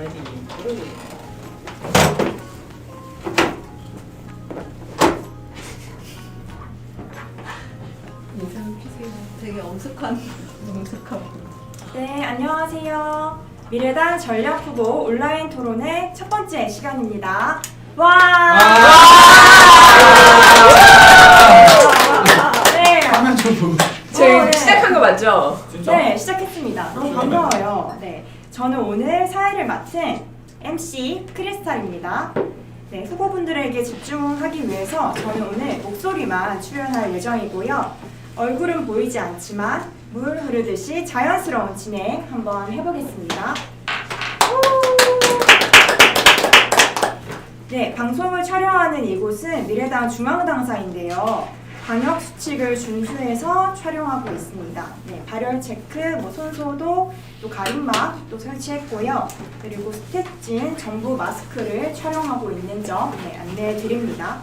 ready. 인상 피세요. 되게 엄숙한. 네, 안녕하세요. 미래당 전략 후보 온라인 토론의 첫 번째 시간입니다. 와! 네. 화면 좀 보고. 저희 시작한 거 맞죠? 진짜? 네, 시작했습니다. 너무 반가워요. 네, 저는 오늘 사회를 맡은 MC 크리스탈입니다. 네, 후보분들에게 집중하기 위해서 저는 오늘 목소리만 출연할 예정이고요. 얼굴은 보이지 않지만 물 흐르듯이 자연스러운 진행 한번 해보겠습니다. 네, 방송을 촬영하는 이곳은 미래당 중앙당사인데요. 방역 수칙을 준수해서 촬영하고 있습니다. 네, 발열 체크, 손소독, 또 가림막 또 설치했고요. 그리고 스텝진 전부 마스크를 촬영하고 있는 점 안내해 드립니다.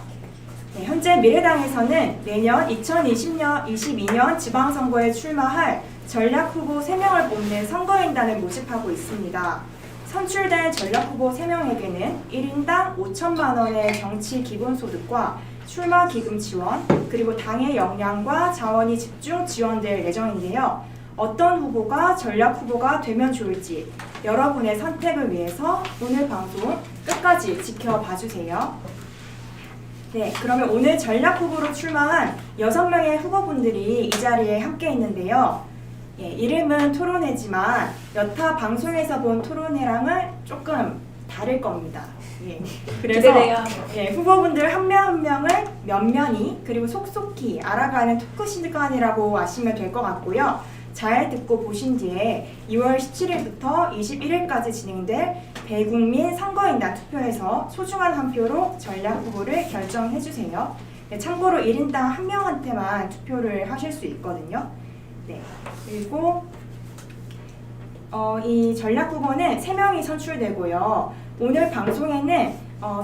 네, 현재 미래당에서는 내년 2022년 지방선거에 출마할 전략 후보 3명을 뽑는 선거인단을 모집하고 있습니다. 선출된 전략 후보 3명에게는 1인당 5천만 원의 정치 기본소득과 출마 기금 지원, 그리고 당의 역량과 자원이 집중 지원될 예정인데요. 어떤 후보가 전략 후보가 되면 좋을지 여러분의 선택을 위해서 오늘 방송 끝까지 지켜봐 주세요. 네, 그러면 오늘 전략 후보로 출마한 6명의 후보분들이 이 자리에 함께 있는데요. 예, 이름은 토론회지만 여타 방송에서 본 토론회랑은 조금 다를 겁니다. 예, 그래서 기대돼요. 예, 후보분들 한 명 한 명을 면면히 그리고 속속히 알아가는 토크 시간이라고 아시면 될 것 같고요. 잘 듣고 보신 뒤에 2월 17일부터 21일까지 진행될 대국민 선거인단 투표에서 소중한 한 표로 전략 후보를 결정해 주세요. 네, 참고로 1인당 한 명한테만 투표를 하실 수 있거든요. 네, 그리고 이 전략 후보는 3명이 선출되고요. 오늘 방송에는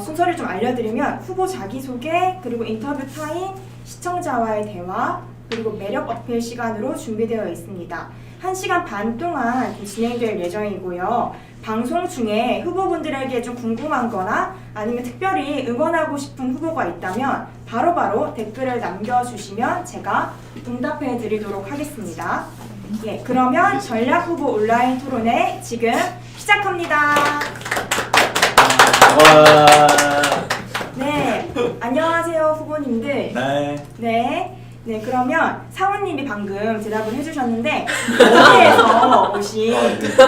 순서를 좀 알려드리면 후보 자기소개, 그리고 인터뷰 타임, 시청자와의 대화, 그리고 매력 어필 시간으로 준비되어 있습니다. 1시간 반 동안 진행될 예정이고요. 방송 중에 후보분들에게 좀 궁금한 거나 아니면 특별히 응원하고 싶은 후보가 있다면 바로바로 댓글을 남겨주시면 제가 응답해 드리도록 하겠습니다. 예, 그러면 전략 후보 온라인 토론회 지금 시작합니다. 네, 안녕하세요 후보님들. 네. 네, 그러면 사모님이 방금 대답을 해주셨는데 어디에서 오신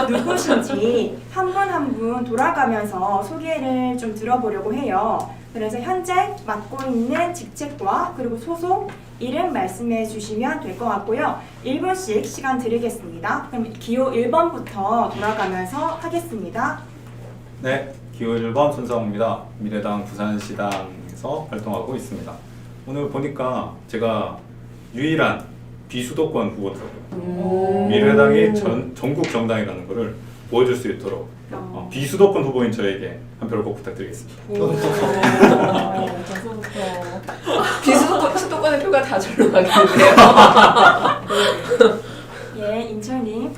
누구신지 한 분 한 분 돌아가면서 소개를 좀 들어보려고 해요. 그래서 현재 맡고 있는 직책과 그리고 소속, 이름 말씀해 주시면 될 것 같고요. 1분씩 시간 드리겠습니다. 그럼 기호 1번부터 돌아가면서 하겠습니다. 네, 기호 1번 손성호입니다. 미래당 부산시당에서 활동하고 있습니다. 오늘 보니까 제가 유일한 비수도권 후보더라고요. 미래당이 전국 정당이라는 것을 보여줄 수 있도록 비수도권 후보인 저에게 한 표를 꼭 부탁드리겠습니다. 비수도권의 표가 다 절로 가겠는데요. 예, 인철님.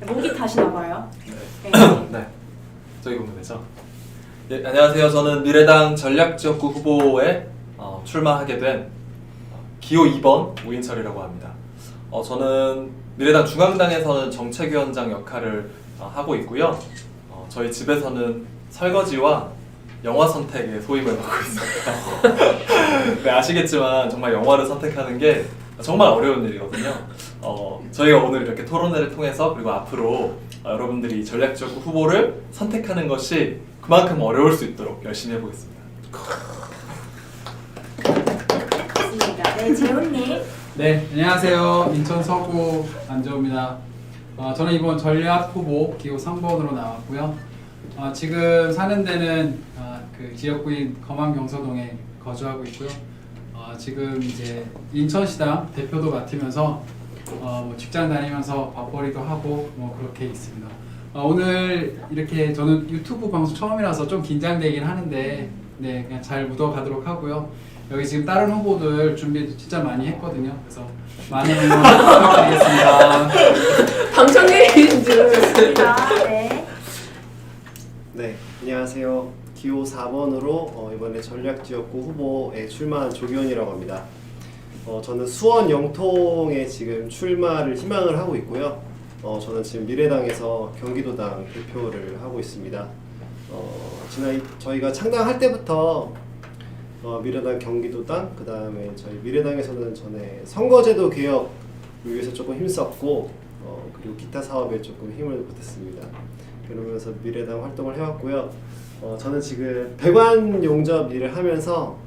목이 타시나 봐요. 네. 네. 저기 보면 되죠? 예, 안녕하세요. 저는 미래당 전략지역구 후보에 출마하게 된 기호 2번 우인철이라고 합니다. 저는 미래당 중앙당에서는 정책위원장 역할을 하고 있고요. 저희 집에서는 설거지와 영화 선택에 소임을 맡고 있습니다. 네, 아시겠지만 정말 영화를 선택하는 게 정말 어려운 일이거든요. 저희가 오늘 이렇게 토론회를 통해서 그리고 앞으로 여러분들이 전략지역구 후보를 선택하는 것이 그만큼 어려울 수 있도록 열심히 해보겠습니다. 좋습니다. 네, 재훈님. 네, 안녕하세요. 인천 서구 안재호입니다. 저는 이번 전략 후보 기호 3번으로 나왔고요. 지금 사는 데는 그 지역구인 검암경서동에 거주하고 있고요. 지금 이제 인천시당 대표도 맡으면서 뭐 직장 다니면서 밥벌이도 하고 뭐 그렇게 있습니다. 오늘 이렇게 저는 유튜브 방송 처음이라서 좀 긴장되긴 하는데 네, 그냥 잘 묻어가도록 하고요. 여기 지금 다른 후보들 준비 진짜 많이 했거든요. 그래서 많은 응원 부탁드리겠습니다. 방청객인 줄. 좋습니다. 네. 네, 안녕하세요. 기호 4번으로 이번에 전략지역구 후보에 출마한 조기원이라고 합니다. 저는 수원 영통에 지금 출마를 희망을 하고 있고요. 저는 지금 미래당에서 경기도당 대표를 하고 있습니다. 저희가 창당할 때부터 미래당 경기도당, 그 다음에 저희 미래당에서는 전에 선거제도 개혁을 위해서 조금 힘썼고 그리고 기타 사업에 조금 힘을 보탰습니다. 그러면서 미래당 활동을 해왔고요. 저는 지금 배관 용접 일을 하면서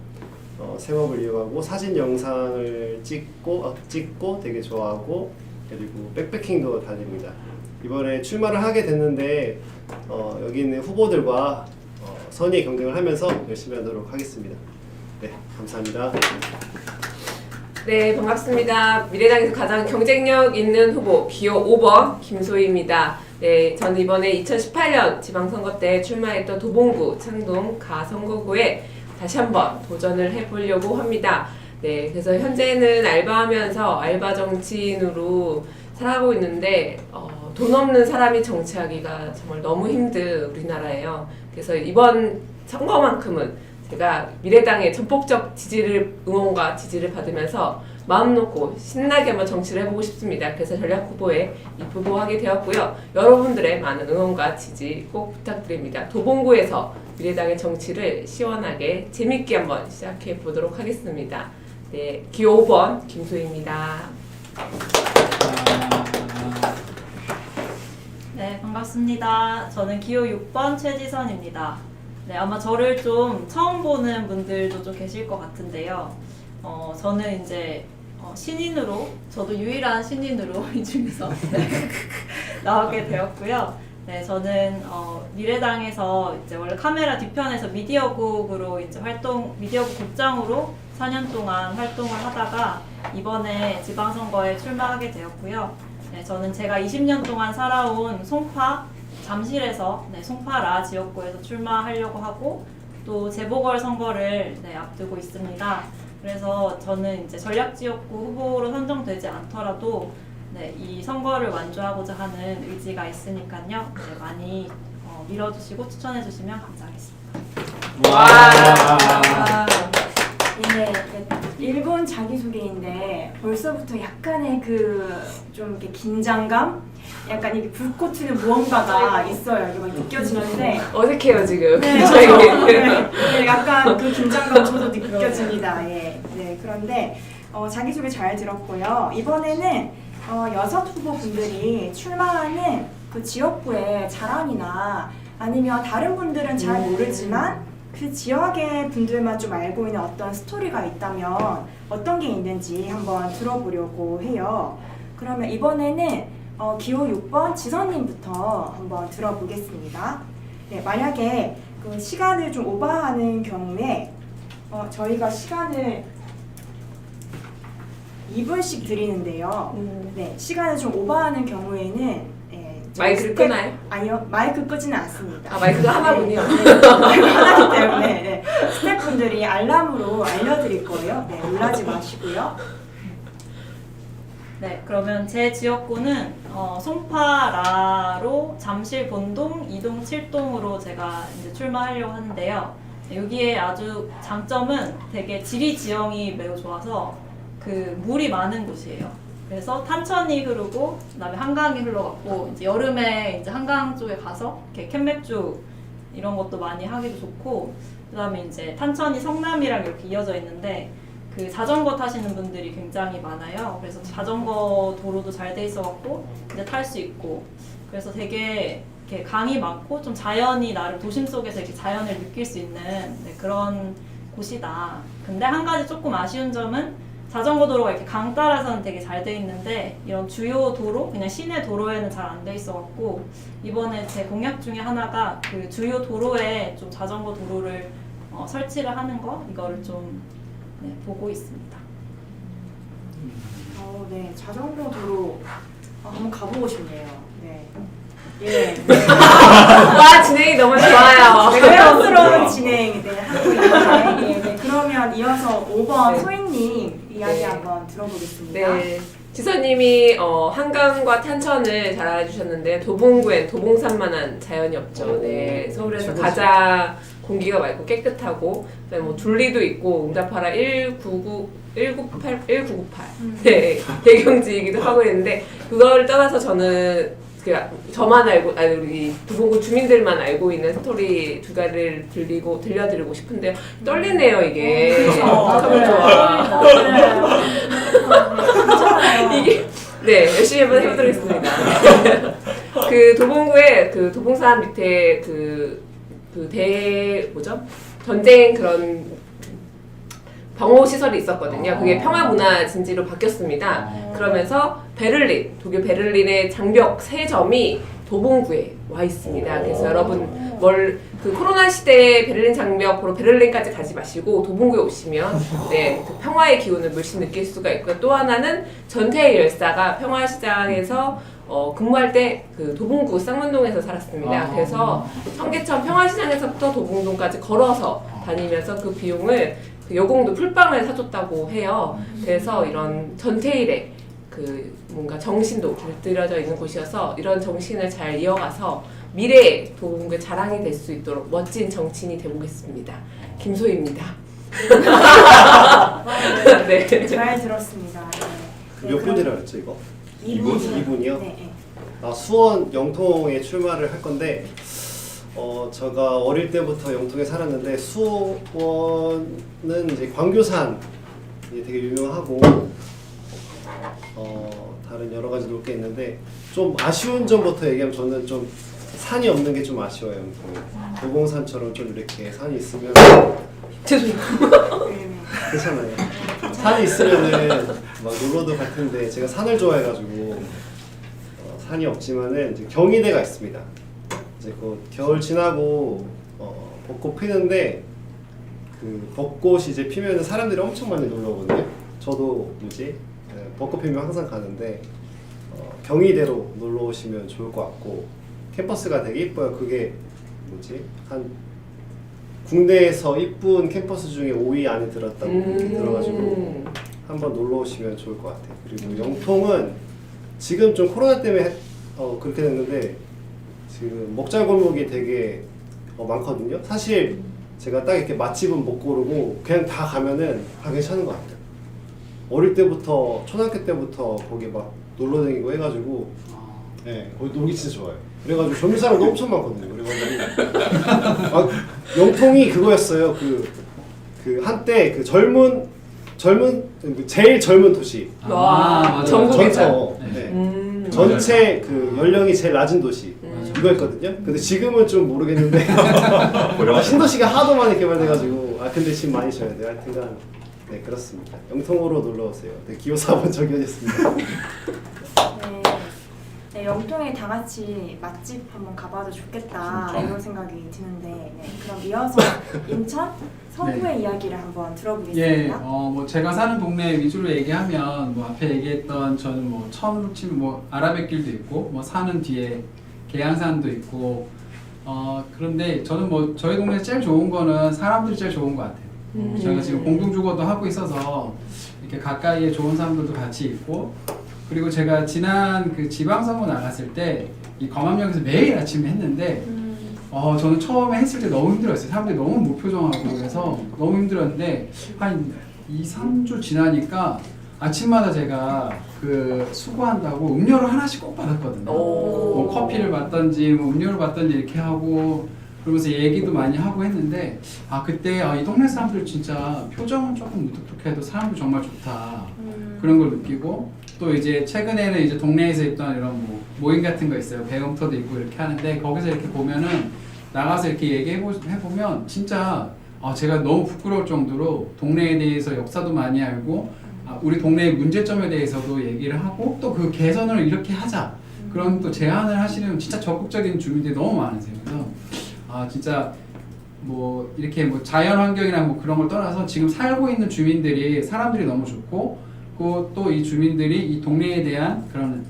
생업을 이어가고 사진 영상을 찍고 되게 좋아하고 그리고 백패킹도 다닙니다. 이번에 출마를 하게 됐는데 여기 있는 후보들과 선의 경쟁을 하면서 열심히 하도록 하겠습니다. 네, 감사합니다. 네, 반갑습니다. 미래당에서 가장 경쟁력 있는 후보 기호 5번 김소희입니다. 네, 저는 이번에 2018년 지방선거 때 출마했던 도봉구, 창동, 가선거구에 다시 한번 도전을 해보려고 합니다. 네, 그래서 현재는 알바하면서 알바 정치인으로 살아가고 있는데 돈 없는 사람이 정치하기가 정말 너무 힘든 우리나라예요. 그래서 이번 선거만큼은 제가 미래당의 전폭적 응원과 지지를 받으면서 마음 놓고 신나게 한번 정치를 해보고 싶습니다. 그래서 전략 후보에 입후보하게 되었고요. 여러분들의 많은 응원과 지지 꼭 부탁드립니다. 도봉구에서 미래당의 정치를 시원하게 재밌게 한번 시작해 보도록 하겠습니다. 네, 기호 5번 김소희입니다. 네, 반갑습니다. 저는 기호 6번 최지선입니다. 네, 아마 저를 좀 처음 보는 분들도 좀 계실 것 같은데요. 저는 이제 신인으로, 저도 유일한 신인으로 이 중에서 나오게 되었고요. 네, 저는 미래당에서 이제 원래 카메라 뒤편에서 미디어국으로 이제 미디어국 국장으로 4년 동안 활동을 하다가 이번에 지방선거에 출마하게 되었고요. 네, 저는 제가 20년 동안 살아온 잠실에서 송파라 지역구에서 출마하려고 하고 또 재보궐선거를 앞두고 있습니다. 그래서 저는 이제 전략지역구 후보로 선정되지 않더라도 이 선거를 완주하고자 하는 의지가 있으니까요. 많이 밀어주시고 추천해주시면 감사하겠습니다. 와. 네, 일본 자기소개인데 벌써부터 약간의 좀 이렇게 긴장감? 약간 이게 불꽃 튀는 무언가가 있어요. 이게 막 느껴지는데 어색해요 지금. 네, 저희. 네, 약간 그 긴장감 저도 느껴집니다. 예. 네, 그런데 자기소개 잘 들었고요. 이번에는 6 후보분들이 출마하는 그 지역구의 자랑이나 아니면 다른 분들은 잘 모르지만 그 지역의 분들만 좀 알고 있는 어떤 스토리가 있다면 어떤 게 있는지 한번 들어보려고 해요. 그러면 이번에는 기호 6번 지선님부터 한번 들어보겠습니다. 네, 만약에 그 시간을 좀 오버하는 경우에 저희가 시간을 2분씩 드리는데요. 네, 시간을 좀 오버하는 경우에는 마이크를 끄나요? 아니요, 마이크 끄지는 않습니다. 아, 마이크가 하나군요. 네, 마이크 하나이기 때문에 스태프분들이 알람으로 알려드릴 거예요. 네, 놀라지 마시고요. 네, 그러면 제 지역구는 송파라로 잠실 본동 2동 7동으로 제가 이제 출마하려고 하는데요. 여기에 아주 장점은 되게 지리 지형이 매우 좋아서 그 물이 많은 곳이에요. 그래서 탄천이 흐르고 그다음에 한강이 흘러갔고 이제 여름에 이제 한강 쪽에 가서 이렇게 캔맥주 이런 것도 많이 하기도 좋고 그다음에 이제 탄천이 성남이랑 이렇게 이어져 있는데 그 자전거 타시는 분들이 굉장히 많아요. 그래서 자전거 도로도 잘 돼 있어갖고 이제 탈 수 있고 그래서 되게 이렇게 강이 많고 좀 자연이 나를 도심 속에서 이렇게 자연을 느낄 수 있는 그런 곳이다. 근데 한 가지 조금 아쉬운 점은 자전거 도로가 이렇게 강 따라서는 되게 잘 돼 있는데 이런 주요 도로, 그냥 시내 도로에는 잘 안 돼 있어갖고 이번에 제 공약 중에 하나가 그 주요 도로에 좀 자전거 도로를 설치를 하는 거 이거를 좀 보고 있습니다. 네, 자전거 도로 한번 가보고 싶네요. 네. 예. 와, 진행이 너무 좋아요. 자연스러운 진행 하고 있는데 네, 그러면 이어서 5번 네. 소희님 이야기 네. 한번 들어보겠습니다. 네, 지선님이 한강과 탄천을 잘 알아주셨는데 도봉구엔 도봉산만한 자연이 없죠. 네, 서울에서 최고죠. 가장 공기가 맑고 깨끗하고 그다음에 뭐 둘리도 있고 응답하라 1998 네, 배경지이기도 하고 있는데 그걸 떠나서 저는 저만 알고 아니 우리 도봉구 주민들만 알고 있는 스토리 두 가지를 들려드리고 싶은데요. 떨리네요 이게. 어떡하면 좋아. 이게 네 열심히 한번 해보도록하겠습니다. 그 도봉구에 그 도봉산 밑에 뭐죠 전쟁 그런 방호 시설이 있었거든요. 그게 평화문화진지로 바뀌었습니다. 그러면서 독일 베를린의 장벽 3점이 도봉구에 와 있습니다. 그래서 여러분 그 코로나 시대에 베를린 장벽 보러 베를린까지 가지 마시고 도봉구에 오시면 네, 그 평화의 기운을 물씬 느낄 수가 있고요. 또 하나는 전태일 열사가 평화시장에서 근무할 때 그 도봉구 쌍문동에서 살았습니다. 그래서 청계천 평화시장에서부터 도봉동까지 걸어서 다니면서 그 비용을 그 여공도 풀빵을 사줬다고 해요. 그래서 이런 전태일의 그 뭔가 정신도 깃들여져 있는 곳이어서 이런 정신을 잘 이어가서 미래의 도봉구의 자랑이 될 수 있도록 멋진 정치인이 되보겠습니다. 김소희입니다. 네. 잘 들었습니다. 네. 몇 분이라 그랬죠 이거? 2분이요? 네, 네. 수원 영통에 출마를 할 건데 제가 어릴 때부터 영통에 살았는데 수원은 이제 광교산이 되게 유명하고 다른 여러 가지 놀 게 있는데 좀 아쉬운 점부터 얘기하면 저는 좀 산이 없는 게 좀 아쉬워요. 영통에 도봉산처럼 좀 이렇게 산이 있으면 죄송해요. 괜찮아요. 산이 있으면은 막 놀러도 갈 텐데 제가 산을 좋아해가지고 산이 없지만은 이제 경희대가 있습니다. 이제 그 겨울 지나고 벚꽃 피는데 그 벚꽃이 이제 피면은 사람들이 엄청 많이 놀러 오거든요. 저도 벚꽃 피면 항상 가는데 경희대로 놀러 오시면 좋을 것 같고 캠퍼스가 되게 이뻐요. 그게 한 국내에서 이쁜 캠퍼스 중에 5위 안에 들었다고 들어가지고 한번 놀러 오시면 좋을 것 같아요. 그리고 영통은 지금 좀 코로나 때문에 그렇게 됐는데 지금 먹잘골목이 되게 많거든요. 사실 제가 딱 이렇게 맛집은 못 고르고 그냥 다 가면은 다 괜찮은 것 같아요. 어릴 때부터 초등학교 때부터 거기 막 놀러 다니고 해가지고 네, 거기 놀기 진짜 좋아요. 그래가지고 젊은 사람도 엄청 많거든요. 그래가지고 영통이 그거였어요. 그 한때 그 제일 젊은 도시. 와, 전국에서. 네. 전체 그 연령이 제일 낮은 도시 이거였거든요. 근데 지금은 좀 모르겠는데 신도시가 하도 많이 개발돼가지고 근데 집 많이 져야 돼요. 하여튼간 네 그렇습니다. 영통으로 놀러 오세요. 네, 기호 4번 정현이었습니다. 네, 영통에 다 같이 맛집 한번 가봐도 좋겠다 이런 생각이 드는데 그럼 이어서 인천 서구의 이야기를 한번 들어보겠습니다. 뭐 제가 사는 동네 위주로 얘기하면 뭐 앞에 얘기했던 저는 뭐 처음으로 치면 뭐 아라뱃길도 있고 뭐 사는 뒤에 계양산도 있고 그런데 저는 뭐 저희 동네 제일 좋은 거는 사람들이 제일 좋은 것 같아요. 저희가 지금 공동주거도 하고 있어서 이렇게 가까이에 좋은 사람들도 같이 있고 그리고 제가 지난 그 지방선거 나갔을 때 이 검암역에서 매일 아침에 했는데 저는 처음에 했을 때 너무 힘들었어요. 사람들이 너무 무표정하고 그래서 너무 힘들었는데 한 2, 3주 지나니까 아침마다 제가 그 수고한다고 음료를 하나씩 꼭 받았거든요. 뭐 커피를 받던지 뭐 음료를 받던지 이렇게 하고 그러면서 얘기도 많이 하고 했는데 그때 이 동네 사람들 진짜 표정은 조금 무뚝뚝해도 사람들 정말 좋다 그런 걸 느끼고 또 이제 최근에는 이제 동네에서 있던 이런 뭐 모임 같은 거 있어요. 배움터도 있고 이렇게 하는데 거기서 이렇게 보면은 나가서 이렇게 얘기해보면 진짜 제가 너무 부끄러울 정도로 동네에 대해서 역사도 많이 알고 우리 동네의 문제점에 대해서도 얘기를 하고 또 그 개선을 이렇게 하자 그런 또 제안을 하시는 진짜 적극적인 주민들이 너무 많으세요. 그래서 진짜 뭐 이렇게 뭐 자연 환경이나 뭐 그런 걸 떠나서 지금 살고 있는 주민들이 사람들이 너무 좋고 또 이 주민들이 이 동네에 대한 그런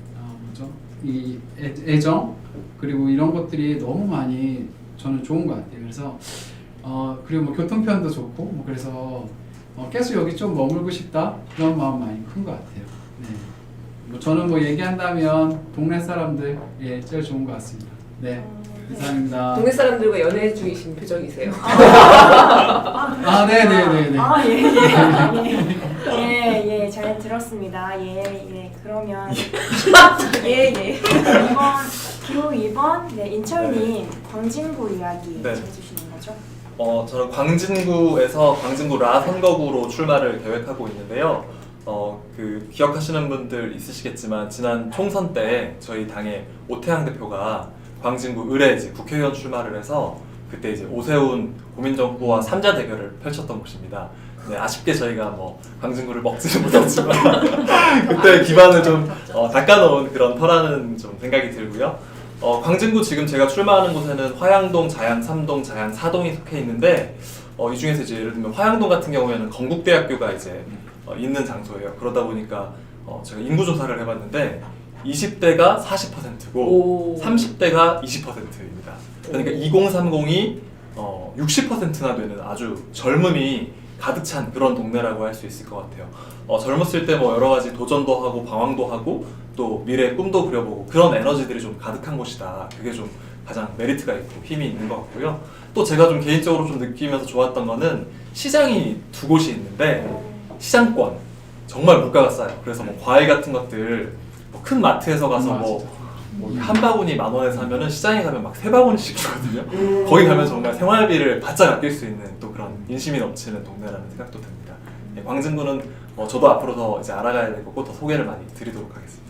이 애정 그리고 이런 것들이 너무 많이 저는 좋은 것 같아요. 그래서 그리고 뭐 교통편도 좋고 뭐 그래서 계속 여기 좀 머물고 싶다 그런 마음 많이 큰 것 같아요. 네. 뭐 저는 뭐 얘기한다면 동네 사람들 예 제일 좋은 것 같습니다. 네, 이상입니다. 동네 사람들과 연애 중이신 표정이세요. 아, 네네네네. 아, 예, 잘 들었습니다. 예, 그러면 예, 예. 기호 2번, 네, 인철님 광진구 이야기 네. 해주시는 거죠? 저는 광진구에서 광진구 라 선거구로 출마를 계획하고 있는데요. 그 기억하시는 분들 있으시겠지만 지난 총선 때 저희 당의 오태양 대표가 광진구 을에 이제 국회의원 출마를 해서 그때 이제 오세훈 고민정 후보와 3자 대결을 펼쳤던 곳입니다. 네, 아쉽게 저희가 뭐 광진구를 먹지는 못했지만 그때 기반을 좀 닦아놓은 그런 터라는 좀 생각이 들고요. 광진구 지금 제가 출마하는 곳에는 화양동, 자양 3동, 자양 4동이 속해 있는데 이 중에서 이제 예를 들면 화양동 같은 경우에는 건국대학교가 이제 있는 장소예요. 그러다 보니까 제가 인구 조사를 해봤는데 20대가 40%고 오. 30대가 20%입니다. 그러니까 2030이 60%나 되는 아주 젊음이 가득 찬 그런 동네라고 할 수 있을 것 같아요. 젊었을 때 뭐 여러 가지 도전도 하고 방황도 하고 또 미래의 꿈도 그려보고 그런 에너지들이 좀 가득한 곳이다. 그게 좀 가장 메리트가 있고 힘이 있는 것 같고요. 또 제가 좀 개인적으로 좀 느끼면서 좋았던 거는 시장이 두 곳이 있는데 시장권 정말 물가가 싸요. 그래서 뭐 과일 같은 것들 뭐 큰 마트에서 가서 뭐 한 바구니 10,000원에 사면은 시장에 가면 막 3바구니씩 주거든요. 거기 가면 정말 생활비를 바짝 아낄 수 있는 또 그런 인심이 넘치는 동네라는 생각도 듭니다. 네, 광진구는 저도 앞으로 더 이제 알아가야 될 거고 더 소개를 많이 드리도록 하겠습니다.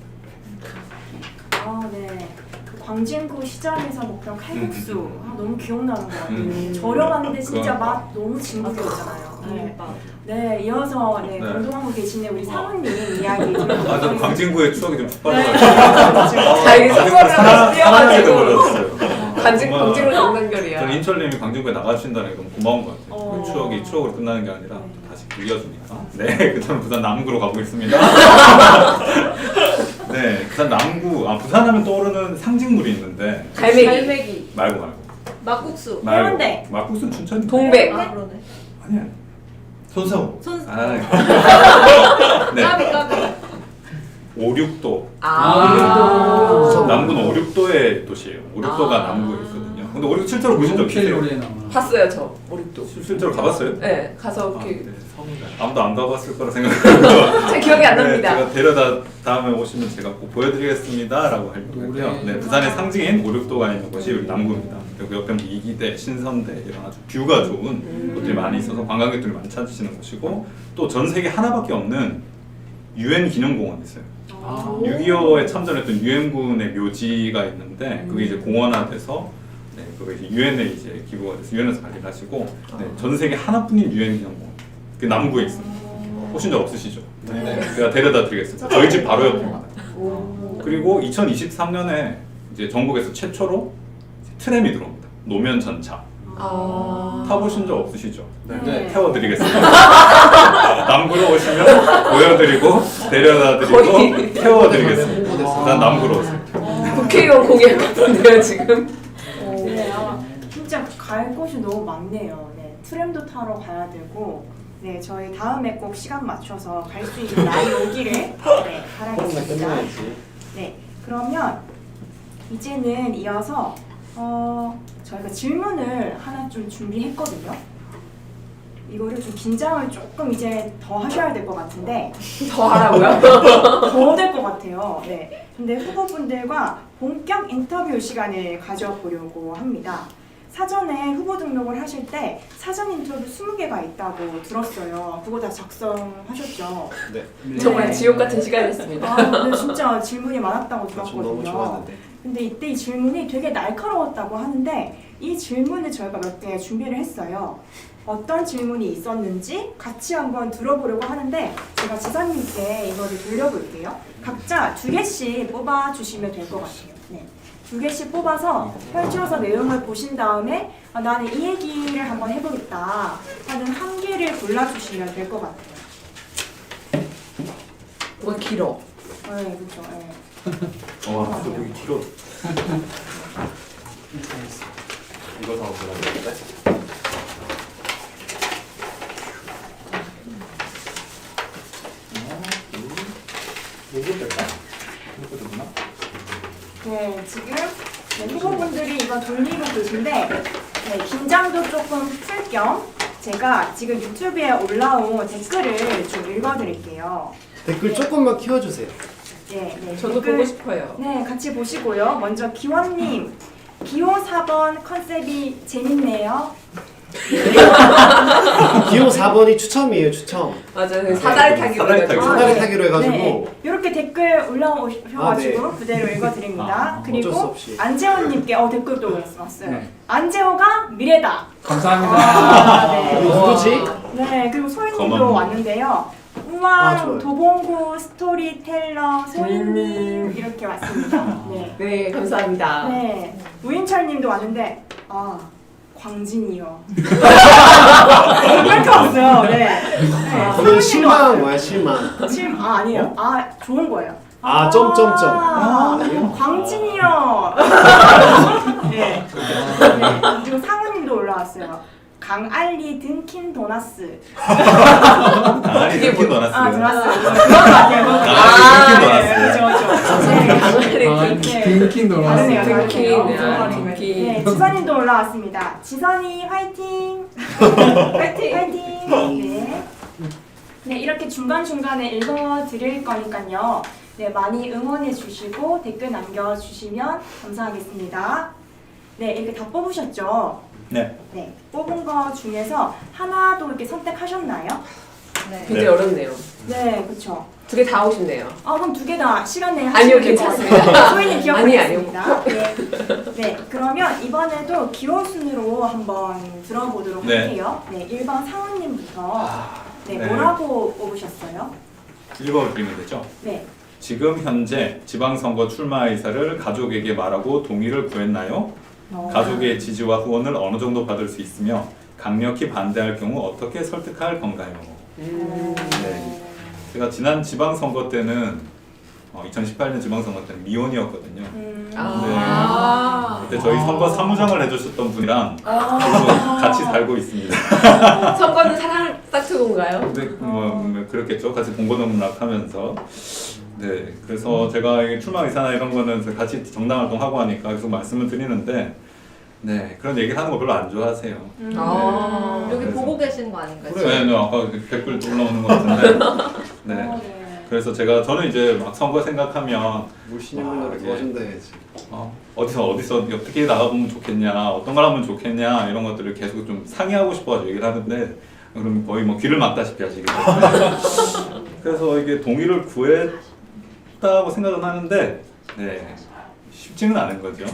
네. 그 광진구 시장에서 먹던 칼국수 너무 기억나는 것 같아요. 저렴한데 진짜 그건- 맛 너무 진국이었잖아요. 네. 아, 네, 이어서 네. 공동하고 계시는 우리 사모님 이야기 아, 저 들어보겠습니다. 광진구의 추억이 좀 네. 촉발해가지고 자, 이게 선거를 사랑하게 뛰어가지고 돼버렸어요. 광진구로 정단결이야. 저는 인철님이 광진구에 나가주신다는 게 너무 고마운 것 같아요. 그 추억이 추억으로 끝나는 게 아니라 네. 다시 이어주니까. 네, 저는 부산 남구로 가고 있습니다. 네, 부산 남구. 부산 하면 떠오르는 상징물이 있는데 갈매기. 말고 막국수. 해운대. 막국수는 춘천이. 동백. 아, 그러네. 아니야. 손성우. 네. 까비. 오륙도. 아. 남구는 오륙도의 도시예요. 오륙도가 남구에 있거든요. 근데 오륙 실제로 보신 적 몽킬 있으세요? 노래에 나오나. 봤어요, 저. 오륙도. 실제로 가봤어요? 네, 가서 이렇게 아무도 안 가봤을 거라 생각해요. 제 기억이 안 납니다. 제가 데려다 다음에 오시면 제가 꼭 보여드리겠습니다라고 할 거고요. 네, 부산의 상징인 오륙도가 있는 곳이 우리 남구입니다. 그리고 옆에 뭐 이기대, 신선대 이런 아주 뷰가 좋은 곳들이 많이 있어서 관광객들이 많이 찾으시는 곳이고 또 전 세계 하나밖에 없는 UN 기념공원이 있어요. 6.25에 참전했던 유엔군의 묘지가 있는데 그게 이제 공원화돼서 네, 그거 이제 유엔에 이제 기부가 돼서 유엔에서 관리를 하시고 네, 전 세계 하나뿐인 유엔 기념공원 그 남구에 있습니다. 오신 적 없으시죠? 네. 제가 데려다 드리겠습니다. 저희 집 바로 옆입니다. 그리고 2023년에 이제 전국에서 최초로 트램이 들어옵니다. 노면 전차. 타보신 적 없으시죠? 네. 태워드리겠습니다. 남구로 오시면 보여드리고 데려다드리고 태워드리겠습니다. 난 남구로 오세요. 국회의원 공약 같은데요, 지금? 네, 진짜 갈 곳이 너무 많네요. 네, 트램도 타러 가야 되고, 네, 저희 다음에 꼭 시간 맞춰서 갈 수 있는 날이 오기를 바라겠습니다. 네, 그러면 이제는 이어서 저희가 질문을 하나 좀 준비했거든요. 이거를 좀 긴장을 조금 이제 더 하셔야 될 것 같은데 더 하라고요? 더 될 것 같아요. 네. 근데 후보분들과 본격 인터뷰 시간을 가져보려고 합니다. 사전에 후보 등록을 하실 때 사전 인터뷰 20개가 있다고 들었어요. 그거 다 작성하셨죠? 네. 정말 네. 지옥 같은 시간이었습니다. 근데 진짜 질문이 많았다고 전 들었거든요. 너무 좋았는데. 근데 이때 이 질문이 되게 날카로웠다고 하는데 이 질문을 저희가 몇 개 준비를 했어요. 어떤 질문이 있었는지 같이 한번 들어보려고 하는데 제가 지사님께 이거를 돌려볼게요. 각자 2개씩 뽑아주시면 될 것 같아요. 네. 2개씩 뽑아서 펼쳐서 내용을 보신 다음에 나는 이 얘기를 한번 해보겠다 하는 1개를 골라주시면 될 것 같아요. 뭐 길어. 네, 그렇죠. 네. 와, 여기 길어. 이거 다 골랐는데. 이거 됐다. 네, 지금 네, 후보분들이 이거 돌리고 계신데 네, 긴장도 조금 풀 겸 제가 지금 유튜브에 올라온 댓글을 좀 읽어드릴게요. 댓글 조금만 키워주세요. 네, 네, 저도 댓글, 보고 싶어요. 네, 같이 보시고요. 먼저 기원님, 기호 4번 컨셉이 재밌네요. 기호 4번이 추첨이에요, 추첨. 맞아요. 사다리 타기로 사다리 해가지고. 타기. 사다리 네. 타기로 해가지고. 네, 이렇게 댓글 올라오셔가지고 아, 네. 그대로 읽어드립니다. 어쩔 수 그리고 없이. 안재호님께 댓글도 왔어요. 네. 안재호가 미래다. 감사합니다. 아, 네. 누구지? 네, 그리고 소희님도 거만. 왔는데요. 우와, 좋아요. 도봉구 스토리텔러 소희님 이렇게 왔습니다. 네. 네, 감사합니다. 네, 우인철님도 왔는데 광진이요. 이렇게 왔어요. 네. 네. 저는 실망 뭐야, 실망. 아니에요. 좋은 거예요. 점점점. 광진이요. 네. 네. 그리고 상우님도 올라왔어요. 강알리 등킨 도나스. 그게 뭐 넣어놨어요. 도나스. 그거 같아요. 아, 딩킨 놀았어요. 다르네요. 등킨, 다르네요. 등킨. 네, 지선님도 올라왔습니다. 지선이 화이팅! 화이팅! 네. 네, 이렇게 중간중간에 읽어드릴 거니까요. 네, 많이 응원해 주시고 댓글 남겨주시면 감사하겠습니다. 네, 이렇게 다 뽑으셨죠? 네. 네, 뽑은 거 중에서 하나도 이렇게 선택하셨나요? 굉장히 네. 어렵네요. 네, 그렇죠. 두 개 다 오셨네요. 그럼 두 개 다 시간 내에 아니요, 하시면 될것 괜찮습니다. 같아요. 소희님 아니요. 기억하겠습니다. 네. 네, 그러면 이번에도 기호 순으로 한번 들어보도록 네. 할게요. 네, 1번 상우님부터 네, 네. 뭐라고 뽑으셨어요? 1번을 드리면 되죠. 네. 지금 현재 지방선거 출마 의사를 가족에게 말하고 동의를 구했나요? 가족의 지지와 후원을 어느 정도 받을 수 있으며 강력히 반대할 경우 어떻게 설득할 건가요? 네. 제가 지난 지방선거 때는 2018년 지방선거 때는 미혼이었거든요. 그때 저희 선거 사무장을 해주셨던 분이랑 같이 살고 있습니다. 선거는 사랑 싹트고인가요? 근데 뭐 그렇겠죠. 같이 봉건음락하면서. 네, 그래서 제가 이게 출마 의사나 이런 거는 같이 정당 활동하고 하니까 계속 말씀을 드리는데, 네, 그런 얘기를 하는 거 별로 안 좋아하세요. 아. 여기 그래서- 보고 계신 거 아닌가요? 네, 네, 아까 댓글 올라오는 것 같은데. 네. 그래서 저는 이제 막 선거 생각하면 물신용문화를 도와준다 해야지. 어디서 어떻게 나가보면 좋겠냐, 어떤 걸 하면 좋겠냐 이런 것들을 계속 좀 상의하고 싶어가지고 얘기를 하는데 그럼 거의 뭐 귀를 막다시피 하시기 때문에 그래서 이게 동의를 구했다고 생각은 하는데 네, 쉽지는 않은 거죠.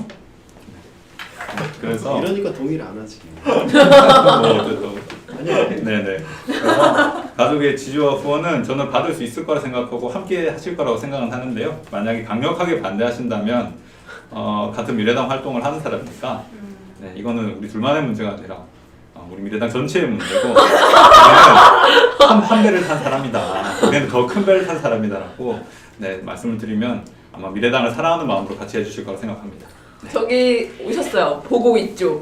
그래서 이러니까 동의를 안 하지. 뭐 어쨌든 네네. 그래서 가족의 지지와 후원은 저는 받을 수 있을 거라 생각하고 함께 하실 거라고 생각은 하는데요. 만약에 강력하게 반대하신다면 같은 미래당 활동을 하는 사람이니까 네, 이거는 우리 둘만의 문제가 아니라 우리 미래당 전체의 문제고 우리는 한 배를 탄 사람이다. 우리는 더 큰 배를 탄 사람이다라고 네, 말씀을 드리면 아마 미래당을 사랑하는 마음으로 같이 해주실 거라 생각합니다. 저기 오셨어요. 보고 있죠.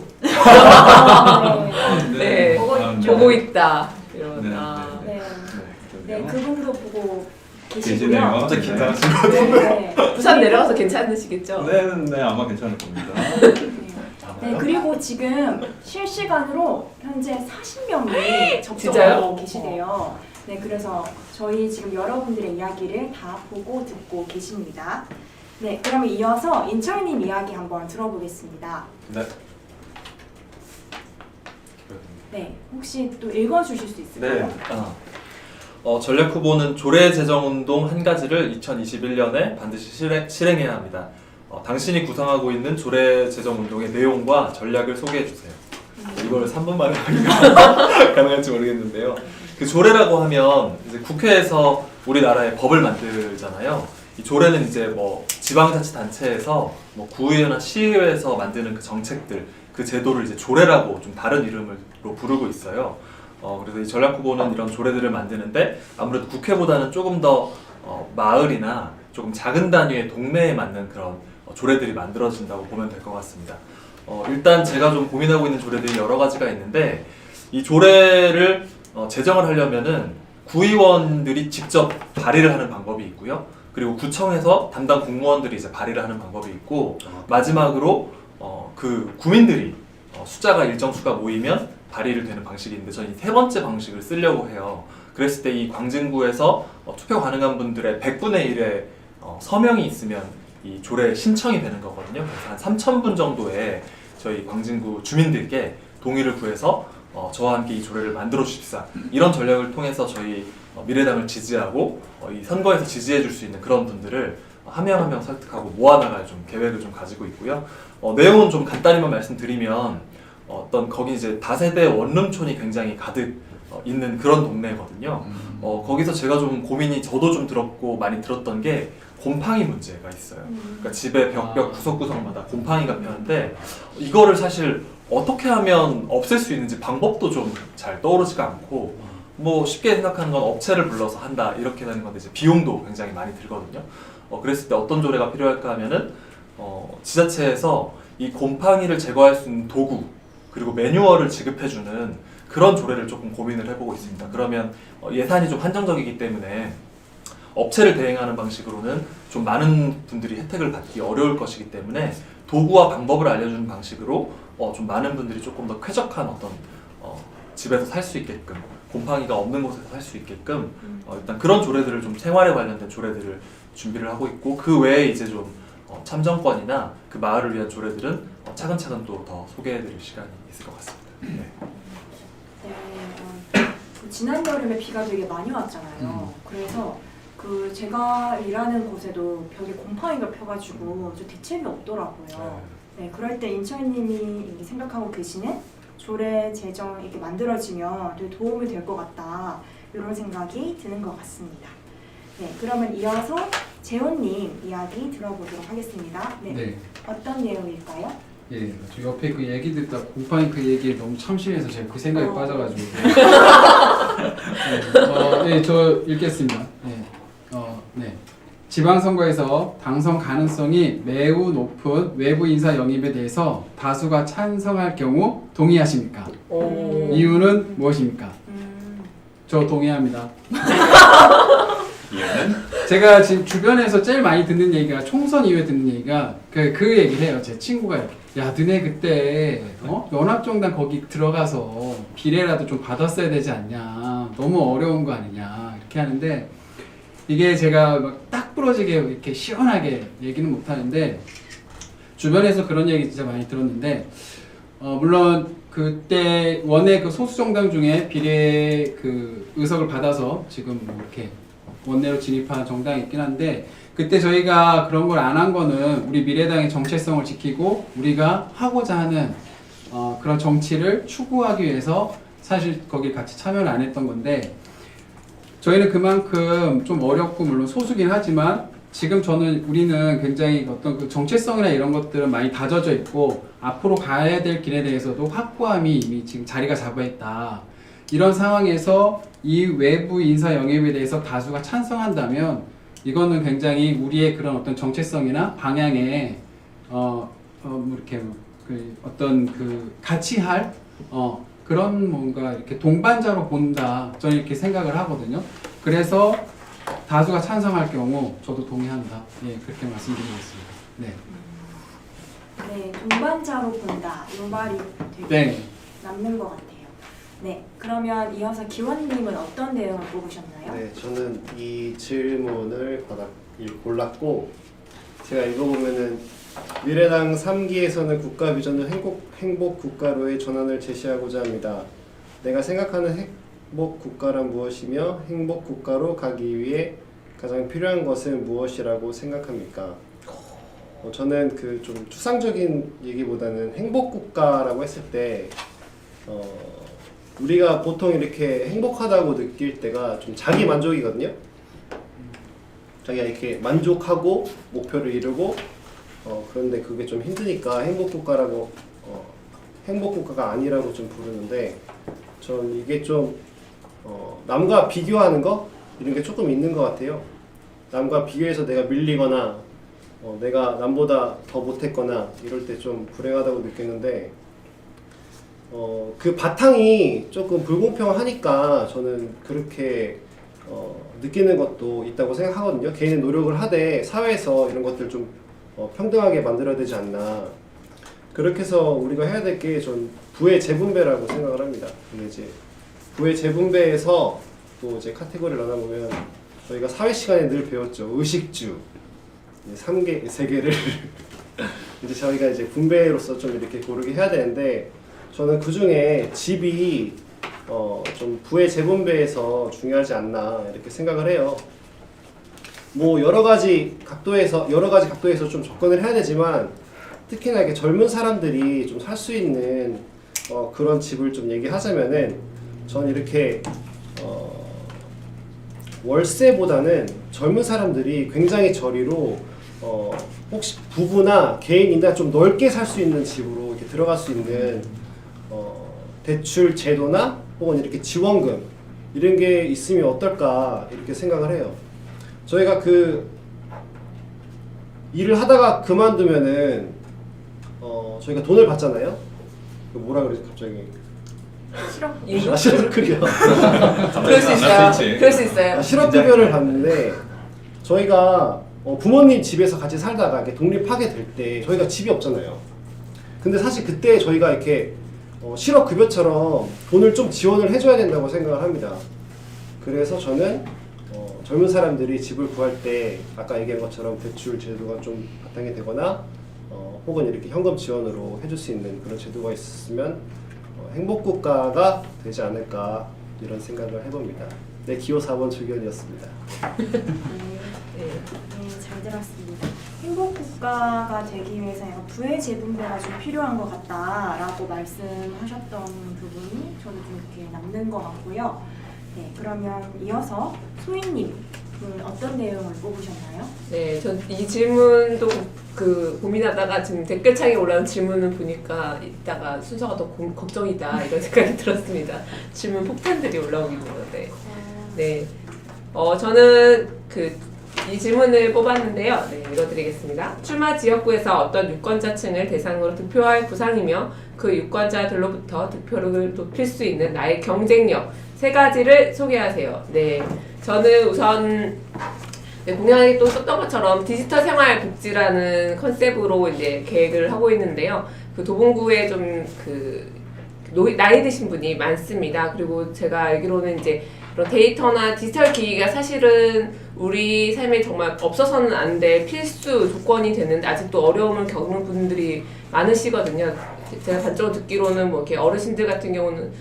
네. 보고 있다. 이런. 네, 아. 네. 네, 네, 그분도 보고 계시네요. 계시고요. 갑자기 긴장하시는 네. 부산 내려가서 괜찮으시겠죠? 네, 아마 괜찮을 겁니다. 네, 그리고 지금 실시간으로 현재 40명이 접속하고 진짜요? 계시대요. 네, 그래서 저희 지금 여러분들의 이야기를 다 보고 듣고 계십니다. 네, 그럼 이어서 인철님 이야기 한번 들어보겠습니다. 네. 네, 혹시 또 읽어주실 수 있을까요? 네. 전략 후보는 조례 제정 운동 한 가지를 2021년에 반드시 실행해야 합니다. 당신이 구상하고 있는 조례 제정 운동의 내용과 전략을 소개해 주세요. 이걸 3분 만에 하기가 가능할지 모르겠는데요. 그 조례라고 하면 이제 국회에서 우리나라의 법을 만들잖아요. 이 조례는 이제 뭐 지방자치단체에서 뭐 구의회나 시의회에서 만드는 그 정책들, 그 제도를 이제 조례라고 좀 다른 이름으로 부르고 있어요. 그래서 이 전략 후보는 이런 조례들을 만드는데 아무래도 국회보다는 조금 더 마을이나 조금 작은 단위의 동네에 맞는 그런 조례들이 만들어진다고 보면 될 것 같습니다. 일단 제가 좀 고민하고 있는 조례들이 여러 가지가 있는데 이 조례를 제정을 하려면은 구의원들이 직접 발의를 하는 방법이 있고요. 그리고 구청에서 담당 공무원들이 이제 발의를 하는 방법이 있고 마지막으로 그 구민들이 숫자가 일정 수가 모이면 발의를 되는 방식이 있는데 저는 이 세 번째 방식을 쓰려고 해요. 그랬을 때 이 광진구에서 투표 가능한 분들의 100분의 1의 서명이 있으면 이 조례에 신청이 되는 거거든요. 그래서 한 3,000분 정도의 저희 광진구 주민들께 동의를 구해서 저와 함께 이 조례를 만들어 주십사, 이런 전략을 통해서 저희 미래당을 지지하고 이 선거에서 지지해 줄 수 있는 그런 분들을 한 명 한 명 설득하고 모아나갈 좀 계획을 좀 가지고 있고요. 내용은 좀 간단히만 말씀드리면 거기 이제 다세대 원룸촌이 굉장히 가득 있는 그런 동네거든요. 거기서 제가 좀 고민이 저도 좀 들었고 많이 들었던 게 곰팡이 문제가 있어요. 그러니까 집의 벽 구석구석마다 곰팡이가 펴는데 이거를 사실 어떻게 하면 없앨 수 있는지 방법도 좀 잘 떠오르지가 않고, 뭐 쉽게 생각하는 건 업체를 불러서 한다 이렇게 되는 건데 이제 비용도 굉장히 많이 들거든요. 그랬을 때 어떤 조례가 필요할까 하면은 지자체에서 이 곰팡이를 제거할 수 있는 도구 그리고 매뉴얼을 지급해주는 그런 조례를 조금 고민을 해보고 있습니다. 그러면 예산이 좀 한정적이기 때문에 업체를 대행하는 방식으로는 좀 많은 분들이 혜택을 받기 어려울 것이기 때문에 도구와 방법을 알려주는 방식으로 좀 많은 분들이 조금 더 쾌적한 어떤 집에서 살 수 있게끔, 곰팡이가 없는 곳에서 살 수 있게끔 일단 그런 조례들을 좀 생활에 관련된 조례들을 준비를 하고 있고, 그 외에 이제 좀 참정권이나 그 마을을 위한 조례들은 차근차근 또 더 소개해드릴 시간이 있을 것 같습니다. 네. 지난 여름에 비가 되게 많이 왔잖아요. 그래서 제가 일하는 곳에도 벽에 곰팡이가 펴가지고 좀 대책이 없더라고요. 네, 그럴 때 인천님이 생각하고 계시는 조례 제정 이렇게 만들어지면 되게 도움이 될 것 같다, 이런 생각이 드는 것 같습니다. 네, 그러면 이어서 재훈님 이야기 들어보도록 하겠습니다. 네, 네. 어떤 내용일까요? 예, 저 옆에 그 얘기 듣다 곰팡이 그 얘기에 너무 참신해서 제가 그 생각에 빠져가지고. 네, 저 읽겠습니다. 네, 네. 지방선거에서 당선 가능성이 매우 높은 외부 인사 영입에 대해서 다수가 찬성할 경우 동의하십니까? 이유는 무엇입니까? 저 동의합니다. 이유는? 제가 지금 주변에서 제일 많이 듣는 얘기가, 총선 이후에 듣는 얘기가 그 얘기를 해요. 제 친구가 야, 너네 그때 연합정당 거기 들어가서 비례라도 좀 받았어야 되지 않냐, 너무 어려운 거 아니냐, 이렇게 하는데, 이게 제가 막 딱 부러지게 이렇게 시원하게 얘기는 못 하는데 주변에서 그런 얘기 진짜 많이 들었는데, 물론 그때 원내 그 소수 정당 중에 비례 그 의석을 받아서 지금 뭐 이렇게 원내로 진입한 정당이 있긴 한데, 그때 저희가 그런 걸 안 한 거는 우리 미래당의 정체성을 지키고 우리가 하고자 하는 그런 정치를 추구하기 위해서 사실 거기 같이 참여를 안 했던 건데, 저희는 그만큼 좀 어렵고 물론 소수긴 하지만 지금 우리는 굉장히 어떤 그 정체성이나 이런 것들은 많이 다져져 있고 앞으로 가야 될 길에 대해서도 확고함이 이미 지금 자리가 잡아 있다. 이런 상황에서 이 외부 인사 영입에 대해서 다수가 찬성한다면 이거는 굉장히 우리의 그런 어떤 정체성이나 방향에 뭐 이렇게 그 어떤 그 같이 할 그런 뭔가 이렇게 동반자로 본다, 저는 이렇게 생각을 하거든요. 그래서 다수가 찬성할 경우 저도 동의한다. 예, 그렇게 말씀드리겠습니다. 네. 네, 동반자로 본다, 이 말이 되게 네. 남는 것 같아요. 네, 그러면 이어서 기원님은 어떤 내용을 뽑으셨나요? 네, 저는 이 질문을 골랐고, 제가 읽어보면은 미래당 3기에서는 국가 비전을 행복 국가로의 전환을 제시하고자 합니다. 내가 생각하는 행복 국가란 무엇이며 행복 국가로 가기 위해 가장 필요한 것은 무엇이라고 생각합니까? 저는 그 좀 추상적인 얘기보다는 행복 국가라고 했을 때 우리가 보통 이렇게 행복하다고 느낄 때가 좀 자기 만족이거든요. 자기가 이렇게 만족하고 목표를 이루고 그런데 그게 좀 힘드니까 행복국가라고 행복국가가 아니라고 좀 부르는데, 전 이게 좀 남과 비교하는 거 이런 게 조금 있는 것 같아요. 남과 비교해서 내가 밀리거나 내가 남보다 더 못했거나 이럴 때 좀 불행하다고 느끼는데, 그 바탕이 조금 불공평하니까 저는 그렇게 느끼는 것도 있다고 생각하거든요. 개인의 노력을 하되 사회에서 이런 것들 좀 평등하게 만들어야 되지 않나. 그렇게 해서 우리가 해야 될 게 좀 부의 재분배라고 생각을 합니다. 근데 이제 부의 재분배에서 또 이제 카테고리를 나눠보면 저희가 사회 시간에 늘 배웠죠. 의식주 3개를 이제 저희가 이제 분배로서 좀 이렇게 고르게 해야 되는데 저는 그 중에 집이 좀 부의 재분배에서 중요하지 않나 이렇게 생각을 해요. 뭐 여러 가지 각도에서 좀 접근을 해야 되지만 특히나 이렇게 젊은 사람들이 좀 살 수 있는 그런 집을 좀 얘기하자면은 저는 이렇게 월세보다는 젊은 사람들이 굉장히 저리로 혹시 부부나 개인이나 좀 넓게 살 수 있는 집으로 이렇게 들어갈 수 있는 대출 제도나 혹은 이렇게 지원금 이런 게 있으면 어떨까 이렇게 생각을 해요. 저희가 그 일을 하다가 그만두면은 저희가 돈을 받잖아요. 그 뭐라 그러지 갑자기? 실업급여. 그럴 수 있어요. 그럴 수 있어요. 실업급여를 받는데 저희가 부모님 집에서 같이 살다가 이렇게 독립하게 될 때 저희가 집이 없잖아요. 근데 사실 그때 저희가 이렇게 실업급여처럼 돈을 좀 지원을 해줘야 된다고 생각을 합니다. 그래서 저는 젊은 사람들이 집을 구할 때 아까 얘기한 것처럼 대출 제도가 좀 바탕이 되거나 혹은 이렇게 현금 지원으로 해줄 수 있는 그런 제도가 있으면 행복국가가 되지 않을까 이런 생각을 해봅니다. 네, 기호 4번 조기현이었습니다. 네, 잘 들었습니다. 행복국가가 되기 위해서 약간 부의 재분배가 좀 필요한 것 같다라고 말씀하셨던 부분이 저도 좀 이렇게 남는 것 같고요. 네, 그러면 이어서 소희님은 어떤 내용을 뽑으셨나요? 네, 전 이 질문도 고민하다가 지금 댓글창에 올라온 질문을 보니까 이따가 순서가 더 걱정이다 이런 생각이 들었습니다. 질문 폭탄들이 올라오기 때문에. 네, 저는 이 질문을 뽑았는데요. 네, 읽어드리겠습니다. 출마 지역구에서 어떤 유권자층을 대상으로 득표할 구상이며 그 유권자들로부터 득표를 높일 수 있는 나의 경쟁력 3가지를 소개하세요. 네, 저는 우선 공약에 또 썼던 것처럼 디지털 생활 복지라는 컨셉으로 이제 계획을 하고 있는데요. 그 도봉구에 좀 나이 드신 분이 많습니다. 그리고 제가 알기로는 이제 그런 데이터나 디지털 기기가 사실은 우리 삶에 정말 없어서는 안 될 필수 조건이 되는데 아직도 어려움을 겪는 분들이 많으시거든요. 제가 단적으로 듣기로는 뭐 이렇게 어르신들 같은 경우는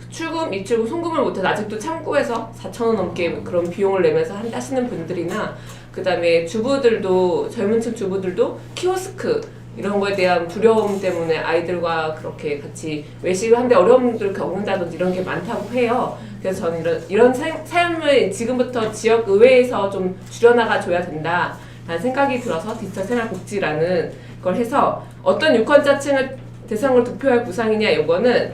출금, 입출금, 송금을 못해서 아직도 창구에서 4,000원 넘게 그런 비용을 내면서 하시는 분들이나 그 다음에 주부들도 젊은 층 주부들도 키오스크 이런 거에 대한 두려움 때문에 아이들과 그렇게 같이 외식을 하는데 어려움을 겪는다든지 이런 게 많다고 해요. 그래서 저는 이런 삶을 지금부터 지역 의회에서 좀 줄여나가 줘야 된다라는 생각이 들어서 디지털 생활복지라는 걸 해서 어떤 유권자층을 대상으로 득표할 구상이냐 이거는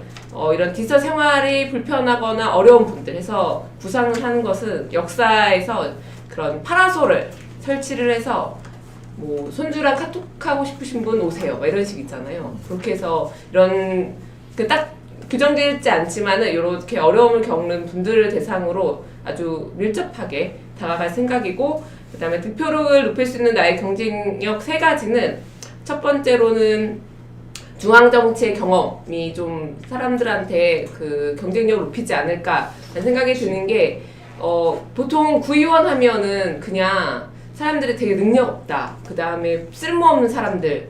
이런 디지털 생활이 불편하거나 어려운 분들 해서 구상을 하는 것은 역사에서 그런 파라솔을 설치를 해서 뭐 손주랑 카톡하고 싶으신 분 오세요. 막 이런 식 있잖아요. 그렇게 해서 이런 딱 규정되어 있지 않지만은 이렇게 어려움을 겪는 분들을 대상으로 아주 밀접하게 다가갈 생각이고 그다음에 득표율을 높일 수 있는 나의 경쟁력 3가지는 첫 번째로는 중앙정치의 경험이 좀 사람들한테 그 경쟁력을 높이지 않을까라는 생각이 드는 게 보통 구의원 하면은 그냥 사람들이 되게 능력 없다. 그 다음에 쓸모없는 사람들,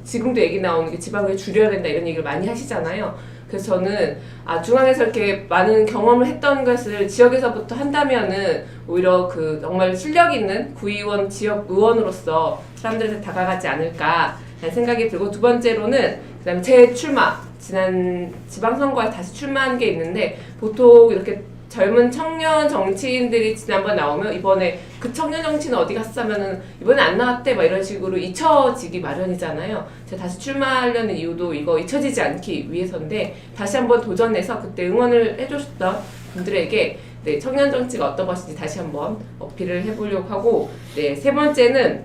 지금도 얘기 나오는 게 지방을 줄여야 된다 이런 얘기를 많이 하시잖아요. 그래서 저는 중앙에서 이렇게 많은 경험을 했던 것을 지역에서부터 한다면은 오히려 정말 실력 있는 구의원 지역 의원으로서 사람들한테 다가가지 않을까라는 생각이 들고 두 번째로는 그다음에 재출마 지난 지방선거에 다시 출마한 게 있는데 보통 이렇게 젊은 청년 정치인들이 지난번 나오면 이번에 그 청년 정치는 어디 갔어 하면은 이번에 안 나왔대 막 이런 식으로 잊혀지기 마련이잖아요. 제가 다시 출마하려는 이유도 이거 잊혀지지 않기 위해서인데 다시 한번 도전해서 그때 응원을 해주셨던 분들에게 네, 청년 정치가 어떤 것인지 다시 한번 어필을 해보려고 하고 네, 세 번째는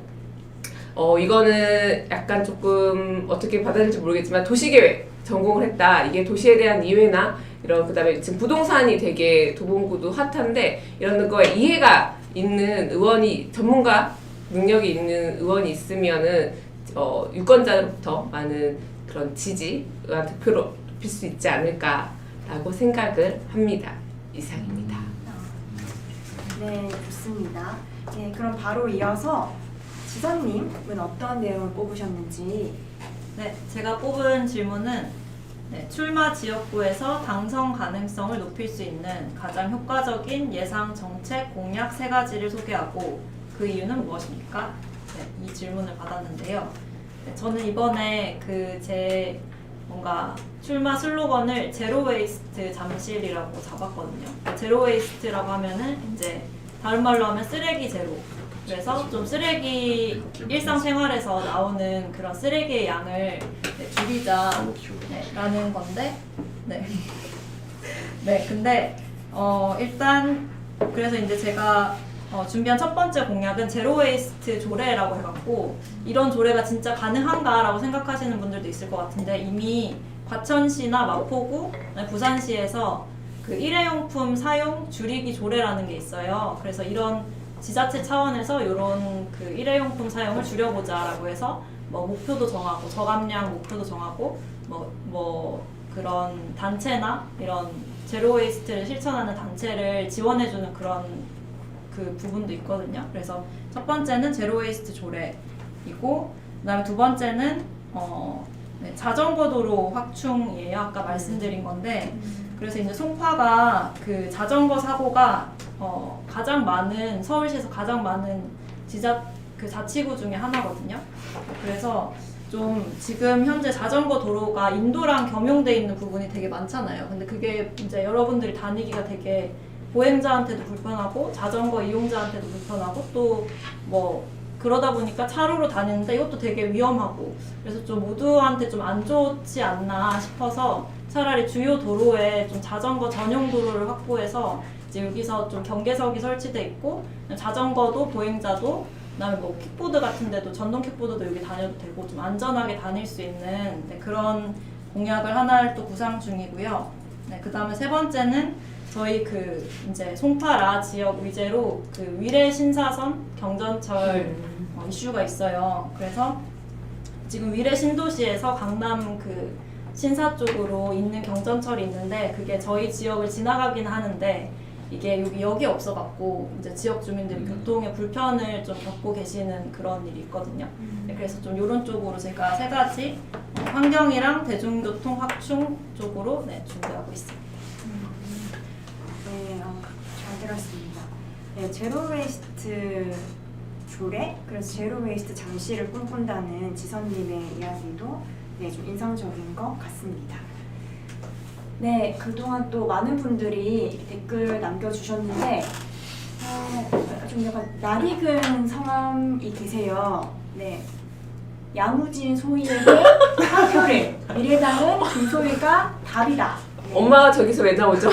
이거는 약간 조금 어떻게 받아들일지 모르겠지만 도시계획 전공을 했다. 이게 도시에 대한 이해나 이런 그다음에 지금 부동산이 되게 도봉구도 핫한데 이런 거에 이해가 있는 의원이 전문가 능력이 있는 의원이 있으면은 유권자로부터 많은 그런 지지와 득표로 높일 수 있지 않을까라고 생각을 합니다. 이상입니다. 네, 좋습니다. 네, 그럼 바로 이어서 지선님은 어떤 내용을 뽑으셨는지. 네, 제가 뽑은 질문은 네, 출마 지역구에서 당선 가능성을 높일 수 있는 가장 효과적인 예상 정책 공약 3가지를 소개하고 그 이유는 무엇입니까? 네, 이 질문을 받았는데요. 네, 저는 이번에 제 뭔가 출마 슬로건을 제로 웨이스트 잠실이라고 잡았거든요. 제로 웨이스트라고 하면은 이제 다른 말로 하면 쓰레기 제로. 그래서 좀 쓰레기 일상생활에서 나오는 그런 쓰레기의 양을 줄이자 라는 건데 네 근데 일단 그래서 이제 제가 준비한 첫 번째 공약은 제로 웨이스트 조례라고 해갖고 이런 조례가 진짜 가능한가라고 생각하시는 분들도 있을 것 같은데 이미 과천시나 마포구, 부산시에서 그 일회용품 사용 줄이기 조례라는 게 있어요. 그래서 이런 지자체 차원에서 이런 그 일회용품 사용을 줄여보자라고 해서 뭐 목표도 정하고 저감량 목표도 정하고 뭐 그런 단체나 이런 제로 웨이스트를 실천하는 단체를 지원해주는 그런 그 부분도 있거든요. 그래서 첫 번째는 제로 웨이스트 조례이고 그다음에 두 번째는 네, 자전거 도로 확충이에요. 아까 말씀드린 건데 그래서 이제 송파가 그 자전거 사고가 가장 많은 서울시에서 가장 많은 자치구 중에 하나거든요. 그래서 좀 지금 현재 자전거 도로가 인도랑 겸용돼 있는 부분이 되게 많잖아요. 근데 그게 이제 여러분들이 다니기가 되게 보행자한테도 불편하고 자전거 이용자한테도 불편하고 또 뭐 그러다 보니까 차로로 다니는데 이것도 되게 위험하고 그래서 좀 모두한테 좀 안 좋지 않나 싶어서 차라리 주요 도로에 좀 자전거 전용 도로를 확보해서 이제 여기서 좀 경계석이 설치돼 있고 자전거도 보행자도 그다음에 뭐 킥보드 같은 데도 전동 킥보드도 여기 다녀도 되고 좀 안전하게 다닐 수 있는 그런 공약을 하나를 또 구상 중이고요. 네, 그다음에 세 번째는 저희 이제 송파라 지역 위제로 위례 신사선 경전철 이슈가 있어요. 그래서 지금 위례 신도시에서 강남 신사 쪽으로 있는 경전철이 있는데 그게 저희 지역을 지나가긴 하는데 이게 여기 없어갖고 이제 지역 주민들이 교통의 불편을 좀 겪고 계시는 그런 일이 있거든요. 네, 그래서 좀 이런 쪽으로 제가 3가지 환경이랑 대중교통 확충 쪽으로 준비하고 있습니다. 네, 잘 들었습니다. 네, 제로 웨이스트 조례, 그래서 제로 웨이스트 잠실을 꿈꾼다는 지선님의 이야기도 좀 인상적인 것 같습니다. 네, 그동안 또 많은 분들이 댓글 남겨주셨는데 좀 약간 낯익은 성함이 계세요. 네, 야무진 소희에게 사표를 미래당은 김소희가 답이다. 네. 엄마가 저기서 왜 나오죠?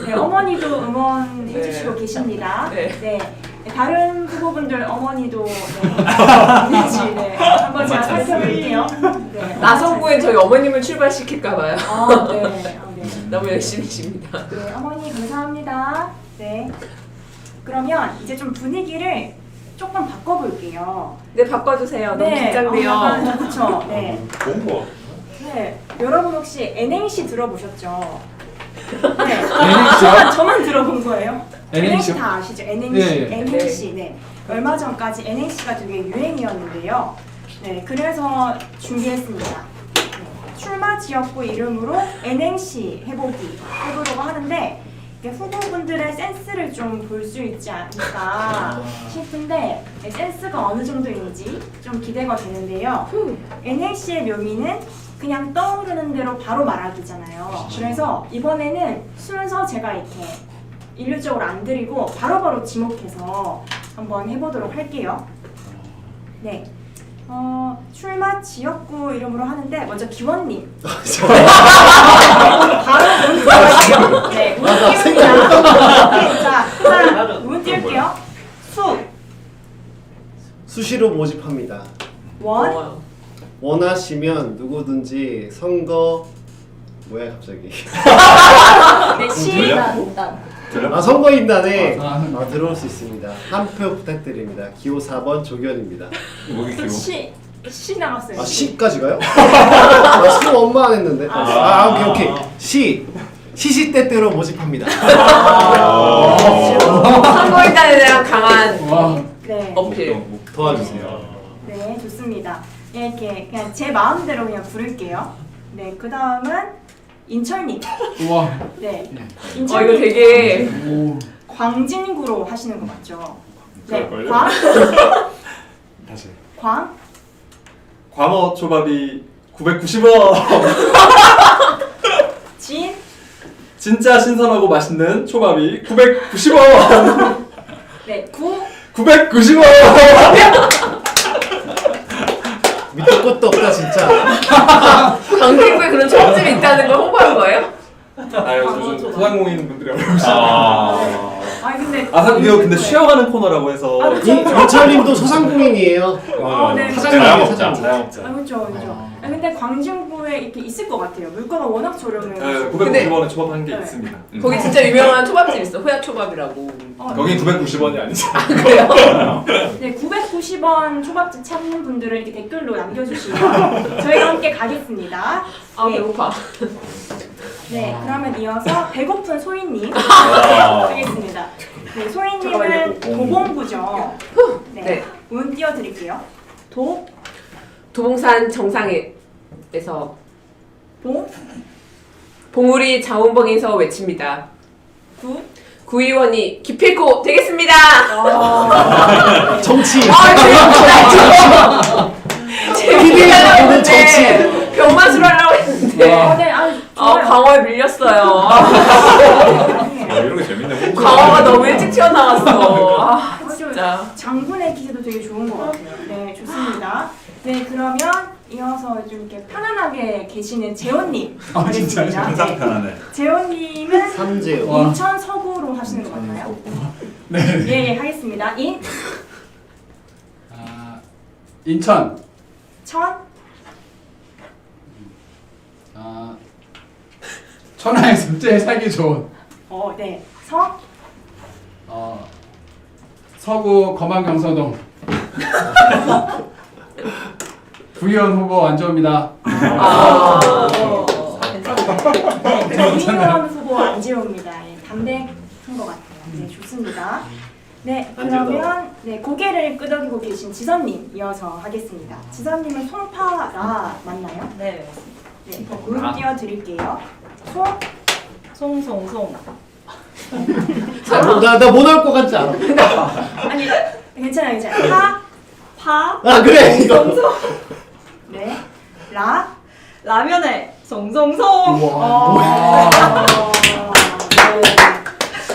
네, 어머니도 응원해주시고 계십니다. 네. 다른 후보분들 어머니도 있는지 한번 제가 살펴볼게요. 네, 나선구엔 저희 어머님을 출발시킬까봐요. 네. 너무 열심히십니다. 네, 어머니 감사합니다. 네. 그러면 이제 좀 분위기를 조금 바꿔볼게요. 네, 바꿔주세요. 너무 긴장돼요. 그렇죠. 네. 공부. 네, 여러분 혹시 N행시 들어보셨죠? 네. N행시요? 저만 들어본 거예요. N행시 다 아시죠? N행시. 네. N행시. 네. 얼마 전까지 N행시가 되게 유행이었는데요. 네, 그래서 준비했습니다. 네, 출마 지역구 이름으로 N행시 해보려고 하는데 이게 후보분들의 센스를 좀 볼 수 있지 않을까 싶은데 센스가 어느 정도인지 좀 기대가 되는데요. N행시의 묘미는 그냥 떠오르는 대로 바로 말하기잖아요. 그래서 이번에는 순서 제가 이렇게 일률적으로 안 드리고 바로바로 지목해서 한번 해보도록 할게요. 네. 출마 지역구 이름으로 하는데 먼저 기원님. 바로 문 띄울게요. 네, 문 띄웁니다. 네, 자, 하나, 문 띄울게요. 수시로 모집합니다. 원, 원하시면 누구든지 선거 뭐야 갑자기 네, 시 전략? 선거인단에 아, 들어올 수 있습니다. 한 표 부탁드립니다. 기호 4번 조견입니다. 목이 기호. 시 나갔어요. 아 시까지 가요? 수 엄마 안 했는데. 오케이. 시시때때로 모집합니다. 선거인단에 대한 강한 와. 네. 어필. 도와주세요. 네, 좋습니다. 네, 이렇게 그냥 제 마음대로 그냥 부를게요. 네, 그 다음은 인철님. 우와. 네, 이거 인철님. 되게 오. 광진구로 하시는 거 맞죠? 네, 그럴걸요? 다시. 광. 광어 초밥이 990원. 진. 진짜 신선하고 맛있는 초밥이 990원. 네, 구. 990원. 밑도 끝도 없다 진짜. 강진구에 그런 초밥집이 있다는 걸 홍보한 거예요? 요즘 소상공인 분들이 어려우시죠. 근데. 이거 근데 쉬어가는 코너라고 해서. 인철님도 소상공인이에요. 네. 자영업자. 자영업자. 그렇죠, 그렇죠. 근데 광진구에 이렇게 있을 것 같아요. 물가가 워낙 저렴해요. 990원에 초밥 한 개 네. 있습니다. 거기 진짜 유명한 초밥집 있어. 호야 초밥이라고. 거긴 990원이 아니죠. 그래요? 네, 990원 초밥집 찾는 분들은 이렇게 댓글로 남겨주시면 저희가 함께 가겠습니다. 아 네. 배고파. 네, 그러면 이어서 배고픈 소희님 아. 하겠습니다. 네, 소희님은 도봉구죠. 네, 네. 운 띄워드릴게요. 도, 도봉산 정상에서 봉, 봉우리 자원봉에서 외칩니다. 구. 구의원이 기필코 되겠습니다. 정치. 재밌게 보는 정치. 병마술 하려고 했는데 네, 좋아요. 광어에 밀렸어요. 이런 게 재밌네. 광어가 너무 일찍 튀어나왔어. 진짜. 장군의 기세도 되게 좋은 것 같아요. 네, 좋습니다. 네, 그러면 이어서 좀 이렇게 편안하게 계시는 재원님 진짜요? 하겠습니다. 항상 편하네. 재원님은 삼재요. 와. 인천 서구로 하시는 거 맞나요? 네. 예, 하겠습니다. 인천. 천, 천하에서 제일 살기 좋은 네, 서, 서구 검안경서동 구의원 후보 안지호입니다. 김희원 후보 안지호입니다. 예, 담백한 것 같아요. 네, 좋습니다. 네, 그러면 네, 고개를 끄덕이고 계신 지선님 이어서 하겠습니다. 지선님은 송파라 맞나요? 네. 네, 운 띄워드릴게요. 소, 송송송. 나 못 올 것 같지 않아? 아니 괜찮아요, 괜찮아요. 파, 그래 이거. 네, 라, 라면에 송송송.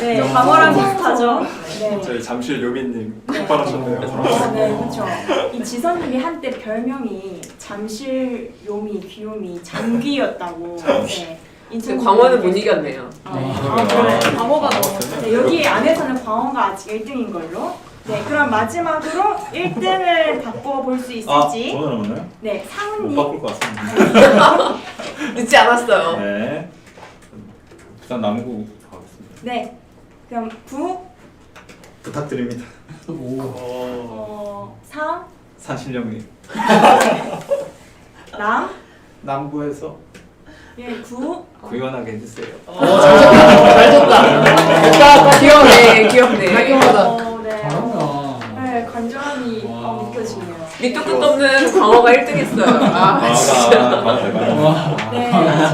네, 광어랑 비슷하죠? 네. 저희 잠실 요민님 깜빡하셨네요. 네, 그렇죠. 이 지선님이 한때 별명이 잠실 요미, 귀요미, 장귀였다고. 네. 인천 광어는 못 이겼네요. 그래. 광어가 너무. 네, 여기 안에서는 광어가 아직 1등인 걸로. 네, 그럼 마지막으로 1등을 바꿔볼 수 있을지. 저는 오늘 네, 못 상훈님. 바꿀 것 같습니다. 늦지 않았어요. 네. 부산 남구 가겠습니다. 네, 그럼 구, 부탁드립니다. 상, 산신령님. 남, 남구에서 예, 구, 구현하게 해주세요. 잘 졌다. 귀엽네, 귀엽네. 네. 잘한다. 네, 간절함이 와. 느껴지네요. 밑도 끝도 없는 광어가 1등했어요. 진짜. 대박. 네,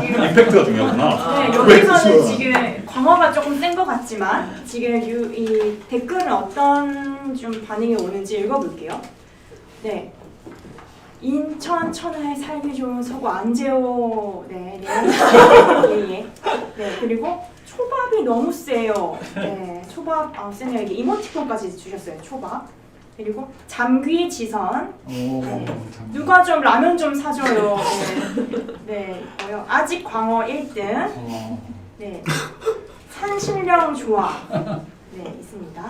지금 임팩트가 중요하구나. 네, 여기서는 지금 광어가 조금 센 것 같지만 지금 이 댓글은 어떤 좀 반응이 오는지 읽어볼게요. 네. 인천 천하에 살기 좋은 서구 안재호 네, 예. 네, 그리고 초밥이 너무 세요. 네, 초밥 세네요. 이게 이모티콘까지 주셨어요. 초밥. 그리고 잠귀 지선. 누가 좀 라면 좀 사줘요. 네, 아직 광어 1등. 네, 산신령 좋아. 네, 있습니다.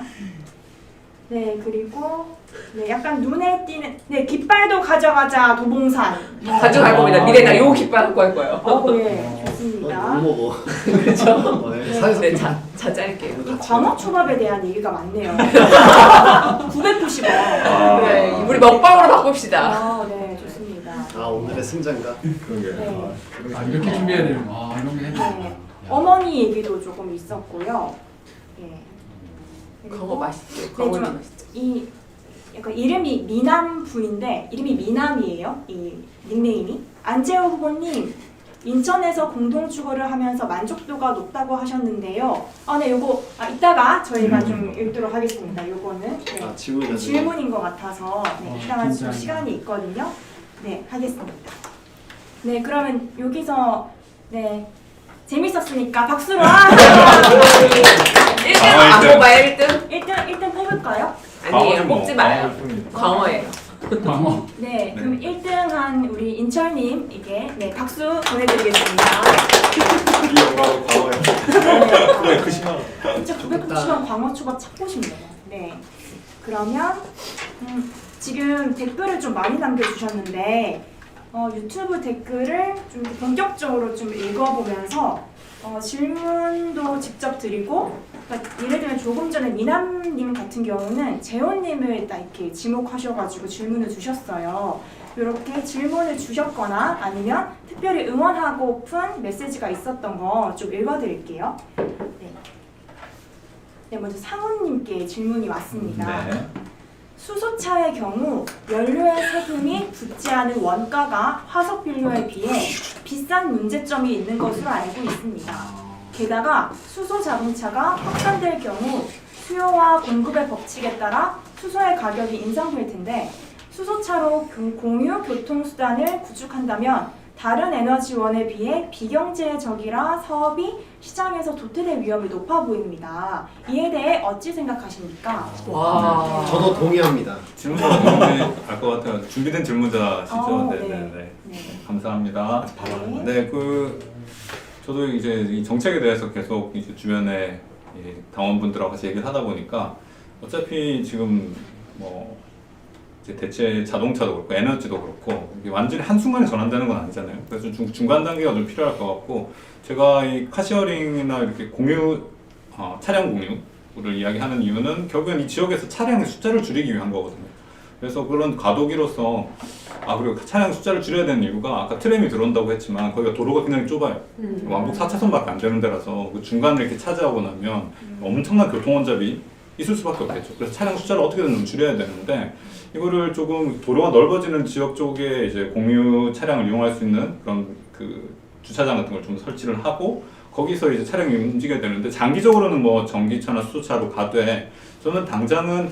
네, 그리고 네, 약간 눈에 띄는 네, 깃발도 가져가자 도봉산. 가져갈 겁니다. 미래당 요 깃발 갖고 갈 거예요. 네, 좋습니다. 못 먹어. 그렇죠? 네, 사회적 네, 자짤게요. 광어 초밥에 대한 얘기가 많네요. 990원. 네, 우리 먹방으로 바꿉시다. 아, 네, 좋습니다. 아 오늘의 승자인가? 그런 게. 네. 아, 이렇게 준비해야 되는 거. 아, 이런 게 네. 했네. 어머니 얘기도 조금 있었고요. 네. 그리고 광어 맛있죠? 네, 광어는 좀 맛있죠? 이 약간 이름이 미남 분인데 이름이 미남이에요. 이 닉네임이 안재호 후보님 인천에서 공동주거를 하면서 만족도가 높다고 하셨는데요. 네, 요거 이따가 저희가 좀 읽도록 하겠습니다. 요거는 네, 아 질문이 질문인 것 같아서 네, 이따가 좀 긴장이다. 시간이 있거든요. 네, 하겠습니다. 네, 그러면 여기서 네 재밌었으니까 박수로 1등 안 뽑아요, 1등? 1등 뽑을까요? 아니에요, 뽑지 마요. 광어예요. 광어. 네, 그럼 1등한 우리 인철님에게 네, 박수 보내드리겠습니다. 이 영광을 과거에 네, 그 심한. 진짜 990원 광어초밥 찾고 싶네요. 네, 그러면 지금 댓글을 좀 많이 남겨주셨는데 유튜브 댓글을 좀 본격적으로 좀 읽어보면서 질문도 직접 드리고, 그러니까 예를 들면 조금 전에 미남님 같은 경우는 재혼님을 딱 이렇게 지목하셔가지고 질문을 주셨어요. 이렇게 질문을 주셨거나 아니면 특별히 응원하고픈 메시지가 있었던 거 좀 읽어드릴게요. 네, 먼저 상훈님께 질문이 왔습니다. 네. 수소차의 경우 연료의 세금이 붙지 않은 원가가 화석 비료에 비해 비싼 문제점이 있는 것으로 알고 있습니다. 게다가 수소 자동차가 확산될 경우 수요와 공급의 법칙에 따라 수소의 가격이 인상될 텐데 수소차로 공유 교통수단을 구축한다면 다른 에너지원에 비해 비경제적이라 사업이 시장에서 도태될 위험이 높아 보입니다. 이에 대해 어찌 생각하십니까? 와. 저도 동의합니다. 질문자가 누군지 알 것 같아요. 준비된 질문자시죠? 네. 네네네. 네. 감사합니다. 네. 네, 저도 이제 이 정책에 대해서 계속 이제 주변에 이 당원분들하고 같이 얘기를 하다 보니까 어차피 지금 뭐 이제 대체 자동차도 그렇고 에너지도 그렇고 이게 완전히 한순간에 전환되는 건 아니잖아요. 그래서 중간 단계가 좀 필요할 것 같고 제가 이 카시어링이나 이렇게 공유 차량 공유를 이야기하는 이유는 결국엔 이 지역에서 차량의 숫자를 줄이기 위한 거거든요. 그래서 그런 과도기로서 그리고 차량 숫자를 줄여야 되는 이유가 아까 트램이 들어온다고 했지만 거기가 도로가 굉장히 좁아요. 왕복 4차선밖에 안 되는 데라서 그 중간을 이렇게 차지하고 나면 엄청난 교통 혼잡이 있을 수밖에 없겠죠. 그래서 차량 숫자를 어떻게든 좀 줄여야 되는데 이거를 조금 도로가 넓어지는 지역 쪽에 이제 공유 차량을 이용할 수 있는 그런 그 주차장 같은 걸 좀 설치를 하고 거기서 이제 차량이 움직여야 되는데 장기적으로는 뭐 전기차나 수소차로 가되 저는 당장은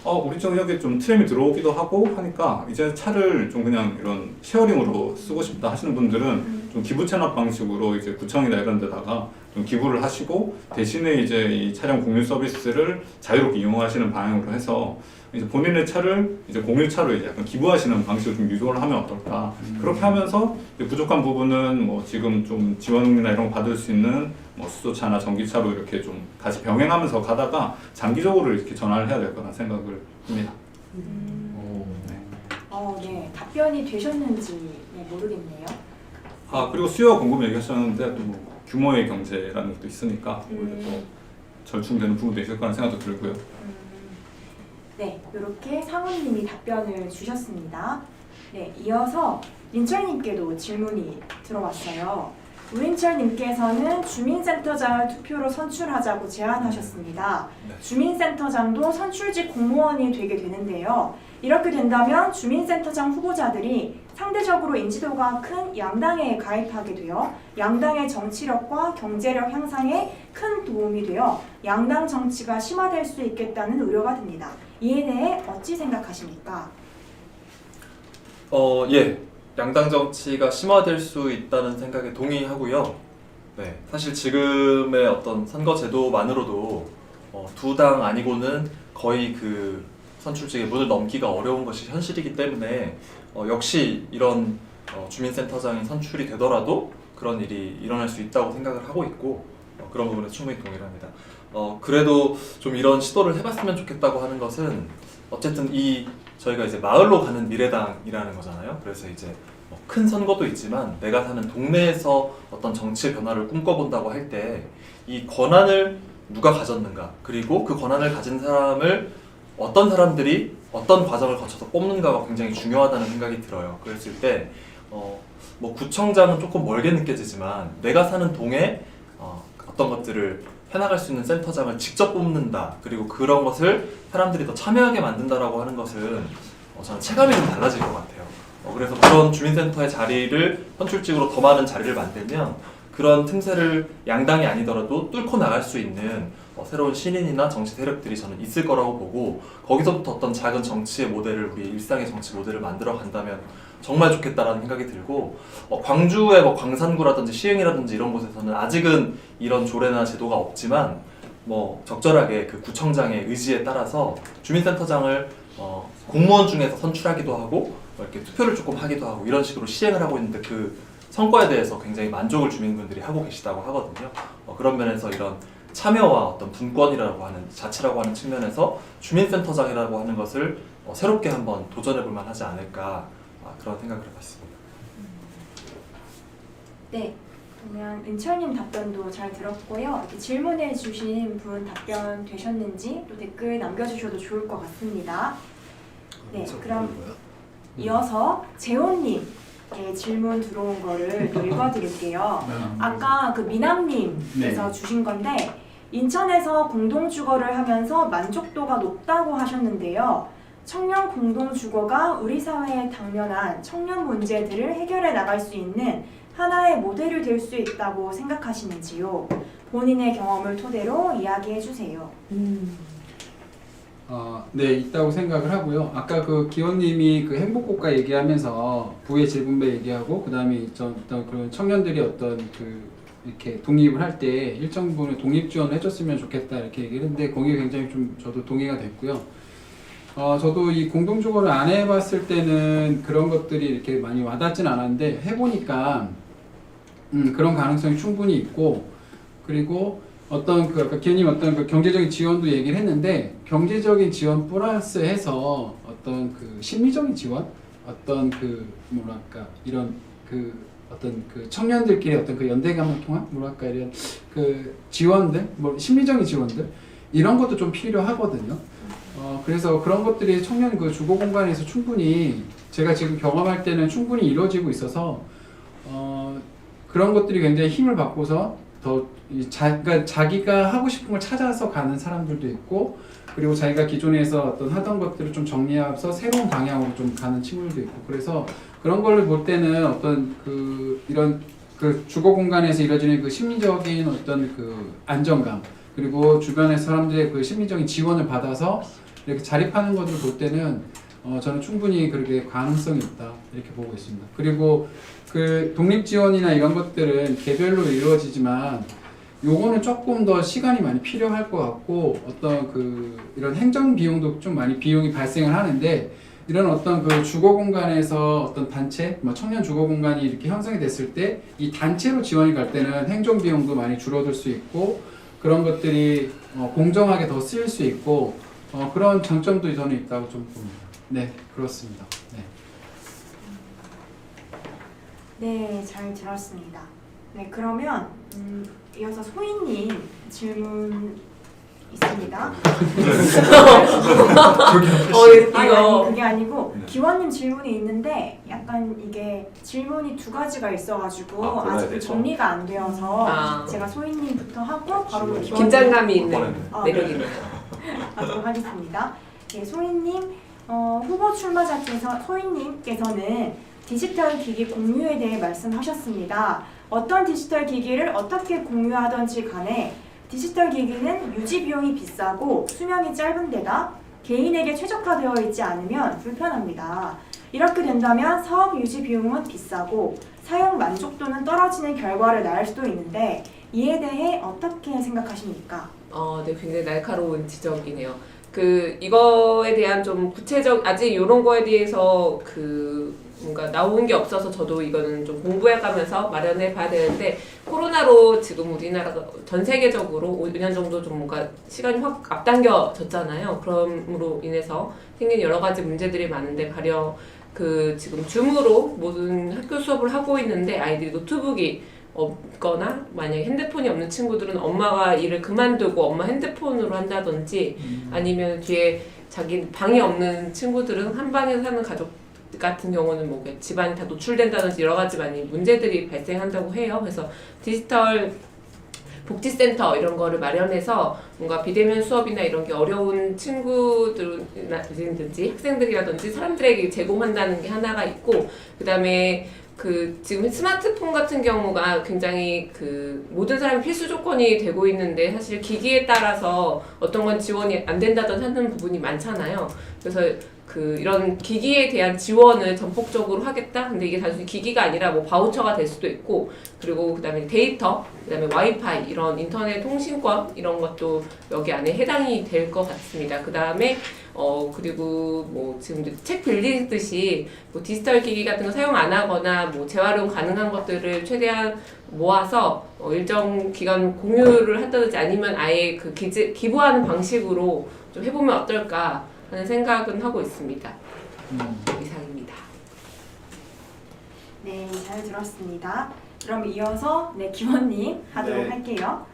우리 지역에 좀 트램이 들어오기도 하고 하니까 이제 차를 좀 그냥 이런 쉐어링으로 쓰고 싶다 하시는 분들은 좀 기부 체납 방식으로 이제 구청이나 이런 데다가 좀 기부를 하시고 대신에 이제 이 차량 공유 서비스를 자유롭게 이용하시는 방향으로 해서 이제 본인의 차를 이제 공유차로 이제 약간 기부하시는 방식으로 좀 유도를 하면 어떨까. 그렇게 하면서 이제 부족한 부분은 뭐 지금 좀 지원이나 이런 거 받을 수 있는 뭐 수소차나 전기차로 이렇게 좀 같이 병행하면서 가다가 장기적으로 이렇게 전환을 해야 될 거라는 생각을 합니다. 네, 답변이 되셨는지 모르겠네요. 그리고 수요와 공급 얘기하셨는데 또 뭐 규모의 경제라는 것도 있으니까 오히려 또 절충되는 부분도 있을 거라는 생각도 들고요. 네, 이렇게 상훈님이 답변을 주셨습니다. 네, 이어서 인철님께도 질문이 들어왔어요. 우인철님께서는 주민센터장을 투표로 선출하자고 제안하셨습니다. 네. 주민센터장도 선출직 공무원이 되게 되는데요. 이렇게 된다면 주민센터장 후보자들이 상대적으로 인지도가 큰 양당에 가입하게 되어 양당의 정치력과 경제력 향상에 큰 도움이 되어 양당 정치가 심화될 수 있겠다는 우려가 듭니다. 이에 대해 어찌 생각하십니까? 예. 양당 정치가 심화될 수 있다는 생각에 동의하고요. 네, 사실 지금의 어떤 선거 제도만으로도 두 당 아니고는 거의 그 선출직의 문을 넘기가 어려운 것이 현실이기 때문에 역시 이런 주민센터장이 선출이 되더라도 그런 일이 일어날 수 있다고 생각을 하고 있고 그런 부분에 충분히 동의를 합니다. 그래도 좀 이런 시도를 해봤으면 좋겠다고 하는 것은 어쨌든 저희가 이제 마을로 가는 미래당이라는 거잖아요. 그래서 이제 큰 선거도 있지만 내가 사는 동네에서 어떤 정치의 변화를 꿈꿔본다고 할 때 이 권한을 누가 가졌는가, 그리고 그 권한을 가진 사람을 어떤 사람들이 어떤 과정을 거쳐서 뽑는가가 굉장히 중요하다는 생각이 들어요. 그랬을 때 뭐 구청장은 조금 멀게 느껴지지만 내가 사는 동에 어떤 것들을 해나갈 수 있는 센터장을 직접 뽑는다, 그리고 그런 것을 사람들이 더 참여하게 만든다라고 하는 것은 저는 체감이 좀 달라질 것 같아요. 그래서 그런 주민센터의 자리를 선출직으로 더 많은 자리를 만들면 그런 틈새를 양당이 아니더라도 뚫고 나갈 수 있는 새로운 신인이나 정치 세력들이 저는 있을 거라고 보고, 거기서부터 어떤 작은 정치의 모델을, 우리 일상의 정치 모델을 만들어 간다면 정말 좋겠다라는 생각이 들고, 광주의 뭐 광산구라든지 시흥이라든지 이런 곳에서는 아직은 이런 조례나 제도가 없지만 뭐 적절하게 그 구청장의 의지에 따라서 주민센터장을 공무원 중에서 선출하기도 하고 이렇게 투표를 조금 하기도 하고 이런 식으로 시행을 하고 있는데, 그 성과에 대해서 굉장히 만족을 주민분들이 하고 계시다고 하거든요. 그런 면에서 이런 참여와 어떤 분권이라고 하는, 자치라고 하는 측면에서 주민센터장이라고 하는 것을 새롭게 한번 도전해볼 만하지 않을까, 그런 생각을 해봤습니다. 네, 그러면 은철님 답변도 잘 들었고요. 이렇게 질문해 주신 분 답변 되셨는지 또 댓글 남겨주셔도 좋을 것 같습니다. 네, 그럼 이어서 재호님 질문 들어온 거를 또 읽어드릴게요. 아까 그 미남님께서 네. 주신 건데, 인천에서 공동주거를 하면서 만족도가 높다고 하셨는데요. 청년 공동주거가 우리 사회에 당면한 청년 문제들을 해결해 나갈 수 있는 하나의 모델이 될 수 있다고 생각하시는지요? 본인의 경험을 토대로 이야기해 주세요. 네, 있다고 생각을 하고요. 아까 그 기원님이 그 행복국가 얘기하면서 부의 질분배 얘기하고, 그 다음에 어떤 그런 청년들이 어떤 이렇게 독립을 할 때 일정 부분의 독립 지원을 해줬으면 좋겠다 이렇게 얘기를 했는데, 거기에 굉장히 좀 저도 동의가 됐고요. 저도 이 공동주거를 안 해봤을 때는 그런 것들이 이렇게 많이 와닿진 않았는데, 해보니까 그런 가능성이 충분히 있고, 그리고 어떤 아까 기현님 어떤 그 경제적인 지원도 얘기를 했는데, 경제적인 지원 플러스 해서 어떤 그 심리적인 지원, 어떤 뭐랄까 이런 어떤 청년들끼리 어떤 연대감을 통한 뭐랄까 이런 지원들, 뭐 심리적인 지원들, 이런 것도 좀 필요하거든요. 그래서 그런 것들이 청년 주거 공간에서 충분히 제가 지금 경험할 때는 충분히 이루어지고 있어서 그런 것들이 굉장히 힘을 받고서 더 그러니까 자기가 하고 싶은 걸 찾아서 가는 사람들도 있고, 그리고 자기가 기존에서 어떤 하던 것들을 좀 정리해서 새로운 방향으로 좀 가는 친구들도 있고, 그래서 그런 걸 볼 때는 어떤 이런 주거 공간에서 이루어지는 심리적인 어떤 안정감, 그리고 주변의 사람들의 심리적인 지원을 받아서 이렇게 자립하는 것을 볼 때는 저는 충분히 그렇게 가능성이 있다 이렇게 보고 있습니다. 그리고 독립 지원이나 이런 것들은 개별로 이루어지지만 요거는 조금 더 시간이 많이 필요할 것 같고, 어떤 이런 행정 비용도 좀 많이 비용이 발생을 하는데, 이런 어떤 주거 공간에서 어떤 단체, 뭐 청년 주거 공간이 이렇게 형성이 됐을 때 이 단체로 지원이 갈 때는 행정 비용도 많이 줄어들 수 있고, 그런 것들이 공정하게 더 쓰일 수 있고, 그런 장점도 저는 있다고 좀 봅니다. 네, 그렇습니다. 네. 네, 잘 들었습니다. 네, 그러면 이어서 소희님 질문 있습니다. 아니, 그게 아니고 기원님 질문이 있는데 약간 이게 질문이 두 가지가 있어가지고 아직 정리가 안 되어서 제가 소희님부터 하고 바로 기원님 긴장감이 있는 매력이네요. 하도록 하겠습니다. 네, 소희님 후보 출마자께서 소희님께서는 디지털 기기 공유에 대해 말씀하셨습니다. 어떤 디지털 기기를 어떻게 공유하던지 간에 디지털 기기는 유지 비용이 비싸고 수명이 짧은 데다 개인에게 최적화되어 있지 않으면 불편합니다. 이렇게 된다면 사업 유지 비용은 비싸고 사용 만족도는 떨어지는 결과를 낳을 수도 있는데, 이에 대해 어떻게 생각하십니까? 네, 굉장히 날카로운 지적이네요. 이거에 대한 좀 아직 이런 거에 대해서 뭔가 나온 게 없어서 저도 이거는 좀 공부해가면서 마련해 봐야 되는데 코로나로 지금 우리나라가 전 세계적으로 5년 정도 좀 뭔가 시간이 확 앞당겨졌잖아요. 그럼으로 인해서 생긴 여러 가지 문제들이 많은데 가령 그 지금 줌으로 모든 학교 수업을 하고 있는데 아이들이 노트북이 없거나 만약에 핸드폰이 없는 친구들은 엄마가 일을 그만두고 엄마 핸드폰으로 한다든지 아니면 뒤에 자기 방이 없는 친구들은 한 방에 사는 가족 같은 경우는 뭐 집안이 다 노출된다든지 여러 가지 많이 문제들이 발생한다고 해요. 그래서 디지털 복지센터 이런 거를 마련해서 뭔가 비대면 수업이나 이런 게 어려운 친구들이든지 학생들이라든지 사람들에게 제공한다는 게 하나가 있고 그다음에 그 지금 스마트폰 같은 경우가 굉장히 그 모든 사람이 필수 조건이 되고 있는데 사실 기기에 따라서 어떤 건 지원이 안 된다든지 하는 부분이 많잖아요. 그래서 그 이런 기기에 대한 지원을 전폭적으로 하겠다. 근데 이게 단순히 기기가 아니라 뭐 바우처가 될 수도 있고 그리고 그다음에 데이터, 그다음에 와이파이 이런 인터넷 통신권 이런 것도 여기 안에 해당이 될 것 같습니다. 그다음에 그리고 뭐 지금 책 빌리듯이 뭐 디지털 기기 같은 거 사용 안 하거나 뭐 재활용 가능한 것들을 최대한 모아서 일정 기간 공유를 한다든지 아니면 아예 그 기부하는 방식으로 좀 해보면 어떨까 하는 생각은 하고 있습니다. 이상입니다. 네, 잘 들었습니다. 그럼 이어서 기원님 하도록 네. 할게요.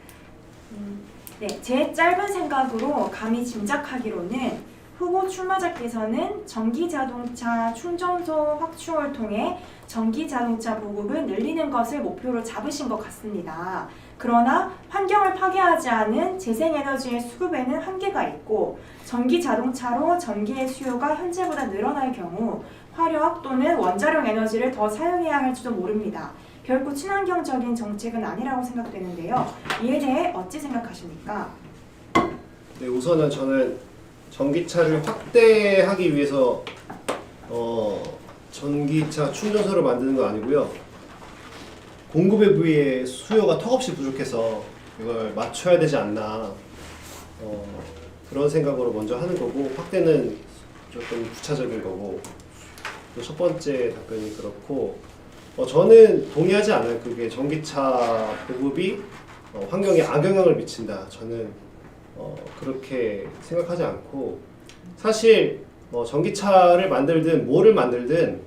네, 제 짧은 생각으로 감히 짐작하기로는 후보 출마자께서는 전기자동차 충전소 확충을 통해 전기자동차 보급을 늘리는 것을 목표로 잡으신 것 같습니다. 그러나 환경을 파괴하지 않은 재생에너지의 수급에는 한계가 있고 전기자동차로 전기의 수요가 현재보다 늘어날 경우 화력 또는 원자력 에너지를 더 사용해야 할지도 모릅니다. 결코 친환경적인 정책은 아니라고 생각되는데요. 이에 대해 어찌 생각하십니까? 네, 우선은 저는 전기차를 확대하기 위해서 전기차 충전소를 만드는 건 아니고요. 공급에 비해 수요가 턱없이 부족해서 이걸 맞춰야 되지 않나 그런 생각으로 먼저 하는 거고 확대는 조금 부차적인 거고 또 첫 번째 답변이 그렇고 저는 동의하지 않아요. 그게 전기차 보급이 환경에 악영향을 미친다. 저는 그렇게 생각하지 않고 사실 전기차를 만들든 뭐를 만들든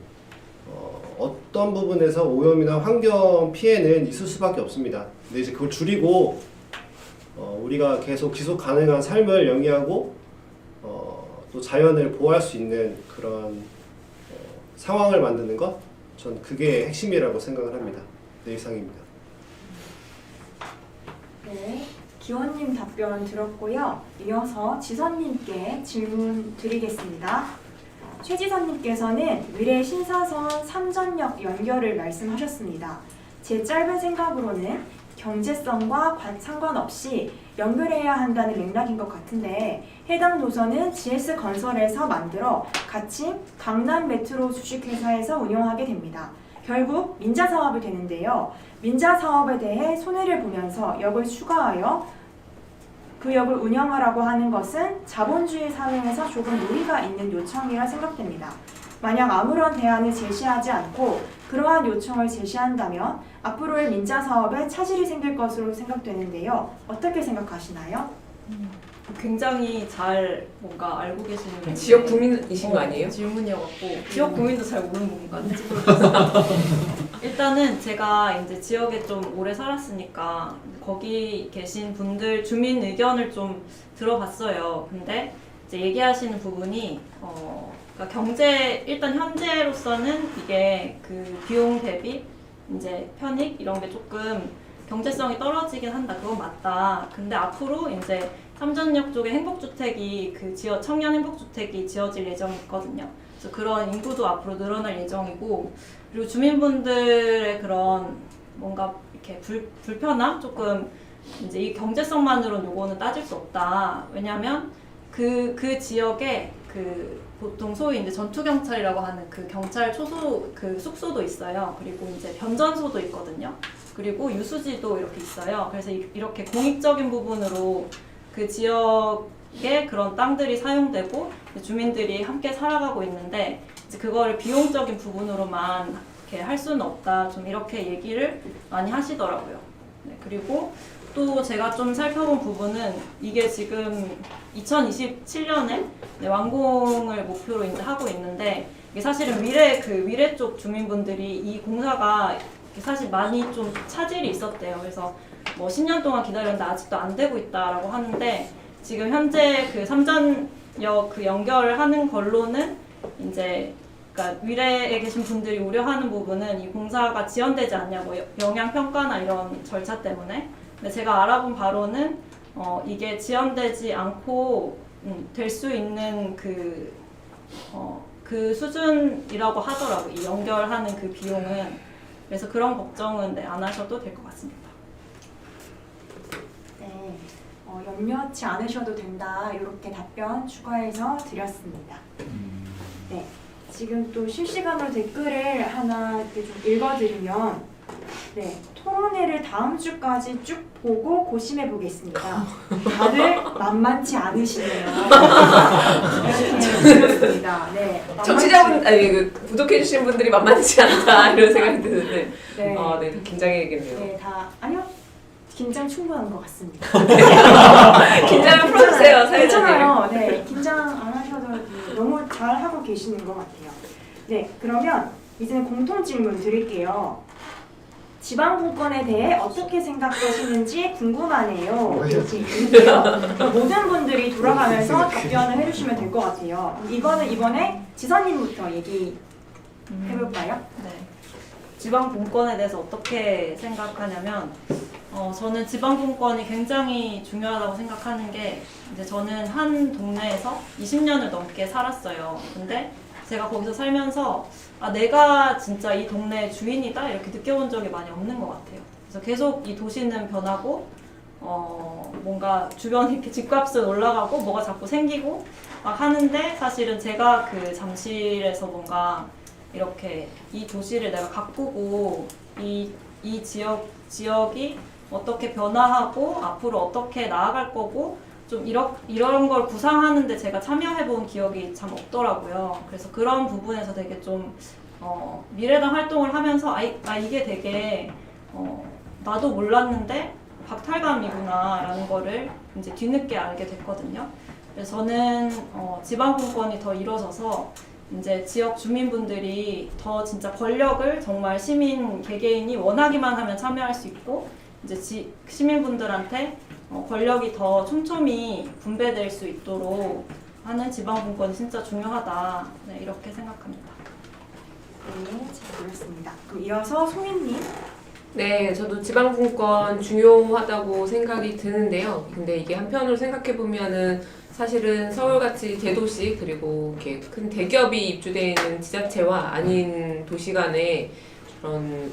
어떤 부분에서 오염이나 환경 피해는 있을 수밖에 없습니다. 근데 이제 그걸 줄이고 우리가 계속 지속 가능한 삶을 영위하고 또 자연을 보호할 수 있는 그런 상황을 만드는 것, 전 그게 핵심이라고 생각을 합니다. 네, 이상입니다. 네, 기원님 답변 들었고요. 이어서 지선님께 질문 드리겠습니다. 최지선님께서는 미래 신사선 삼전역 연결을 말씀하셨습니다. 제 짧은 생각으로는 경제성과 상관없이 연결해야 한다는 맥락인 것 같은데 해당 노선은 GS건설에서 만들어 같이 강남 메트로 주식회사에서 운영하게 됩니다. 결국 민자 사업이 되는데요. 민자 사업에 대해 손해를 보면서 역을 추가하여 그 역을 운영하라고 하는 것은 자본주의 사회에서 조금 무리가 있는 요청이라 생각됩니다. 만약 아무런 대안을 제시하지 않고 그러한 요청을 제시한다면 앞으로의 민자 사업에 차질이 생길 것으로 생각되는데요. 어떻게 생각하시나요? 굉장히 잘 뭔가 알고 계시는 지역 구민이신 거 아니에요? 질문이어갖고 지역 구민도 잘 모르는 건가인지 모르겠어요. 일단은 제가 이제 지역에 좀 오래 살았으니까 거기 계신 분들 주민 의견을 좀 들어봤어요. 근데 이제 얘기하시는 부분이 그러니까 일단 현재로서는 이게 그 비용 대비 이제 편익 이런 게 조금 경제성이 떨어지긴 한다. 그건 맞다. 근데 앞으로 이제 삼전역 쪽에 행복주택이 청년 행복주택이 지어질 예정이 있거든요. 그래서 그런 인구도 앞으로 늘어날 예정이고 그리고 주민분들의 그런 뭔가 이렇게 불편함 조금 이제 이 경제성만으로는 요거는 따질 수 없다. 왜냐하면 그 지역에 보통 소위 이제 전투경찰이라고 하는 그 경찰 숙소도 있어요. 그리고 이제 변전소도 있거든요. 그리고 유수지도 이렇게 있어요. 그래서 이렇게 공익적인 부분으로 그 지역에 그런 땅들이 사용되고 주민들이 함께 살아가고 있는데 그거를 비용적인 부분으로만 이렇게 할 수는 없다. 좀 이렇게 얘기를 많이 하시더라고요. 네, 그리고 또 제가 좀 살펴본 부분은 이게 지금 2027년에 완공을 목표로 이제 하고 있는데 이게 사실은 위례 쪽 주민분들이 이 공사가 사실 많이 좀 차질이 있었대요. 그래서 뭐 10년 동안 기다렸는데 아직도 안 되고 있다라고 하는데 지금 현재 그 삼전역 그 연결을 하는 걸로는 이제 그러니까 위례에 계신 분들이 우려하는 부분은 이 공사가 지연되지 않냐, 뭐 영향 평가나 이런 절차 때문에. 근데 제가 알아본 바로는 이게 지연되지 않고 될 수 있는 그 수준이라고 하더라고요. 이 연결하는 그 비용은. 그래서 그런 걱정은 안 하셔도 될 것 같습니다. 네, 염려치 않으셔도 된다. 이렇게 답변 추가해서 드렸습니다. 네, 지금 또 실시간으로 댓글을 하나 이렇게 좀 읽어드리면, 네, 토론회를 다음 주까지 쭉 보고 고심해 보겠습니다. 다들 만만치 않으시네요. 이렇게 들었습니다. 네, 청취자분 아니 구독해주신 분들이 만만치 않다 이런 생각이 드는데 네, 네, 긴장해야겠네요. 네, 아니요, 긴장 충분한 것 같습니다. 긴장을 풀어주세요, 사회자님. 괜찮아요. 네, 긴장 안 하셔도 너무 잘 하고 계시는 것 같아요. 네, 그러면 이제는 공통 질문 드릴게요. 지방분권에 대해 어떻게 생각하시는지 궁금하네요. 이렇게 있는데요. 모든 분들이 돌아가면서 답변을 해주시면 될 것 같아요. 이번에 지선님부터 얘기해볼까요? 네. 지방분권에 대해서 어떻게 생각하냐면 저는 지방분권이 굉장히 중요하다고 생각하는 게 이제 저는 한 동네에서 20년을 넘게 살았어요. 근데 제가 거기서 살면서 내가 진짜 이 동네의 주인이다 이렇게 느껴본 적이 많이 없는 것 같아요. 그래서 계속 이 도시는 변하고 뭔가 주변에 이렇게 집값은 올라가고 뭐가 자꾸 생기고 막 하는데 사실은 제가 그 잠실에서 뭔가 이렇게 이 도시를 내가 가꾸고 이 지역이 어떻게 변화하고 앞으로 어떻게 나아갈 거고 좀 이런 걸 구상하는데 제가 참여해본 기억이 참 없더라고요. 그래서 그런 부분에서 되게 좀 미래당 활동을 하면서 이게 되게 나도 몰랐는데 박탈감이구나라는 거를 이제 뒤늦게 알게 됐거든요. 그래서 저는 지방분권이 더 이루어져서 이제 지역 주민분들이 더 진짜 권력을 정말 시민 개개인이 원하기만 하면 참여할 수 있고 이제 시민분들한테 권력이 더 촘촘히 분배될 수 있도록 하는 지방분권이 진짜 중요하다. 네, 이렇게 생각합니다. 네, 잘 들었습니다. 그럼 이어서 송인님. 네, 저도 지방분권 중요하다고 생각이 드는데요. 근데 이게 한편으로 생각해 보면은 사실은 서울같이 대도시 그리고 이렇게 큰 대기업이 입주되어 있는 지자체와 아닌 도시 간의 그런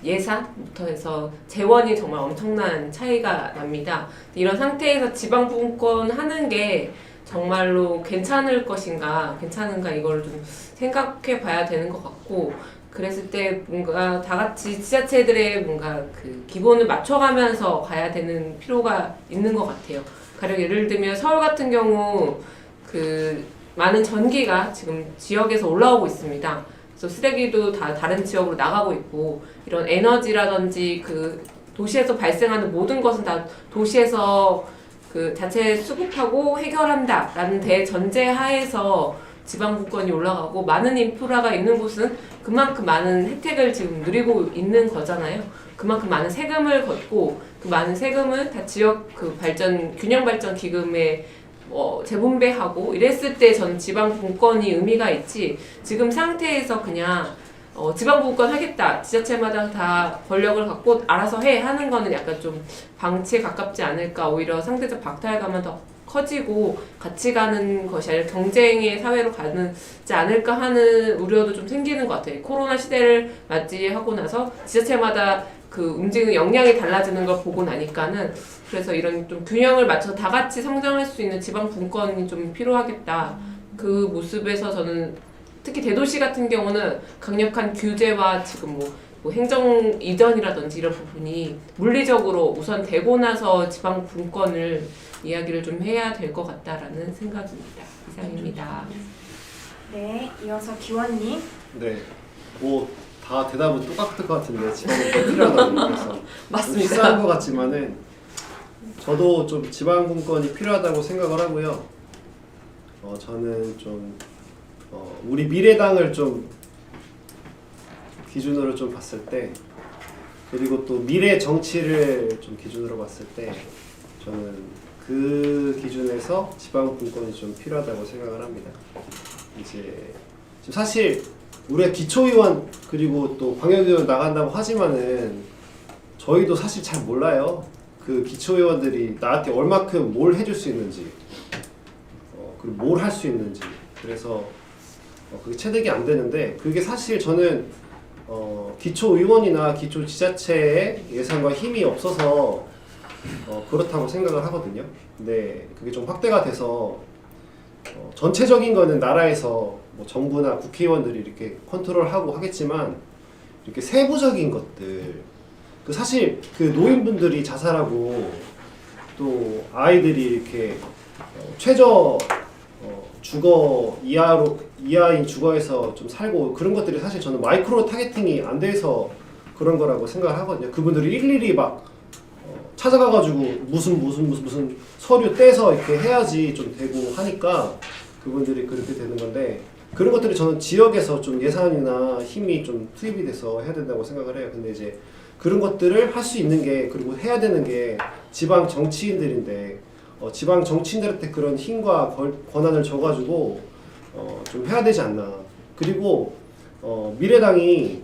예산부터 해서 재원이 정말 엄청난 차이가 납니다. 이런 상태에서 지방분권 하는 게 정말로 괜찮은가 이걸 좀 생각해 봐야 되는 것 같고, 그랬을 때 뭔가 다 같이 지자체들의 뭔가 그 기본을 맞춰가면서 가야 되는 필요가 있는 것 같아요. 가령 예를 들면 서울 같은 경우 그 많은 전기가 지금 지역에서 올라오고 있습니다. 그래서 쓰레기도 다 다른 지역으로 나가고 있고, 이런 에너지라든지 그 도시에서 발생하는 모든 것은 다 도시에서 그 자체 수급하고 해결한다라는 대전제 하에서 지방분권이 올라가고 많은 인프라가 있는 곳은 그만큼 많은 혜택을 지금 누리고 있는 거잖아요. 그만큼 많은 세금을 걷고 그 많은 세금은 다 지역 그 균형 발전 기금에 재분배하고 이랬을 때 전 지방분권이 의미가 있지, 지금 상태에서 그냥 지방분권 하겠다, 지자체마다 다 권력을 갖고 알아서 해 하는 거는 약간 좀 방치에 가깝지 않을까, 오히려 상대적 박탈감은 더 커지고 같이 가는 것이 아니라 경쟁의 사회로 가지 않을까 하는 우려도 좀 생기는 것 같아요. 코로나 시대를 맞이하고 나서 지자체마다 그 움직이는 역량이 달라지는 걸 보고 나니까는, 그래서 이런 좀 균형을 맞춰서 다 같이 성장할 수 있는 지방 분권이 좀 필요하겠다. 그 모습에서 저는 특히 대도시 같은 경우는 강력한 규제와 지금 뭐 행정 이전이라든지 이런 부분이 물리적으로 우선 되고 나서 지방 분권을 이야기를 좀 해야 될 것 같다라는 생각입니다. 이상입니다. 네, 이어서 기원님. 네, 뭐 다 대답은 똑같을 것 같은데 지방분권 필요하다고 그래서 맞습니다. 비싼 것 같지만은 저도 좀 지방분권이 필요하다고 생각을 하고요. 저는 좀 우리 미래당을 좀 기준으로 좀 봤을 때 그리고 또 미래 정치를 좀 기준으로 봤을 때 저는 그 기준에서 지방분권이 좀 필요하다고 생각을 합니다. 이제 지금 사실 우리가 기초의원 그리고 또 광역의원 나간다고 하지만은 저희도 사실 잘 몰라요. 그 기초의원들이 나한테 얼마큼 뭘 해줄 수 있는지 그리고 뭘 할 수 있는지 그래서 그게 체득이 안 되는데 그게 사실 저는 기초의원이나 기초지자체의 예산과 힘이 없어서 그렇다고 생각을 하거든요. 근데 그게 좀 확대가 돼서 전체적인 거는 나라에서 뭐 정부나 국회의원들이 이렇게 컨트롤하고 하겠지만 이렇게 세부적인 것들 그 사실 그 노인분들이 자살하고 또 아이들이 이렇게 최저 주거 이하인 주거에서 좀 살고 그런 것들이 사실 저는 마이크로 타겟팅이 안 돼서 그런 거라고 생각을 하거든요. 그분들이 일일이 막 찾아가가지고 무슨 서류 떼서 이렇게 해야지 좀 되고 하니까 그분들이 그렇게 되는 건데 그런 것들이 저는 지역에서 좀 예산이나 힘이 좀 투입이 돼서 해야 된다고 생각을 해요. 근데 이제 그런 것들을 할 수 있는 게 그리고 해야 되는 게 지방 정치인들인데 지방 정치인들한테 그런 힘과 권한을 줘가지고 좀 해야 되지 않나. 그리고 미래당이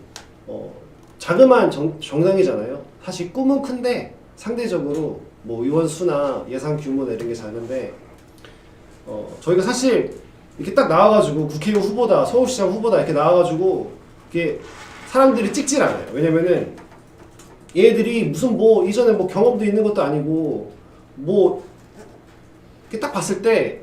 자그마한 정당이잖아요. 사실 꿈은 큰데 상대적으로 뭐 의원 수나 예산 규모나 이런 게 작은데 저희가 사실 이렇게 딱 나와가지고 국회의원 후보다 서울시장 후보다 이렇게 나와가지고 이게 사람들이 찍질 않아요. 왜냐면은 얘들이 무슨 뭐 이전에 뭐 경험도 있는 것도 아니고 뭐 이렇게 딱 봤을 때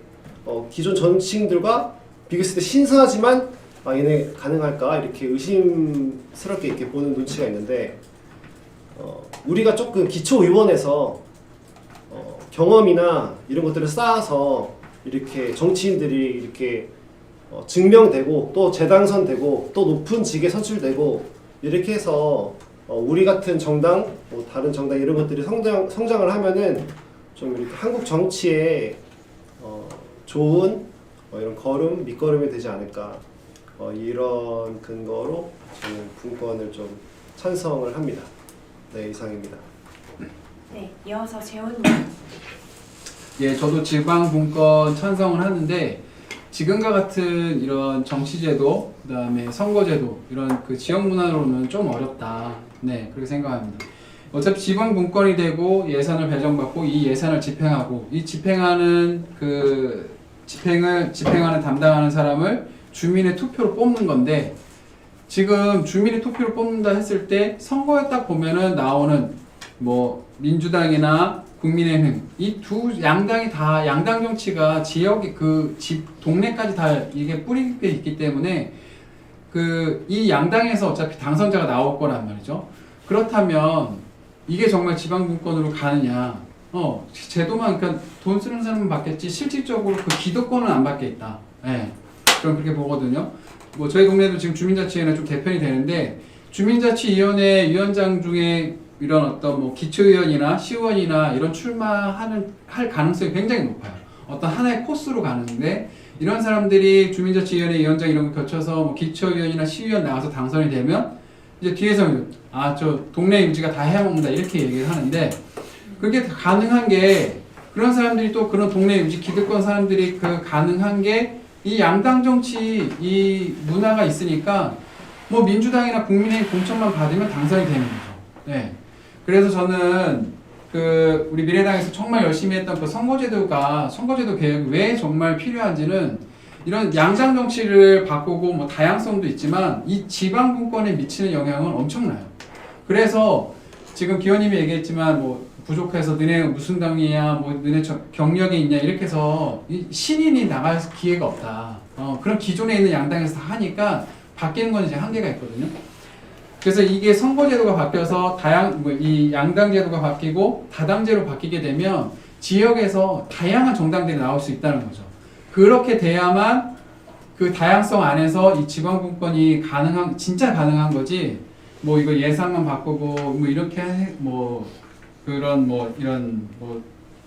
기존 정치인들과 비교했을 때 신선하지만 아 얘네 가능할까 이렇게 의심스럽게 이렇게 보는 눈치가 있는데 우리가 조금 기초의원에서 경험이나 이런 것들을 쌓아서 이렇게 정치인들이 이렇게 증명되고 또 재당선되고 또 높은 직에 선출되고 이렇게 해서 우리 같은 정당, 뭐 다른 정당 이런 것들이 성장을 하면은 좀 이렇게 한국 정치에 좋은 이런 걸음, 밑거름이 되지 않을까 이런 근거로 저는 분권을 좀 찬성을 합니다. 네, 이상입니다. 네, 이어서 재훈님. 예, 저도 지방분권 찬성을 하는데 지금과 같은 이런 정치제도, 그다음에 선거제도 이런 그 지역 문화로는 좀 어렵다. 네, 그렇게 생각합니다. 어차피 지방분권이 되고 예산을 배정받고 이 예산을 집행하고 이 집행하는 집행하는 담당하는 사람을 주민의 투표로 뽑는 건데 지금 주민의 투표로 뽑는다 했을 때 선거에 딱 보면은 나오는 뭐 민주당이나 국민의힘 이 두 양당이 다 양당 정치가 지역의 그 집 동네까지 다 이게 뿌리게 있기 때문에 그 이 양당에서 어차피 당선자가 나올 거란 말이죠. 그렇다면 이게 정말 지방분권으로 가느냐? 제도만 그러니까 돈 쓰는 사람은 받겠지 실질적으로 그 기득권은 안 받겠다. 예, 저는 그렇게 보거든요. 뭐 저희 동네도 지금 주민자치위원회 좀 개편이 되는데 주민자치위원회 위원장 중에 이런 어떤 뭐 기초의원이나 시의원이나 이런 할 가능성이 굉장히 높아요. 어떤 하나의 코스로 가는데 이런 사람들이 주민자치위원회 위원장 이런 거 거쳐서 뭐 기초의원이나 시의원 나가서 당선이 되면 이제 뒤에서 저 동네 유지가 다 해야 먹는다 이렇게 얘기를 하는데 그게 가능한 게 그런 사람들이 또 그런 동네 유지 기득권 사람들이 그 가능한 게 이 양당 정치 이 문화가 있으니까 뭐 민주당이나 국민의힘 공천만 받으면 당선이 되는 거죠. 네. 그래서 저는 그 우리 미래당에서 정말 열심히 했던 그 선거제도 개혁이 왜 정말 필요한지는 이런 양당 정치를 바꾸고 뭐 다양성도 있지만 이 지방분권에 미치는 영향은 엄청나요. 그래서 지금 기원님이 얘기했지만 뭐 부족해서 너네 무슨 당이야, 뭐 너네 경력이 있냐 이렇게 해서 이 신인이 나갈 기회가 없다. 그런 기존에 있는 양당에서 다 하니까 바뀌는 건 이제 한계가 있거든요. 그래서 이게 선거제도가 바뀌어서 이 양당제도가 바뀌고 다당제로 바뀌게 되면 지역에서 다양한 정당들이 나올 수 있다는 거죠. 그렇게 돼야만 그 다양성 안에서 이 지방분권이 진짜 가능한 거지. 뭐 이거 예산만 바꾸고 뭐 이렇게 뭐 그런 뭐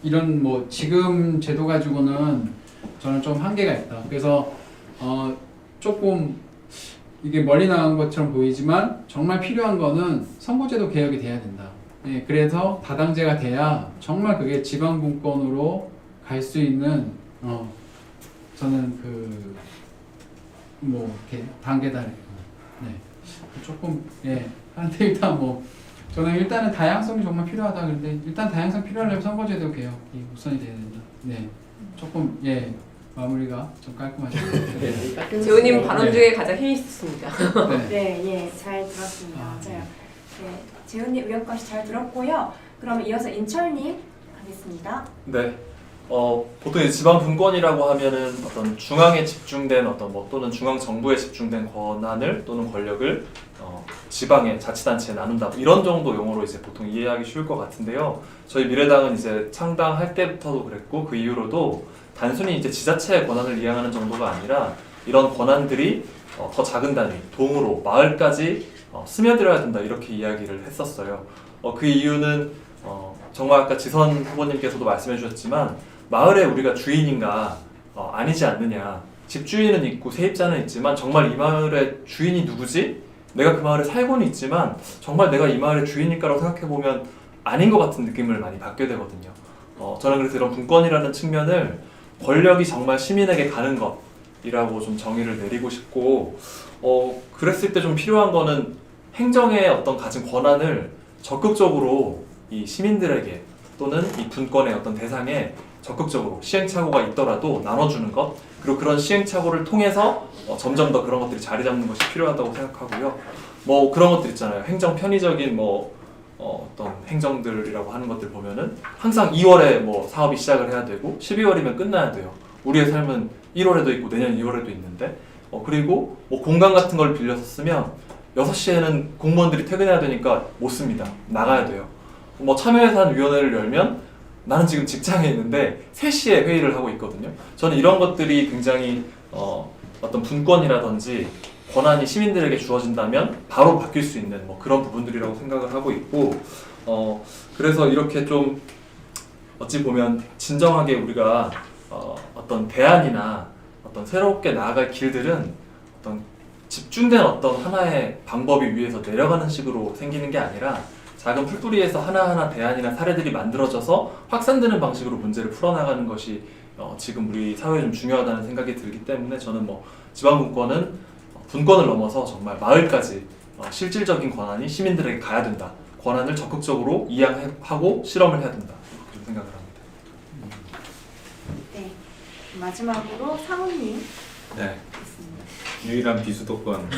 이런 뭐 지금 제도 가지고는 저는 좀 한계가 있다. 그래서 조금 이게 멀리 나간 것처럼 보이지만 정말 필요한 거는 선거제도 개혁이 돼야 된다. 예, 그래서 다당제가 돼야 정말 그게 지방분권으로 갈 수 있는 저는 그 뭐 이렇게 단계다. 네, 조금 한데 일단 뭐 저는 일단은 다양성이 정말 필요하다. 그런데 일단 다양성 필요하려면 선거제도 개혁이 우선이 돼야 된다. 네, 조금 마무리가 좀 깔끔하죠. 네. 재훈님 발언 중에 가장 힘이 있었습니다. 네. 네, 잘 들었습니다. 맞아요. 네, 재훈님 의견까지 잘 들었고요. 그럼 이어서 인철님 가겠습니다. 네. 보통 이제 지방 분권이라고 하면은 어떤 중앙에 집중된 어떤 뭐 또는 중앙 정부에 집중된 권한을 또는 권력을 지방의 자치단체에 나눈다, 이런 정도 용어로 이제 보통 이해하기 쉬울 것 같은데요. 저희 미래당은 이제 창당할 때부터도 그랬고 그 이후로도 단순히 이제 지자체의 권한을 이양하는 정도가 아니라 이런 권한들이 더 작은 단위, 동으로 마을까지 스며들어야 된다, 이렇게 이야기를 했었어요. 그 이유는 정말 아까 지선 후보님께서도 말씀해 주셨지만 마을에 우리가 주인인가 아니지 않느냐. 집주인은 있고 세입자는 있지만 정말 이 마을의 주인이 누구지? 내가 그 마을에 살고는 있지만 정말 내가 이 마을의 주인일까라고 생각해보면 아닌 것 같은 느낌을 많이 받게 되거든요. 저는 그래서 이런 분권이라는 측면을 권력이 정말 시민에게 가는 것이라고 좀 정의를 내리고 싶고, 그랬을 때 좀 필요한 거는 행정의 어떤 가진 권한을 적극적으로 이 시민들에게 또는 이 분권의 어떤 대상에 적극적으로 시행착오가 있더라도 나눠주는 것, 그리고 그런 시행착오를 통해서 점점 더 그런 것들이 자리 잡는 것이 필요하다고 생각하고요. 뭐 그런 것들 있잖아요. 행정 편의적인 어떤 행정들이라고 하는 것들 보면은 항상 2월에 뭐 사업이 시작을 해야 되고 12월이면 끝나야 돼요. 우리의 삶은 1월에도 있고 내년 2월에도 있는데, 그리고 뭐 공간 같은 걸 빌려서 쓰면 6시에는 공무원들이 퇴근해야 되니까 못 씁니다. 나가야 돼요. 뭐 참여예산위원회를 열면 나는 지금 직장에 있는데 3시에 회의를 하고 있거든요. 저는 이런 것들이 굉장히 어떤 분권이라든지 권한이 시민들에게 주어진다면 바로 바뀔 수 있는 뭐 그런 부분들이라고 생각을 하고 있고, 그래서 이렇게 좀 어찌 보면 진정하게 우리가 어떤 대안이나 어떤 새롭게 나아갈 길들은 어떤 집중된 어떤 하나의 방법이 위에서 내려가는 식으로 생기는 게 아니라 작은 풀뿌리에서 하나하나 대안이나 사례들이 만들어져서 확산되는 방식으로 문제를 풀어나가는 것이 지금 우리 사회에 좀 중요하다는 생각이 들기 때문에 저는 뭐 지방분권은 분권을 넘어서 정말 마을까지 실질적인 권한이 시민들에게 가야 된다. 권한을 적극적으로 이양하고 실험을 해야 된다. 이렇게 좀 생각을 합니다. 네, 마지막으로 상훈님 네. 있습니다. 유일한 비수도권.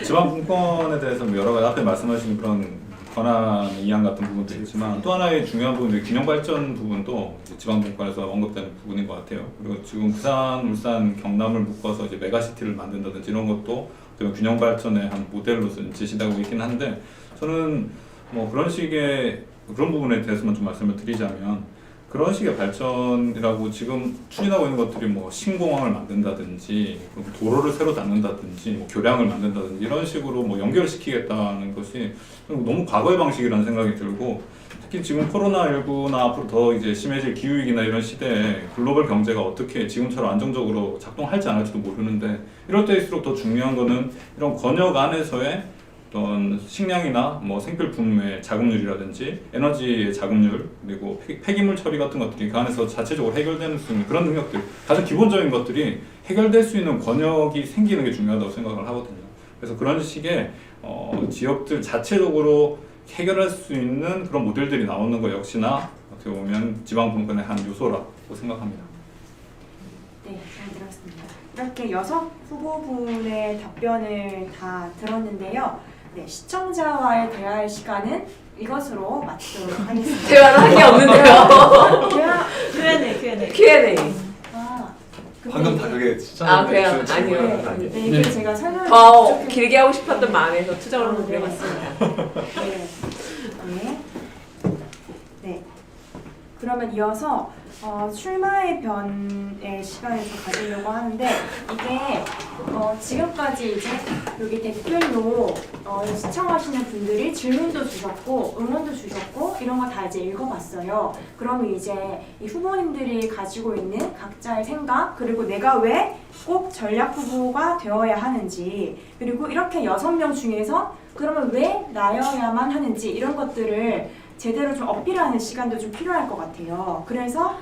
지방분권에 대해서 여러 가지 앞에 말씀하신 그런 권한 이양 같은 부분도 있지만 또 하나의 중요한 부분이 균형발전 부분도 지방분권에서 언급되는 부분인 것 같아요. 그리고 지금 부산, 울산, 경남을 묶어서 이제 메가시티를 만든다든지 이런 것도 균형발전의 한 모델로 제시되고 있긴 한데, 저는 뭐 그런 식의 그런 부분에 대해서만 좀 말씀을 드리자면, 그런 식의 발전이라고 지금 추진하고 있는 것들이 뭐 신공항을 만든다든지 도로를 새로 닫는다든지 뭐 교량을 만든다든지 이런 식으로 뭐 연결시키겠다는 것이 너무 과거의 방식이라는 생각이 들고, 특히 지금 코로나19나 앞으로 더 이제 심해질 기후위기나 이런 시대에 글로벌 경제가 어떻게 지금처럼 안정적으로 작동할지 안 할지도 모르는데, 이럴 때일수록 더 중요한 거는 이런 권역 안에서의 어떤 식량이나 뭐 생필품의 자급률이라든지 에너지의 자급률, 그리고 폐기물 처리 같은 것들이 그 안에서 자체적으로 해결되는 수 있는 그런 능력들, 가장 기본적인 것들이 해결될 수 있는 권역이 생기는 게 중요하다고 생각을 하거든요. 그래서 그런 식의 지역들 자체적으로 해결할 수 있는 그런 모델들이 나오는 것 역시나 어떻게 보면 지방분권의 한 요소라고 생각합니다. 네, 잘 들었습니다. 이렇게 6 후보분의 답변을 다 들었는데요. 네, 시청자와의 대화의 시간은 이것으로 마치도록 하겠습니다. 대화를 할 게 없는데요. 대화, Q&A. Q&A. 근데 방금 다 그게 시청자분들 그래요? 주는 아니요. 질문은 네, 아니에요. 이게 제가 설명을 더 부족했- 길게 하고 싶었던 마음에서 투정을 한번 그려봤습니다. 네. 네. 네. 그러면 이어서 출마의 변의 시간을 좀 가지려고 하는데 이게 지금까지 이제 여기 댓글로 시청하시는 분들이 질문도 주셨고 응원도 주셨고 이런 거 다 이제 읽어봤어요. 그러면 이제 이 후보님들이 가지고 있는 각자의 생각 그리고 내가 왜 꼭 전략 후보가 되어야 하는지 그리고 이렇게 6명 중에서 그러면 왜 나여야만 하는지 이런 것들을 제대로 좀 어필하는 시간도 좀 필요할 것 같아요. 그래서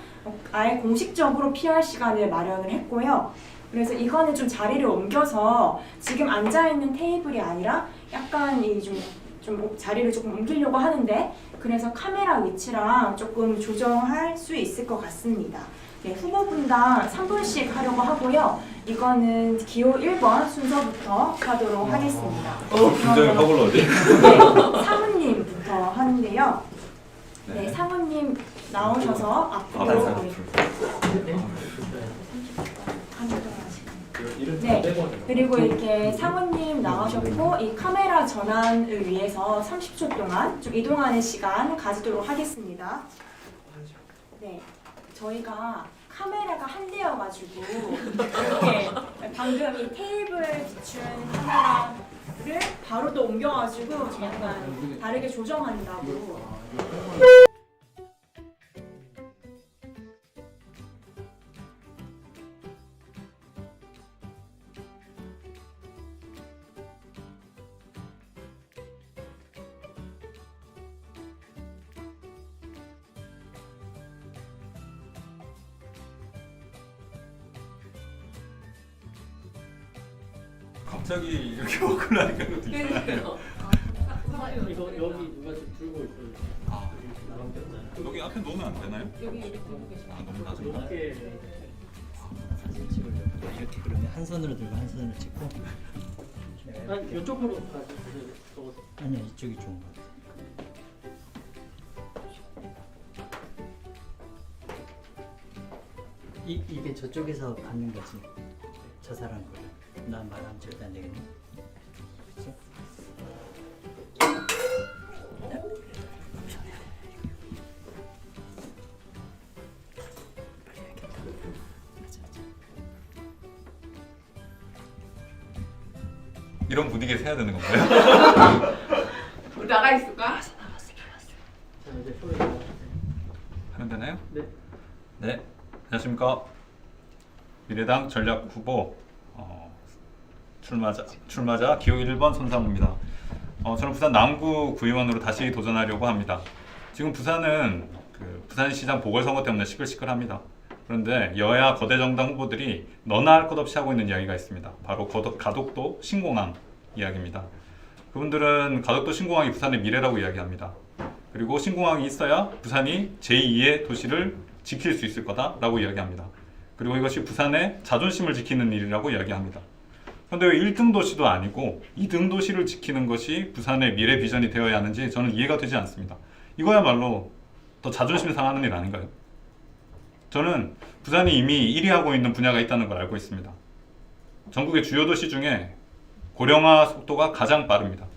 아예 공식적으로 PR 시간을 마련을 했고요. 그래서 이거는 좀 자리를 옮겨서 지금 앉아있는 테이블이 아니라 약간 좀 자리를 조금 옮기려고 하는데 그래서 카메라 위치랑 조금 조정할 수 있을 것 같습니다. 네, 후보분당 3분씩 하려고 하고요. 이거는 기호 1번 순서부터 하도록 하겠습니다. 굉장히 허블러지. 네, 사모님부터 하는데요. 네, 사모님 나오셔서 앞으로 네, 그리고 이렇게 사모님 나오셨고 이 카메라 전환을 위해서 30초 동안 좀 이동하는 시간 가지도록 하겠습니다. 네, 저희가 카메라가 한 대여가지고 이렇게 방금 이 테이블 비춘 카메라를 바로 또 옮겨가지고 좀 약간 다르게 조정한다고. 갑자기 이렇게 오글하니까 이것도 이상하네요. 이거 여기 누가 지금 들고 있어요. 여기 앞에 놓으면 안 되나요? 여기 들고 계시면 너무 낮은 거. 이렇게 사진 찍으려고 이렇게 그러면 한 손으로 들고 한 손으로 찍고 아니 이쪽으로 가주세요. 아니야 이쪽이 좋은 것 같아. 이게 저쪽에서 받는 거지. 저 사람 거를 나 말하면 절대 안 되겠네. 그렇지? 이런 분위기에서 해야 되는 건가요? 우리 나가 있을까? 자 이제 소리 나와주세요. 하면 되나요? 네. 네. 안녕하십니까. 미래당 전략 후보 출마자 기호 1번 손상우입니다. 저는 부산 남구 구의원으로 다시 도전하려고 합니다. 지금 부산은 부산시장 보궐선거 때문에 시끌시끌합니다. 그런데 여야 거대 정당 후보들이 너나 할 것 없이 하고 있는 이야기가 있습니다. 바로 가덕도 신공항 이야기입니다. 그분들은 가덕도 신공항이 부산의 미래라고 이야기합니다. 그리고 신공항이 있어야 부산이 제2의 도시를 지킬 수 있을 거다라고 이야기합니다. 그리고 이것이 부산의 자존심을 지키는 일이라고 이야기합니다. 그런데 왜 1등 도시도 아니고 2등 도시를 지키는 것이 부산의 미래 비전이 되어야 하는지 저는 이해가 되지 않습니다. 이거야말로 더 자존심 상하는 일 아닌가요? 저는 부산이 이미 1위 하고 있는 분야가 있다는 걸 알고 있습니다. 전국의 주요 도시 중에 고령화 속도가 가장 빠릅니다.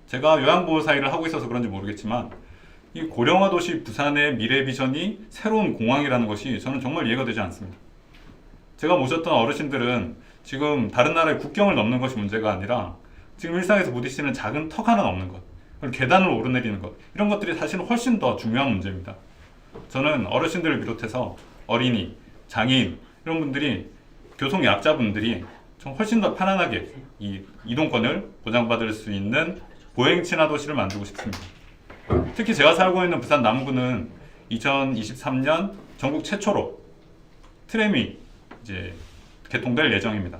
제가 요양보호사 일을 하고 있어서 그런지 모르겠지만 이 고령화 도시 부산의 미래 비전이 새로운 공항이라는 것이 저는 정말 이해가 되지 않습니다. 제가 모셨던 어르신들은 지금 다른 나라의 국경을 넘는 것이 문제가 아니라 지금 일상에서 부딪히는 작은 턱 하나 넘는 것, 그리고 계단을 오르내리는 것, 이런 것들이 사실은 훨씬 더 중요한 문제입니다. 저는 어르신들을 비롯해서 어린이, 장애인 이런 분들이 교통 약자분들이 좀 훨씬 더 편안하게 이 이동권을 보장받을 수 있는 보행 친화 도시를 만들고 싶습니다. 특히 제가 살고 있는 부산 남구는 2023년 전국 최초로 트램이 이제 개통될 예정입니다.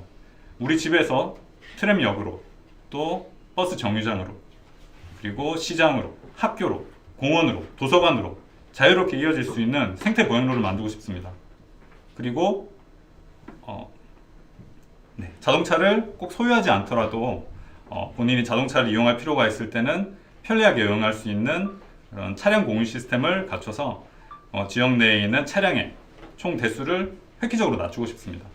우리 집에서 트램역으로 또 버스 정류장으로 그리고 시장으로 학교로 공원으로 도서관으로 자유롭게 이어질 수 있는 생태 보행로를 만들고 싶습니다. 그리고 자동차를 꼭 소유하지 않더라도 본인이 자동차를 이용할 필요가 있을 때는 편리하게 이용할 수 있는 그런 차량 공유 시스템을 갖춰서 지역 내에 있는 차량의 총 대수를 획기적으로 낮추고 싶습니다.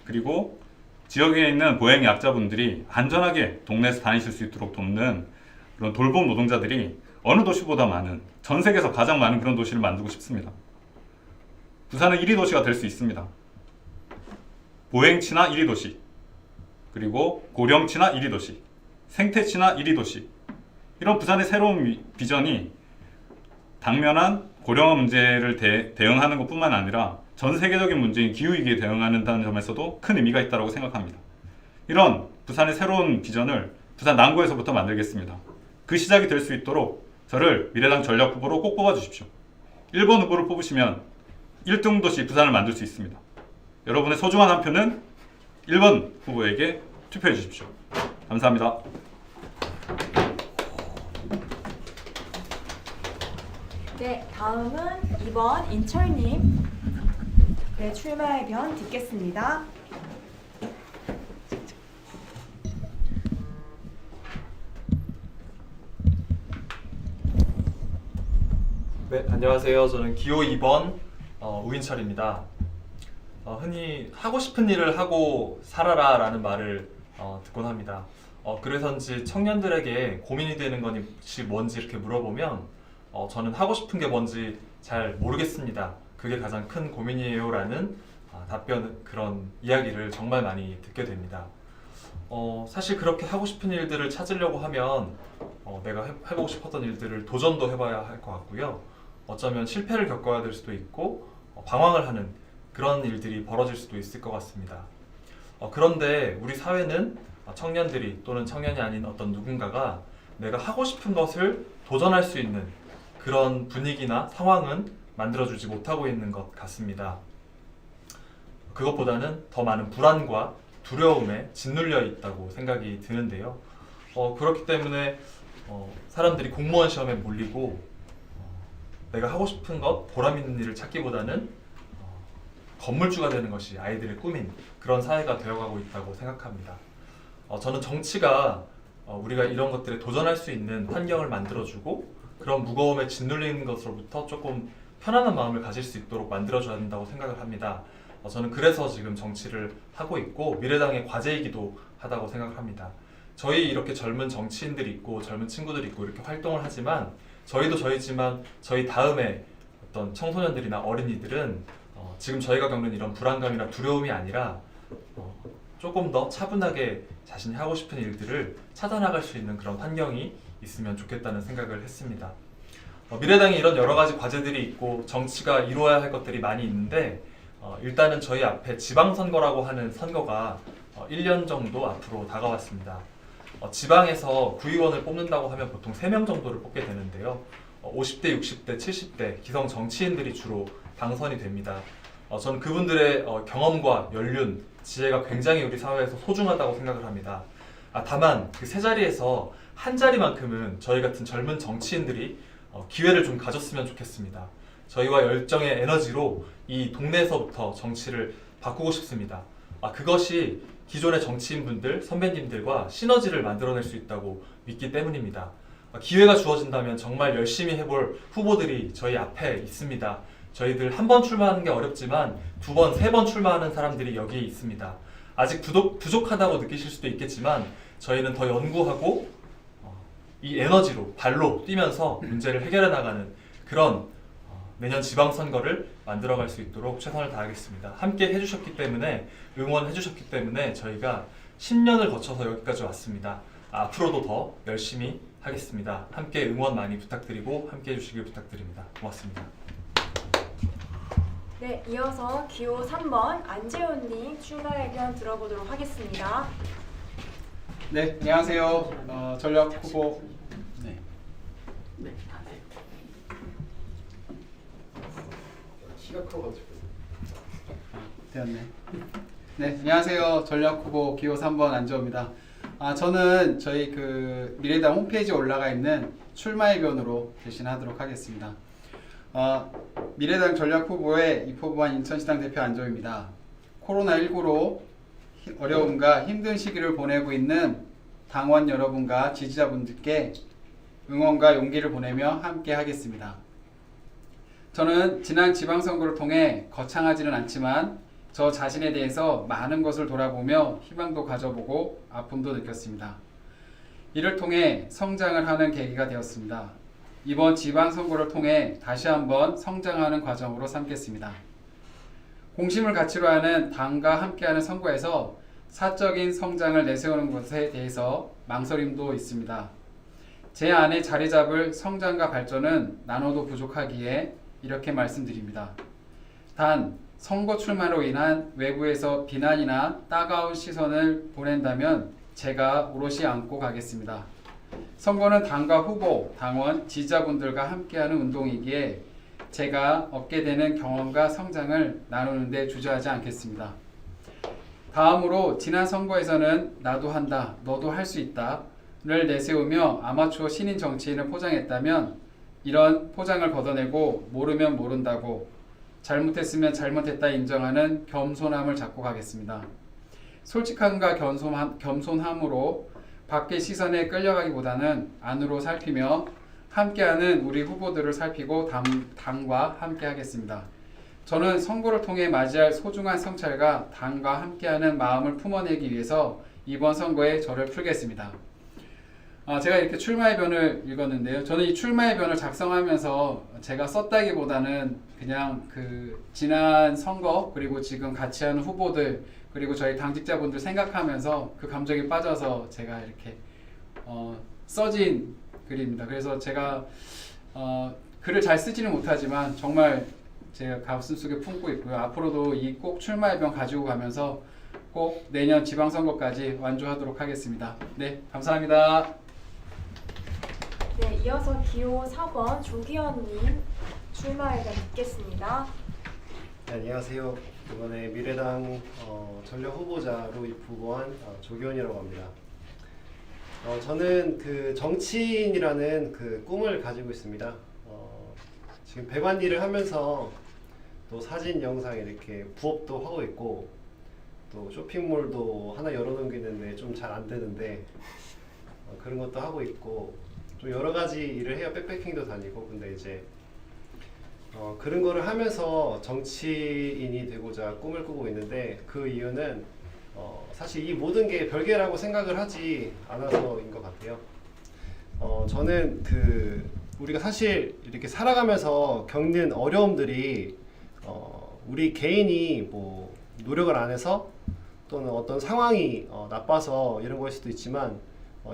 그리고 지역에 있는 보행 약자분들이 안전하게 동네에서 다니실 수 있도록 돕는 그런 돌봄 노동자들이 어느 도시보다 많은, 전 세계에서 가장 많은 그런 도시를 만들고 싶습니다. 부산은 1위 도시가 될 수 있습니다. 보행치나 1위 도시, 그리고 고령치나 1위 도시, 생태치나 1위 도시, 이런 부산의 새로운 비전이 당면한 고령화 문제를 대응하는 것뿐만 아니라 전 세계적인 문제인 기후위기에 대응하는 점에서도 큰 의미가 있다고 생각합니다. 이런 부산의 새로운 비전을 부산 남구에서부터 만들겠습니다. 그 시작이 될 수 있도록 저를 미래당 전략 후보로 꼭 뽑아주십시오. 1번 후보를 뽑으시면 1등 도시 부산을 만들 수 있습니다. 여러분의 소중한 한 표는 1번 후보에게 투표해 주십시오. 감사합니다. 네, 다음은 2번 인철님 네, 출마 의견 듣겠습니다. 네, 안녕하세요. 저는 기호 2번 우인철입니다. 흔히 하고 싶은 일을 하고 살아라 라는 말을 듣곤 합니다. 그래서인지 청년들에게 고민이 되는 것이 뭔지 이렇게 물어보면 저는 하고 싶은 게 뭔지 잘 모르겠습니다. 그게 가장 큰 고민이에요 라는 답변, 그런 이야기를 정말 많이 듣게 됩니다. 사실 그렇게 하고 싶은 일들을 찾으려고 하면 내가 해보고 싶었던 일들을 도전도 해봐야 할 것 같고요. 어쩌면 실패를 겪어야 될 수도 있고 방황을 하는 그런 일들이 벌어질 수도 있을 것 같습니다. 그런데 우리 사회는 청년들이 또는 청년이 아닌 어떤 누군가가 내가 하고 싶은 것을 도전할 수 있는 그런 분위기나 상황은 만들어주지 못하고 있는 것 같습니다. 그것보다는 더 많은 불안과 두려움에 짓눌려 있다고 생각이 드는데요. 그렇기 때문에 사람들이 공무원 시험에 몰리고 내가 하고 싶은 것, 보람 있는 일을 찾기보다는 건물주가 되는 것이 아이들의 꿈인 그런 사회가 되어가고 있다고 생각합니다. 저는 정치가 우리가 이런 것들에 도전할 수 있는 환경을 만들어주고 그런 무거움에 짓눌리는 것으로부터 조금 편안한 마음을 가질 수 있도록 만들어줘야 된다고 생각을 합니다. 저는 그래서 지금 정치를 하고 있고 미래당의 과제이기도 하다고 생각을 합니다. 저희 이렇게 젊은 정치인들이 있고 젊은 친구들이 있고 이렇게 활동을 하지만 저희도 저희지만 저희 다음에 어떤 청소년들이나 어린이들은 지금 저희가 겪는 이런 불안감이나 두려움이 아니라 조금 더 차분하게 자신이 하고 싶은 일들을 찾아나갈 수 있는 그런 환경이 있으면 좋겠다는 생각을 했습니다. 미래당에 이런 여러 가지 과제들이 있고 정치가 이루어야 할 것들이 많이 있는데 일단은 저희 앞에 지방선거라고 하는 선거가 1년 정도 앞으로 다가왔습니다. 지방에서 구의원을 뽑는다고 하면 보통 3명 정도를 뽑게 되는데요. 50대, 60대, 70대 기성 정치인들이 주로 당선이 됩니다. 저는 그분들의 경험과 연륜, 지혜가 굉장히 우리 사회에서 소중하다고 생각을 합니다. 다만 그 세 자리에서 한 자리만큼은 저희 같은 젊은 정치인들이 기회를 좀 가졌으면 좋겠습니다. 저희와 열정의 에너지로 이 동네에서부터 정치를 바꾸고 싶습니다. 그것이 기존의 정치인분들, 선배님들과 시너지를 만들어낼 수 있다고 믿기 때문입니다. 기회가 주어진다면 정말 열심히 해볼 후보들이 저희 앞에 있습니다. 저희들 한 번 출마하는 게 어렵지만 2번, 3번 출마하는 사람들이 여기에 있습니다. 아직 부족하다고 느끼실 수도 있겠지만 저희는 더 연구하고 이 에너지로 발로 뛰면서 문제를 해결해 나가는 그런 내년 지방선거를 만들어갈 수 있도록 최선을 다하겠습니다. 함께 해주셨기 때문에, 응원해 주셨기 때문에 저희가 10년을 거쳐서 여기까지 왔습니다. 앞으로도 더 열심히 하겠습니다. 함께 응원 많이 부탁드리고 함께 해주시길 부탁드립니다. 고맙습니다. 네, 이어서 기호 3번 안재훈님 출마 의견 들어보도록 하겠습니다. 네, 안녕하세요. 전략 후보. 네. 키가 커가지고. 되었네. 네, 안녕하세요. 전략 후보 기호 3번 안재호입니다. 저는 저희 그 미래당 홈페이지에 올라가 있는 출마 의견으로 대신하도록 하겠습니다. 미래당 전략 후보의 입후보한 인천시당 대표 안재호입니다. 코로나19로 어려움과 힘든 시기를 보내고 있는 당원 여러분과 지지자분들께 응원과 용기를 보내며 함께 하겠습니다. 저는 지난 지방선거를 통해 거창하지는 않지만 저 자신에 대해서 많은 것을 돌아보며 희망도 가져보고 아픔도 느꼈습니다. 이를 통해 성장을 하는 계기가 되었습니다. 이번 지방선거를 통해 다시 한번 성장하는 과정으로 삼겠습니다. 공심을 가치로 하는 당과 함께하는 선거에서 사적인 성장을 내세우는 것에 대해서 망설임도 있습니다. 제 안에 자리 잡을 성장과 발전은 나눠도 부족하기에 이렇게 말씀드립니다. 단, 선거 출마로 인한 외부에서 비난이나 따가운 시선을 보낸다면 제가 오롯이 안고 가겠습니다. 선거는 당과 후보, 당원, 지지자분들과 함께하는 운동이기에 제가 얻게 되는 경험과 성장을 나누는 데 주저하지 않겠습니다. 다음으로 지난 선거에서는 나도 한다, 너도 할 수 있다를 내세우며 아마추어 신인 정치인을 포장했다면 이런 포장을 걷어내고 모르면 모른다고 잘못했으면 잘못했다 인정하는 겸손함을 잡고 가겠습니다. 솔직함과 겸손함으로 밖의 시선에 끌려가기보다는 안으로 살피며 함께하는 우리 후보들을 살피고 당과 함께하겠습니다. 저는 선거를 통해 맞이할 소중한 성찰과 당과 함께하는 마음을 품어내기 위해서 이번 선거에 저를 풀겠습니다. 제가 이렇게 출마의 변을 읽었는데요. 저는 이 출마의 변을 작성하면서 제가 썼다기보다는 그냥 그 지난 선거 그리고 지금 같이 하는 후보들 그리고 저희 당직자분들 생각하면서 그 감정에 빠져서 제가 이렇게 써진 글입니다. 그래서 제가 글을 잘 쓰지는 못하지만 정말 제가 가슴속에 품고 있고요. 앞으로도 이 꼭 출마의 변 가지고 가면서 꼭 내년 지방선거까지 완주하도록 하겠습니다. 네, 감사합니다. 네, 이어서 기호 4번 조기현님 출마에 대해 묻겠습니다. 네, 안녕하세요. 이번에 미래당 전략 후보자로 입후보한 조기현이라고 합니다. 저는 그 정치인이라는 그 꿈을 가지고 있습니다. 지금 배관 일을 하면서 또 사진, 영상 이렇게 부업도 하고 있고 또 쇼핑몰도 하나 열어놓기는데 좀 잘 안 되는데 그런 것도 하고 있고 좀 여러 가지 일을 해요. 백패킹도 다니고. 근데 이제 그런 거를 하면서 정치인이 되고자 꿈을 꾸고 있는데 그 이유는 사실 이 모든 게 별개라고 생각을 하지 않아서인 것 같아요. 저는 우리가 사실 이렇게 살아가면서 겪는 어려움들이 우리 개인이 뭐 노력을 안 해서 또는 어떤 상황이 나빠서 이런 거일 수도 있지만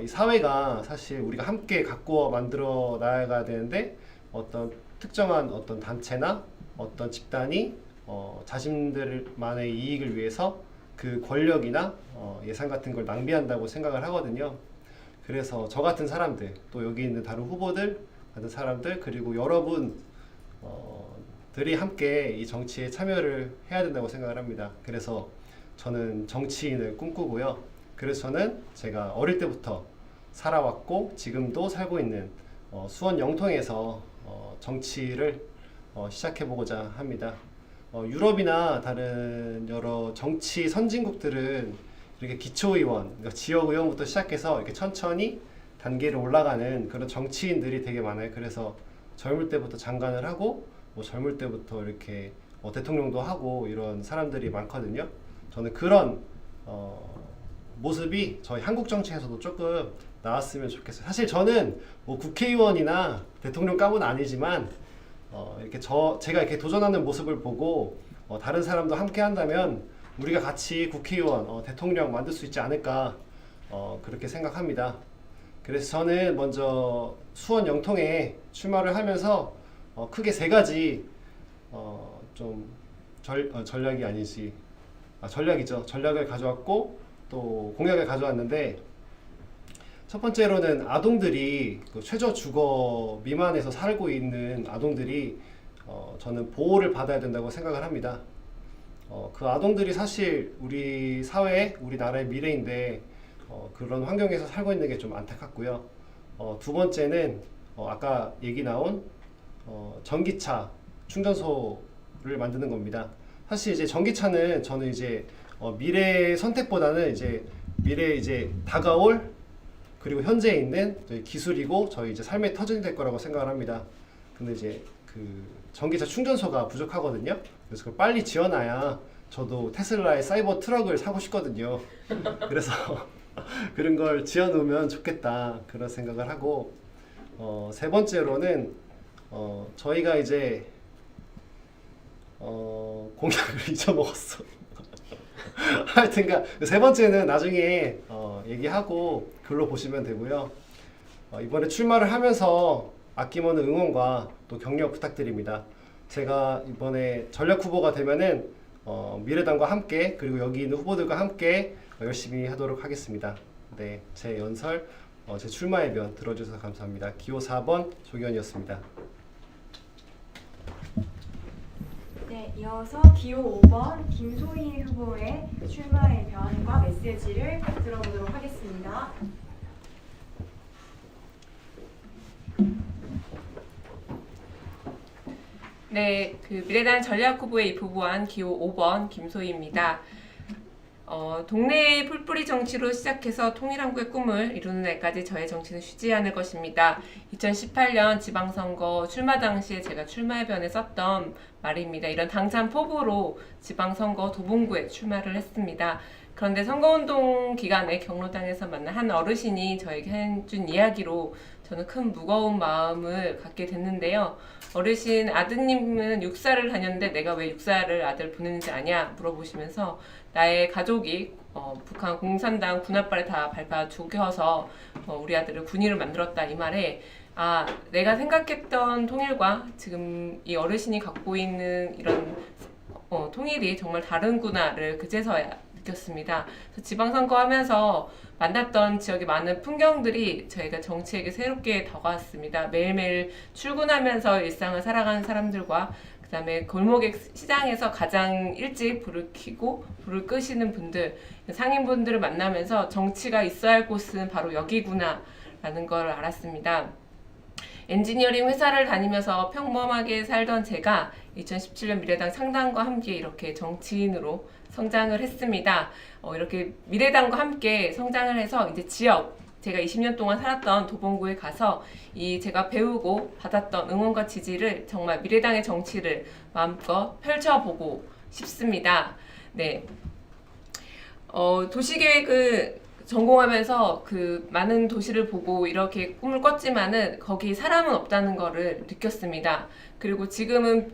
이 사회가 사실 우리가 함께 가꾸어 만들어 나아가야 되는데 어떤 특정한 어떤 단체나 어떤 집단이 자신들만의 이익을 위해서 그 권력이나 예산 같은 걸 낭비한다고 생각을 하거든요. 그래서 저 같은 사람들, 또 여기 있는 다른 후보들 같은 사람들, 그리고 여러분 들이 함께 이 정치에 참여를 해야 된다고 생각을 합니다. 그래서 저는 정치인을 꿈꾸고요. 그래서 저는 제가 어릴 때부터 살아왔고 지금도 살고 있는 수원 영통에서 정치를 시작해보고자 합니다. 유럽이나 다른 여러 정치 선진국들은 이렇게 기초의원, 그러니까 지역의원부터 시작해서 이렇게 천천히 단계를 올라가는 그런 정치인들이 되게 많아요. 그래서 젊을 때부터 장관을 하고 뭐 젊을 때부터 이렇게 대통령도 하고 이런 사람들이 많거든요. 저는 그런 모습이 저희 한국 정치에서도 조금 나왔으면 좋겠어요. 사실 저는 뭐 국회의원이나 대통령감은 아니지만 이렇게 제가 이렇게 도전하는 모습을 보고 다른 사람도 함께 한다면 우리가 같이 국회의원, 대통령 만들 수 있지 않을까 그렇게 생각합니다. 그래서 저는 먼저 수원 영통에 출마를 하면서 크게 세 가지 좀 전략이 아니지 전략이죠. 전략을 가져왔고 또 공약을 가져왔는데 첫 번째로는 아동들이 그 최저 주거 미만에서 살고 있는 아동들이 저는 보호를 받아야 된다고 생각을 합니다. 그 아동들이 사실 우리 사회, 우리나라의 미래인데 그런 환경에서 살고 있는 게 좀 안타깝고요. 두 번째는 아까 얘기 나온 전기차 충전소를 만드는 겁니다. 사실 이제 전기차는 저는 이제 미래의 선택보다는 이제 미래에 이제 다가올 그리고 현재에 있는 저희 기술이고 저희 이제 삶의 터전이 될 거라고 생각을 합니다. 근데 이제 그 전기차 충전소가 부족하거든요. 그래서 그걸 빨리 지어놔야 저도 테슬라의 사이버 트럭을 사고 싶거든요. 그래서 그런 걸 지어놓으면 좋겠다 그런 생각을 하고 세 번째로는 저희가 이제 공약을 잊어먹었어. 하여튼간 세 번째는 나중에 얘기하고 글로 보시면 되고요. 이번에 출마를 하면서 아낌없는 응원과 또 격려 부탁드립니다. 제가 이번에 전략 후보가 되면은 미래당과 함께 그리고 여기 있는 후보들과 함께 열심히 하도록 하겠습니다. 네, 제 연설, 제 출마의 면 들어주셔서 감사합니다. 기호 4번 조기현이었습니다. 네, 이어서 기호 5번 김소희 후보의 출마의 변과 메시지를 들어보도록 하겠습니다. 네, 그 미래당 전략 후보에 입후보한 기호 5번 김소희입니다. 동네의 풀뿌리 정치로 시작해서 통일한국의 꿈을 이루는 날까지 저의 정치는 쉬지 않을 것입니다. 2018년 지방선거 출마 당시에 제가 출마의 변에 썼던 말입니다. 이런 당찬 포부로 지방선거 도봉구에 출마를 했습니다. 그런데 선거운동 기간에 경로당에서 만난 한 어르신이 저에게 해준 이야기로 저는 큰 무거운 마음을 갖게 됐는데요. 어르신 아드님은 육사를 다녔는데 내가 왜 육사를 아들 보내는지 아냐 물어보시면서 나의 가족이 북한 공산당 군합발에 다 밟아 죽여서 우리 아들을 군인을 만들었다 이 말에 내가 생각했던 통일과 지금 이 어르신이 갖고 있는 이런 통일이 정말 다른구나를 그제서야 느꼈습니다. 그래서 지방선거 하면서 만났던 지역의 많은 풍경들이 저희가 정치에게 새롭게 다가왔습니다. 매일매일 출근하면서 일상을 살아가는 사람들과 그 다음에 골목의 시장에서 가장 일찍 불을 켜고 불을 끄시는 분들, 상인분들을 만나면서 정치가 있어야 할 곳은 바로 여기구나 라는 걸 알았습니다. 엔지니어링 회사를 다니면서 평범하게 살던 제가 2017년 미래당 창당과 함께 이렇게 정치인으로 성장을 했습니다. 이렇게 미래당과 함께 성장을 해서 이제 지역, 제가 20년 동안 살았던 도봉구에 가서 이 제가 배우고 받았던 응원과 지지를 정말 미래당의 정치를 마음껏 펼쳐보고 싶습니다. 네. 도시계획을 전공하면서 그 많은 도시를 보고 이렇게 꿈을 꿨지만은 거기 사람은 없다는 거를 느꼈습니다. 그리고 지금은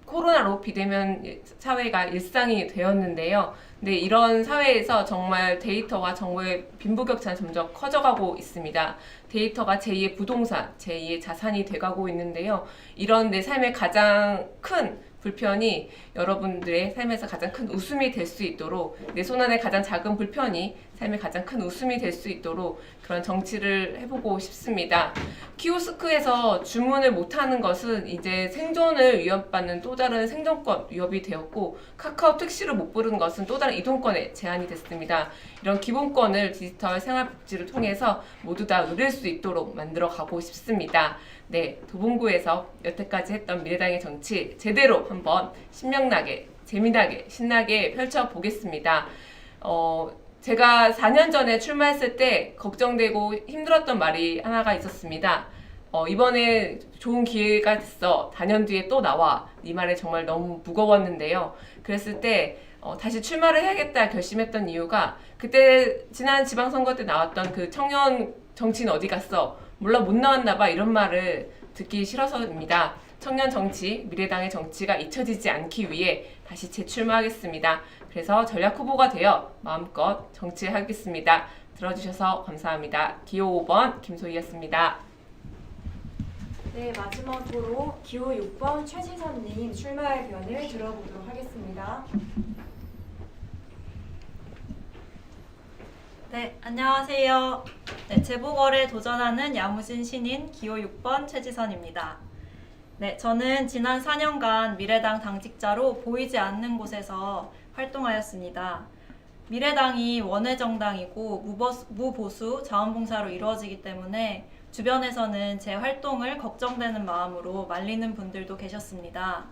코로나로 비대면 사회가 일상이 되었는데요. 근데 이런 사회에서 정말 데이터와 정보의 빈부격차는 점점 커져가고 있습니다. 데이터가 제2의 부동산, 제2의 자산이 돼가고 있는데요. 이런 내 삶의 가장 큰 불편이 여러분들의 삶에서 가장 큰 웃음이 될 수 있도록, 내 손안의 가장 작은 불편이 삶의 가장 큰 웃음이 될 수 있도록 그런 정치를 해보고 싶습니다. 키오스크에서 주문을 못하는 것은 이제 생존을 위협받는 또 다른 생존권 위협이 되었고, 카카오 택시를 못 부르는 것은 또 다른 이동권에 제한이 됐습니다. 이런 기본권을 디지털 생활복지를 통해서 모두 다 누릴 수 있도록 만들어 가고 싶습니다. 네, 도봉구에서 여태까지 했던 미래당의 정치 제대로 한번 신명나게, 재미나게, 신나게 펼쳐보겠습니다. 제가 4년 전에 출마했을 때 걱정되고 힘들었던 말이 하나가 있었습니다. 이번에 좋은 기회가 됐어. 4년 뒤에 또 나와. 이 말에 정말 너무 무거웠는데요. 그랬을 때 다시 출마를 해야겠다 결심했던 이유가, 그때 지난 지방선거 때 나왔던 그 청년 정치인 어디 갔어? 몰라 못 나왔나 봐, 이런 말을 듣기 싫어서입니다. 청년 정치, 미래당의 정치가 잊혀지지 않기 위해 다시 재출마하겠습니다. 그래서 전략 후보가 되어 마음껏 정치하겠습니다. 들어주셔서 감사합니다. 기호 5번 김소희였습니다. 네, 마지막으로 기호 6번 최지선님 출마의 변을 들어보도록 하겠습니다. 네, 안녕하세요. 네, 재보궐에 도전하는 야무진 신인 기호 6번 최지선입니다. 네, 저는 지난 4년간 미래당 당직자로 보이지 않는 곳에서 활동하였습니다. 미래당이 원외정당이고 무보수 자원봉사로 이루어지기 때문에 주변에서는 제 활동을 걱정되는 마음으로 말리는 분들도 계셨습니다.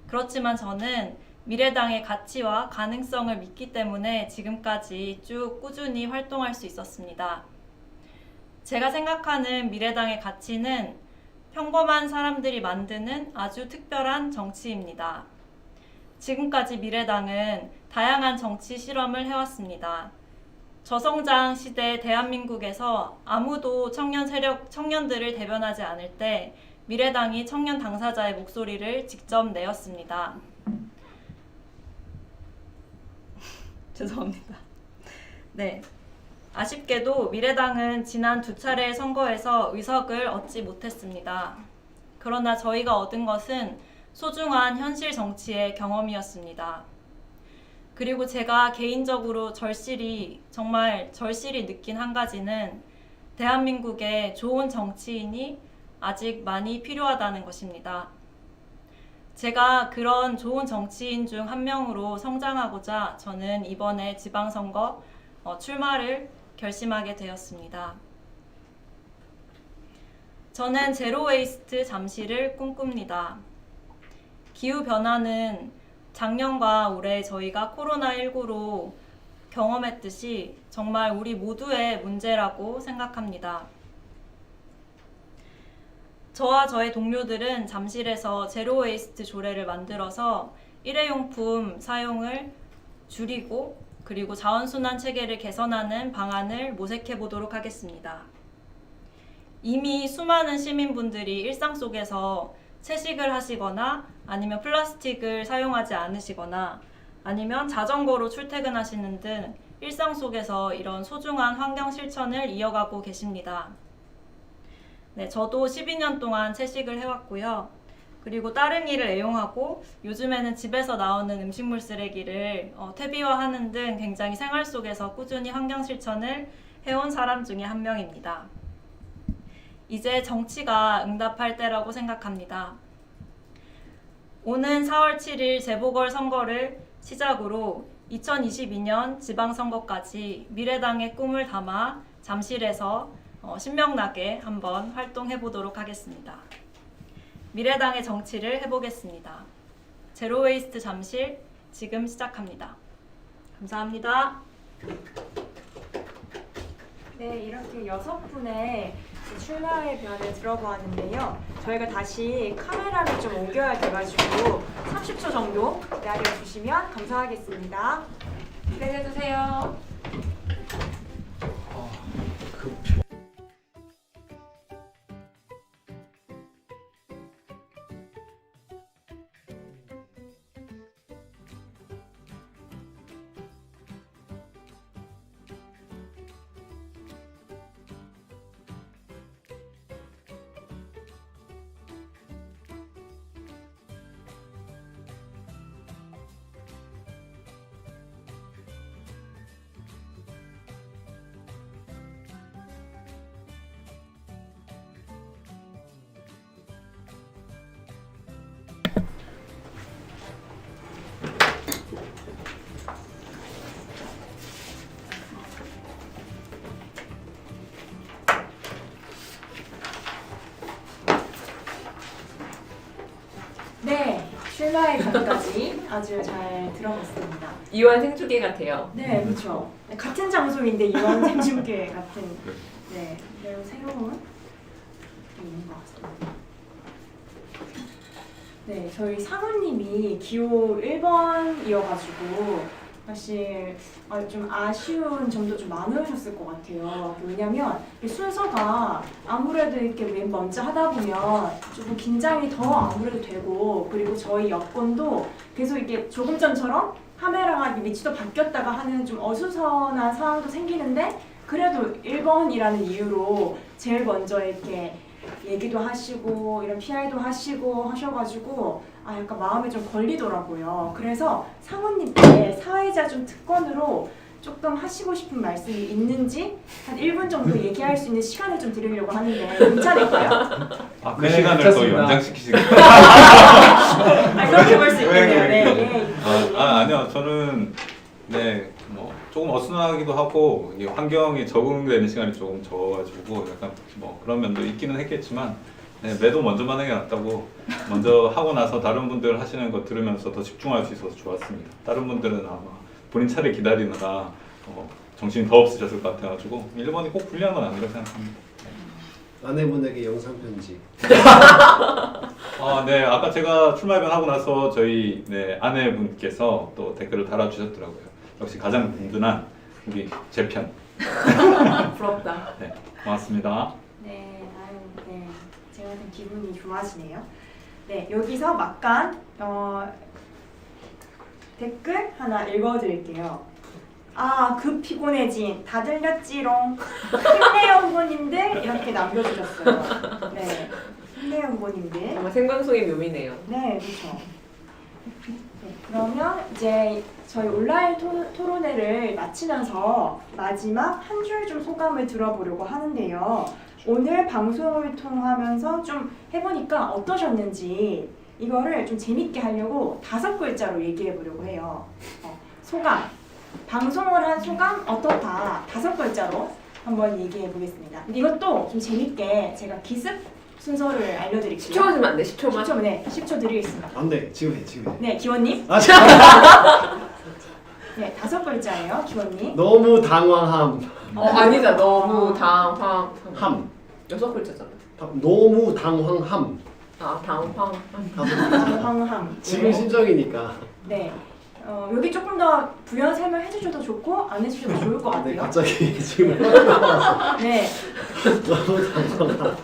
그렇지만 저는 미래당의 가치와 가능성을 믿기 때문에 지금까지 쭉 꾸준히 활동할 수 있었습니다. 제가 생각하는 미래당의 가치는 평범한 사람들이 만드는 아주 특별한 정치입니다. 지금까지 미래당은 다양한 정치 실험을 해왔습니다. 저성장 시대 대한민국에서 아무도 청년들을 대변하지 않을 때 미래당이 청년 당사자의 목소리를 직접 내었습니다. 죄송합니다. 네. 아쉽게도 미래당은 지난 2차례의 선거에서 의석을 얻지 못했습니다. 그러나 저희가 얻은 것은 소중한 현실 정치의 경험이었습니다. 그리고 제가 개인적으로 정말 절실히 느낀 한 가지는 대한민국에 좋은 정치인이 아직 많이 필요하다는 것입니다. 제가 그런 좋은 정치인 중 한 명으로 성장하고자 저는 이번에 지방선거 출마를 결심하게 되었습니다. 저는 제로웨이스트 잠시를 꿈꿉니다. 기후변화는 작년과 올해 저희가 코로나19로 경험했듯이 정말 우리 모두의 문제라고 생각합니다. 저와 저의 동료들은 잠실에서 제로웨이스트 조례를 만들어서 일회용품 사용을 줄이고 그리고 자원순환 체계를 개선하는 방안을 모색해 보도록 하겠습니다. 이미 수많은 시민분들이 일상 속에서 채식을 하시거나 아니면 플라스틱을 사용하지 않으시거나 아니면 자전거로 출퇴근하시는 등 일상 속에서 이런 소중한 환경 실천을 이어가고 계십니다. 네, 저도 12년 동안 채식을 해왔고요. 그리고 다른 일을 애용하고 요즘에는 집에서 나오는 음식물 쓰레기를 퇴비화하는 등 굉장히 생활 속에서 꾸준히 환경 실천을 해온 사람 중에 한 명입니다. 이제 정치가 응답할 때라고 생각합니다. 오는 4월 7일 재보궐선거를 시작으로 2022년 지방선거까지 미래당의 꿈을 담아 잠실에서 신명나게 한번 활동해 보도록 하겠습니다. 미래당의 정치를 해보겠습니다. 제로웨이스트 잠실 지금 시작합니다. 감사합니다. 네, 이렇게 6분의 출마의 변을 들어보았는데요. 저희가 다시 카메라를 좀 옮겨야 돼가지고 30초 정도 기다려주시면 감사하겠습니다. 기다려주세요. 네, 출마의 변까지 아주 잘 들어봤습니다. 이완 생중계 같아요. 네, 그렇죠. 같은 장소인데 이런 생중계 같은 네, 매우 새로운 게 있는 것 같습니다. 네, 저희 사모님이 기호 1번이어가지고 사실 좀 아쉬운 점도 좀 많으셨을 것 같아요. 왜냐면 이 순서가 아무래도 이렇게 맨 먼저 하다 보면 조금 긴장이 더 아무래도 되고 그리고 저희 여권도 계속 이렇게 조금 전처럼 카메라가 위치도 바뀌었다가 하는 좀 어수선한 상황도 생기는데 그래도 1번이라는 이유로 제일 먼저 이렇게 얘기도 하시고 이런 PR도 하시고 하셔가지고 약간 마음에 좀 걸리더라고요. 그래서 사모님께 사회자 좀 특권으로 조금 하시고 싶은 말씀이 있는지 한 1분 정도 얘기할 수 있는 시간을 좀 드리려고 하는데 괜찮을까요? 그 네, 시간을 더 괜찮습니다. 연장시키시겠어요? 그렇게 볼 수 있겠네요. 네, 예. 아니요. 저는 뭐 조금 어수선하기도 하고 이게 환경에 적응되는 시간이 조금 적어가지고 약간 뭐 그런 면도 있기는 했겠지만 매도 먼저만 하는 게 낫다고 먼저 하고 나서 다른 분들 하시는 거 들으면서 더 집중할 수 있어서 좋았습니다. 다른 분들은 아마 본인 차례 기다리느라 정신이 더 없으셨을 것 같아가지고 1번이 꼭 불리한 건 아니라고 생각합니다. 아내분에게 영상 편지. 네, 아까 제가 출마변 하고 나서 저희 아내분께서 또 댓글을 달아주셨더라고요. 역시 가장 든든한 우리 제 편. 부럽다. 네, 고맙습니다. 네, 네, 제가 좀 기분이 좋아지네요. 네, 여기서 막간 댓글 하나 읽어드릴게요. 아, 급 피곤해진 다 들렸지롱. 힘내요 후보님들 이렇게 남겨주셨어요. 네, 힘내요 후보님들. 정말 생방송의 묘미네요. 네, 그렇죠. 네, 그러면 이제 저희 온라인 토론회를 마치면서 마지막 한 줄 좀 소감을 들어보려고 하는데요. 오늘 방송을 통하면서 좀 해보니까 어떠셨는지 이거를 좀 재밌게 하려고 5글자로 얘기해 보려고 해요. 소감. 방송을 한 소감 어떻다. 5글자로 한번 얘기해 보겠습니다. 근데 이것도 좀 재밌게 제가 기습 순서를 알려드릴게요. 10초만 주면 안 돼? 10초만? 10초, 네, 10초 드리겠습니다. 안 돼. 지금 해. 지금 해. 네, 기원님. 아, 네, 5글자예요, 기원님. 너무 당황함. 아니다. 너무 당황. 함. 6글자잖아. 너무 당황함. 아, 당황. 5글자. 당황함. 지금 심정이니까. 네. 여기 조금 더 부연 설명해 주셔도 좋고 안 해주셔도 좋을 것 네, 같아요. 갑자기 지금 나왔어. 네. 너무 당황함.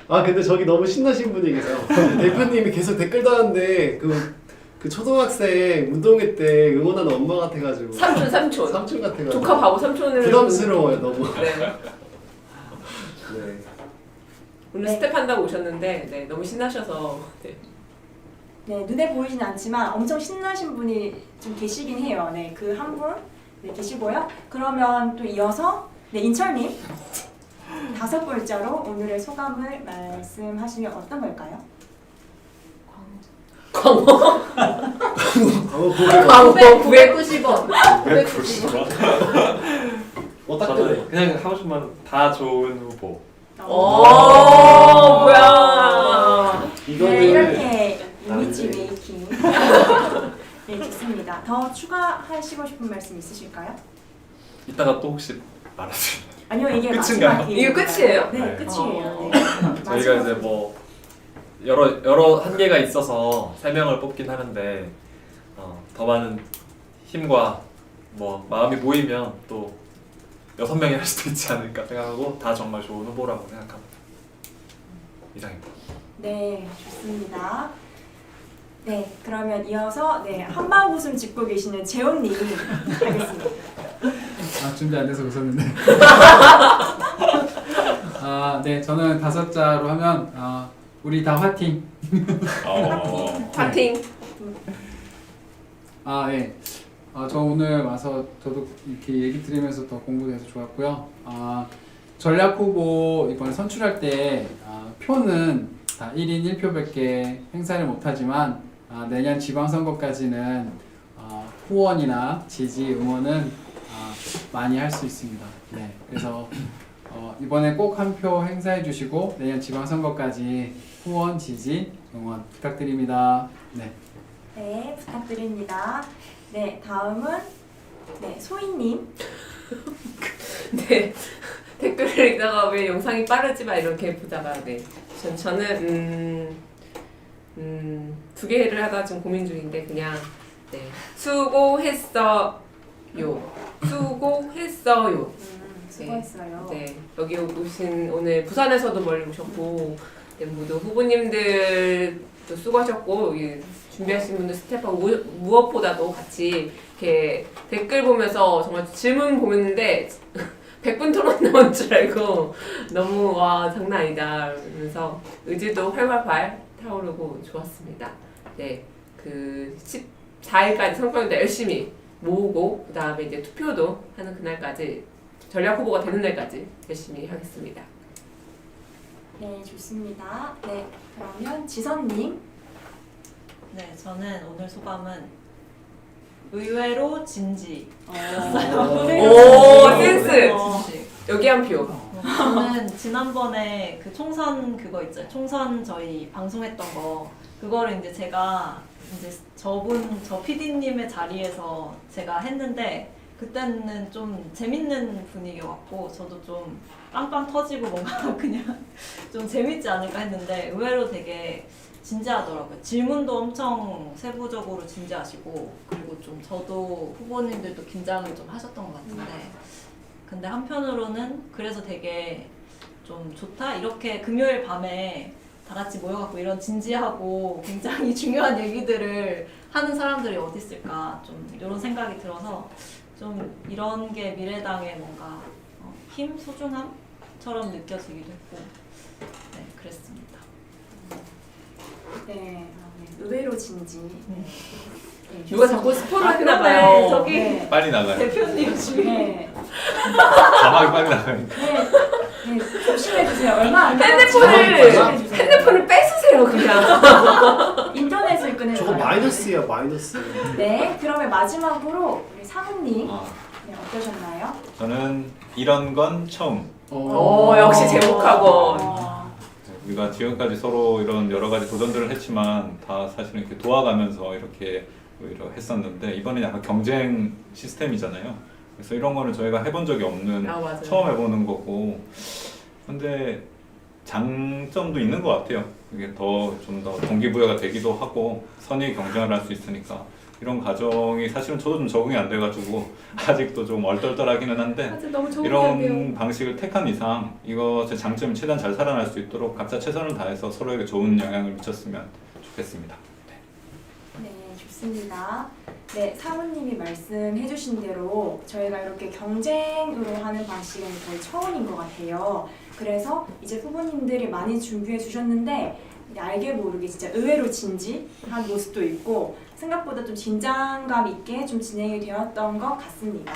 아 근데 저기 너무 신나신 분이 계세요. 대표님이 계속 댓글 다는데 그 초등학생 운동회 때 응원하는 엄마 같아가지고. 삼촌. 삼촌 같아가지고. 조카 바보 삼촌을. 부담스러워요 너무. 네. 네. 오늘 네. 스텝 한다고 오셨는데 네, 너무 신나셔서 네. 네, 눈에 보이진 않지만 엄청 신나신 분이 좀 계시긴 해요. 네, 그 한 분 네, 계시고요. 그러면 또 이어서 네, 인철님 5글자로 오늘의 소감을 말씀하시면 어떤 걸까요? 광고. 광고 990원. 딱 저는 그래. 그냥 하고 싶은 말 다 좋은 후보. 오, 뭐야. 이거는 네, 이렇게 안 이미지 돼. 메이킹. 네, 좋습니다. 더 추가하시고 싶은 말씀 있으실까요? 이따가 또 혹시 말하세요. 아니요, 이게 끝인가요? 마지막 기회예요. 이거 끝이에요? 네, 네. 끝이에요. 네. 저희가 마지막 이제 뭐 여러 한계가 있어서 3명을 뽑긴 하는데 더 많은 힘과 뭐 마음이 모이면 또 6명이 할 수도 있지 않을까 생각하고 다 정말 좋은 후보라고 생각합니다. 이상입니다. 네, 좋습니다. 네, 그러면 이어서 네, 한방 웃음 짓고 계시는 재훈님 하겠습니다. 아, 준비 안 돼서 웃었는데. 아, 네, 저는 5자로 하면 우리 다 화팅. 파팅. 아, 예. 저 오늘 와서 저도 이렇게 얘기 들으면서 더 공부돼서 좋았고요. 전략 후보 이번에 선출할 때 표는 다 1인 1표밖에 행사를 못하지만 내년 지방선거까지는 후원이나 지지 응원은 많이 할 수 있습니다. 네, 그래서 이번에 꼭 한 표 행사해 주시고 내년 지방선거까지 후원, 지지, 응원 부탁드립니다. 네. 네, 부탁드립니다. 네, 다음은 네, 소희님. 네. 댓글을 읽다가 왜 영상이 빠르지 막 이렇게 보다가 네. 저는 2개를 하다 좀 고민 중인데 그냥 네. 수고했어요. 수고했어요. 수고했어요. 네, 여기 오신 오늘 부산에서도 멀리 오셨고 네, 모두 후보님들도 수고하셨고 여기 준비하신 분들 스태프하고 무엇보다도 같이 이렇게 댓글 보면서 정말 질문 보는데 100분 토론 나온 줄 알고 너무 와 장난 아니다 이러면서 의지도 활활 타오르고 좋았습니다. 네, 그 14일까지 선거인데 열심히 모으고 그 다음에 이제 투표도 하는 그날까지 전략 후보가 되는 날까지 열심히 하겠습니다. 네, 좋습니다. 네, 그러면 지선님. 네, 저는 오늘 소감은 의외로 진지. 오, 네. 센스! 진지. 여기 한 표. 저는 지난번에 그 총선 그거 있죠. 총선 저희 방송했던 거 그거를 이제 제가 이제 저 PD님의 자리에서 제가 했는데 그때는 좀 재밌는 분위기였고 저도 좀 빵빵 터지고 뭔가 그냥 좀 재밌지 않을까 했는데 의외로 되게 진지하더라고요. 질문도 엄청 세부적으로 진지하시고 그리고 좀 저도 후보님들도 긴장을 좀 하셨던 것 같은데 근데 한편으로는 그래서 되게 좀 좋다? 이렇게 금요일 밤에 다 같이 모여갖고 이런 진지하고 굉장히 중요한 얘기들을 하는 사람들이 어디 있을까 좀 이런 생각이 들어서 좀 이런 게 미래당의 뭔가 힘, 소중함처럼 느껴지기도 했고 네, 그랬습니다. 네, 의외로 진지. 네, 누가 자꾸 스포를 했나 그러네. 봐요. 저기 네. 빨리 나가요. 대표님 주위 네. 자막이 빨리 나가요. 네, 조심해 주세요. 얼마 안 핸드폰을 뺏으세요 그냥. 인터넷을 끊을 저거 거예요. 마이너스야 마이너스. 네, 그러면 마지막으로 우리 사모님 아, 네, 어떠셨나요? 저는 이런 건 처음. 오, 역시 제목학원. 우리가 지금까지 서로 이런 여러 가지 도전들을 했지만 다 사실은 이렇게 도와가면서 이렇게 오히려 했었는데 이번에 약간 경쟁 시스템이잖아요. 그래서 이런 거는 저희가 해본 적이 없는 맞아요. 처음 해보는 거고 근데 장점도 있는 것 같아요. 이게 좀 더 동기부여가 되기도 하고 선의 경쟁을 할 수 있으니까 이런 과정이 사실은 저도 좀 적응이 안 돼가지고 아직도 좀 얼떨떨하기는 한데 맞아, 너무 좋은 것 같아요. 이런 방식을 택한 이상 이것의 장점이 최대한 잘 살아날 수 있도록 각자 최선을 다해서 서로에게 좋은 영향을 미쳤으면 좋겠습니다. 네, 좋습니다. 네, 사모님이 말씀해주신 대로 저희가 이렇게 경쟁으로 하는 방식은 거의 처음인 것 같아요. 그래서 이제 후보님들이 많이 준비해 주셨는데 알게 모르게 진짜 의외로 진지한 모습도 있고 생각보다 좀 긴장감 있게 좀 진행이 되었던 것 같습니다.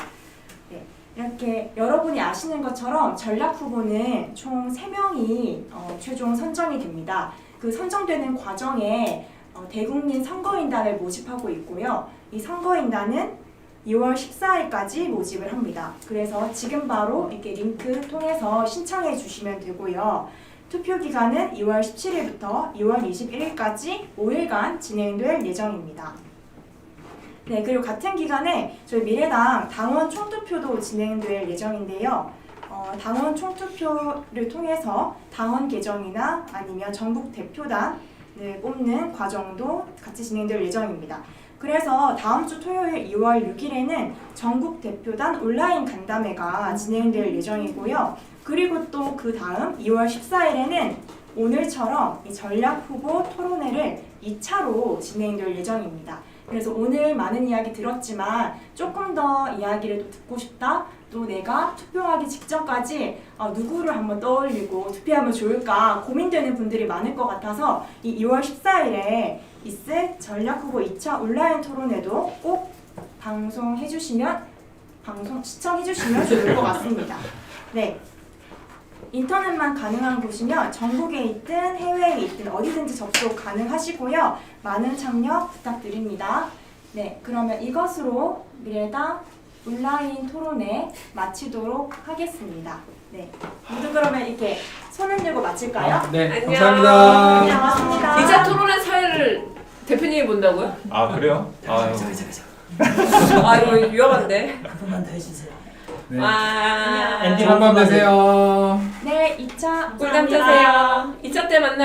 네, 이렇게 여러분이 아시는 것처럼 전략 후보는 총 3명이 최종 선정이 됩니다. 그 선정되는 과정에 대국민 선거인단을 모집하고 있고요. 이 선거인단은 2월 14일까지 모집을 합니다. 그래서 지금 바로 이렇게 링크 통해서 신청해 주시면 되고요. 투표 기간은 2월 17일부터 2월 21일까지 5일간 진행될 예정입니다. 네, 그리고 같은 기간에 저희 미래당 당원 총투표도 진행될 예정인데요. 당원 총투표를 통해서 당원 개정이나 아니면 전국 대표단을 뽑는 과정도 같이 진행될 예정입니다. 그래서 다음 주 토요일 2월 6일에는 전국 대표단 온라인 간담회가 진행될 예정이고요. 그리고 또 그 다음 2월 14일에는 오늘처럼 이 전략 후보 토론회를 2차로 진행될 예정입니다. 그래서 오늘 많은 이야기 들었지만 조금 더 이야기를 또 듣고 싶다. 또 내가 투표하기 직전까지 누구를 한번 떠올리고 투표하면 좋을까 고민되는 분들이 많을 것 같아서 이 2월 14일에 있을 전략 후보 2차 온라인 토론회도 꼭 시청해주시면 좋을 것 같습니다. 네. 인터넷만 가능한 곳이면 전국에 있든 해외에 있든 어디든지 접속 가능하시고요. 많은 참여 부탁드립니다. 네, 그러면 이것으로 미래당 온라인 토론회 마치도록 하겠습니다. 네, 모두 그러면 이렇게 손 흔들고 마칠까요? 네, 안녕. 감사합니다. 네, 고맙습니다. 2차 토론회 사회를 대표님이 본다고요? 아 그래요? 아유. 아 이거 위험한데. 한 번만 더 해주세요. 네. 아 엔딩 좋은 밤 되세요. 네, 2차 꿀잠 자세요. 2차 때 만나요.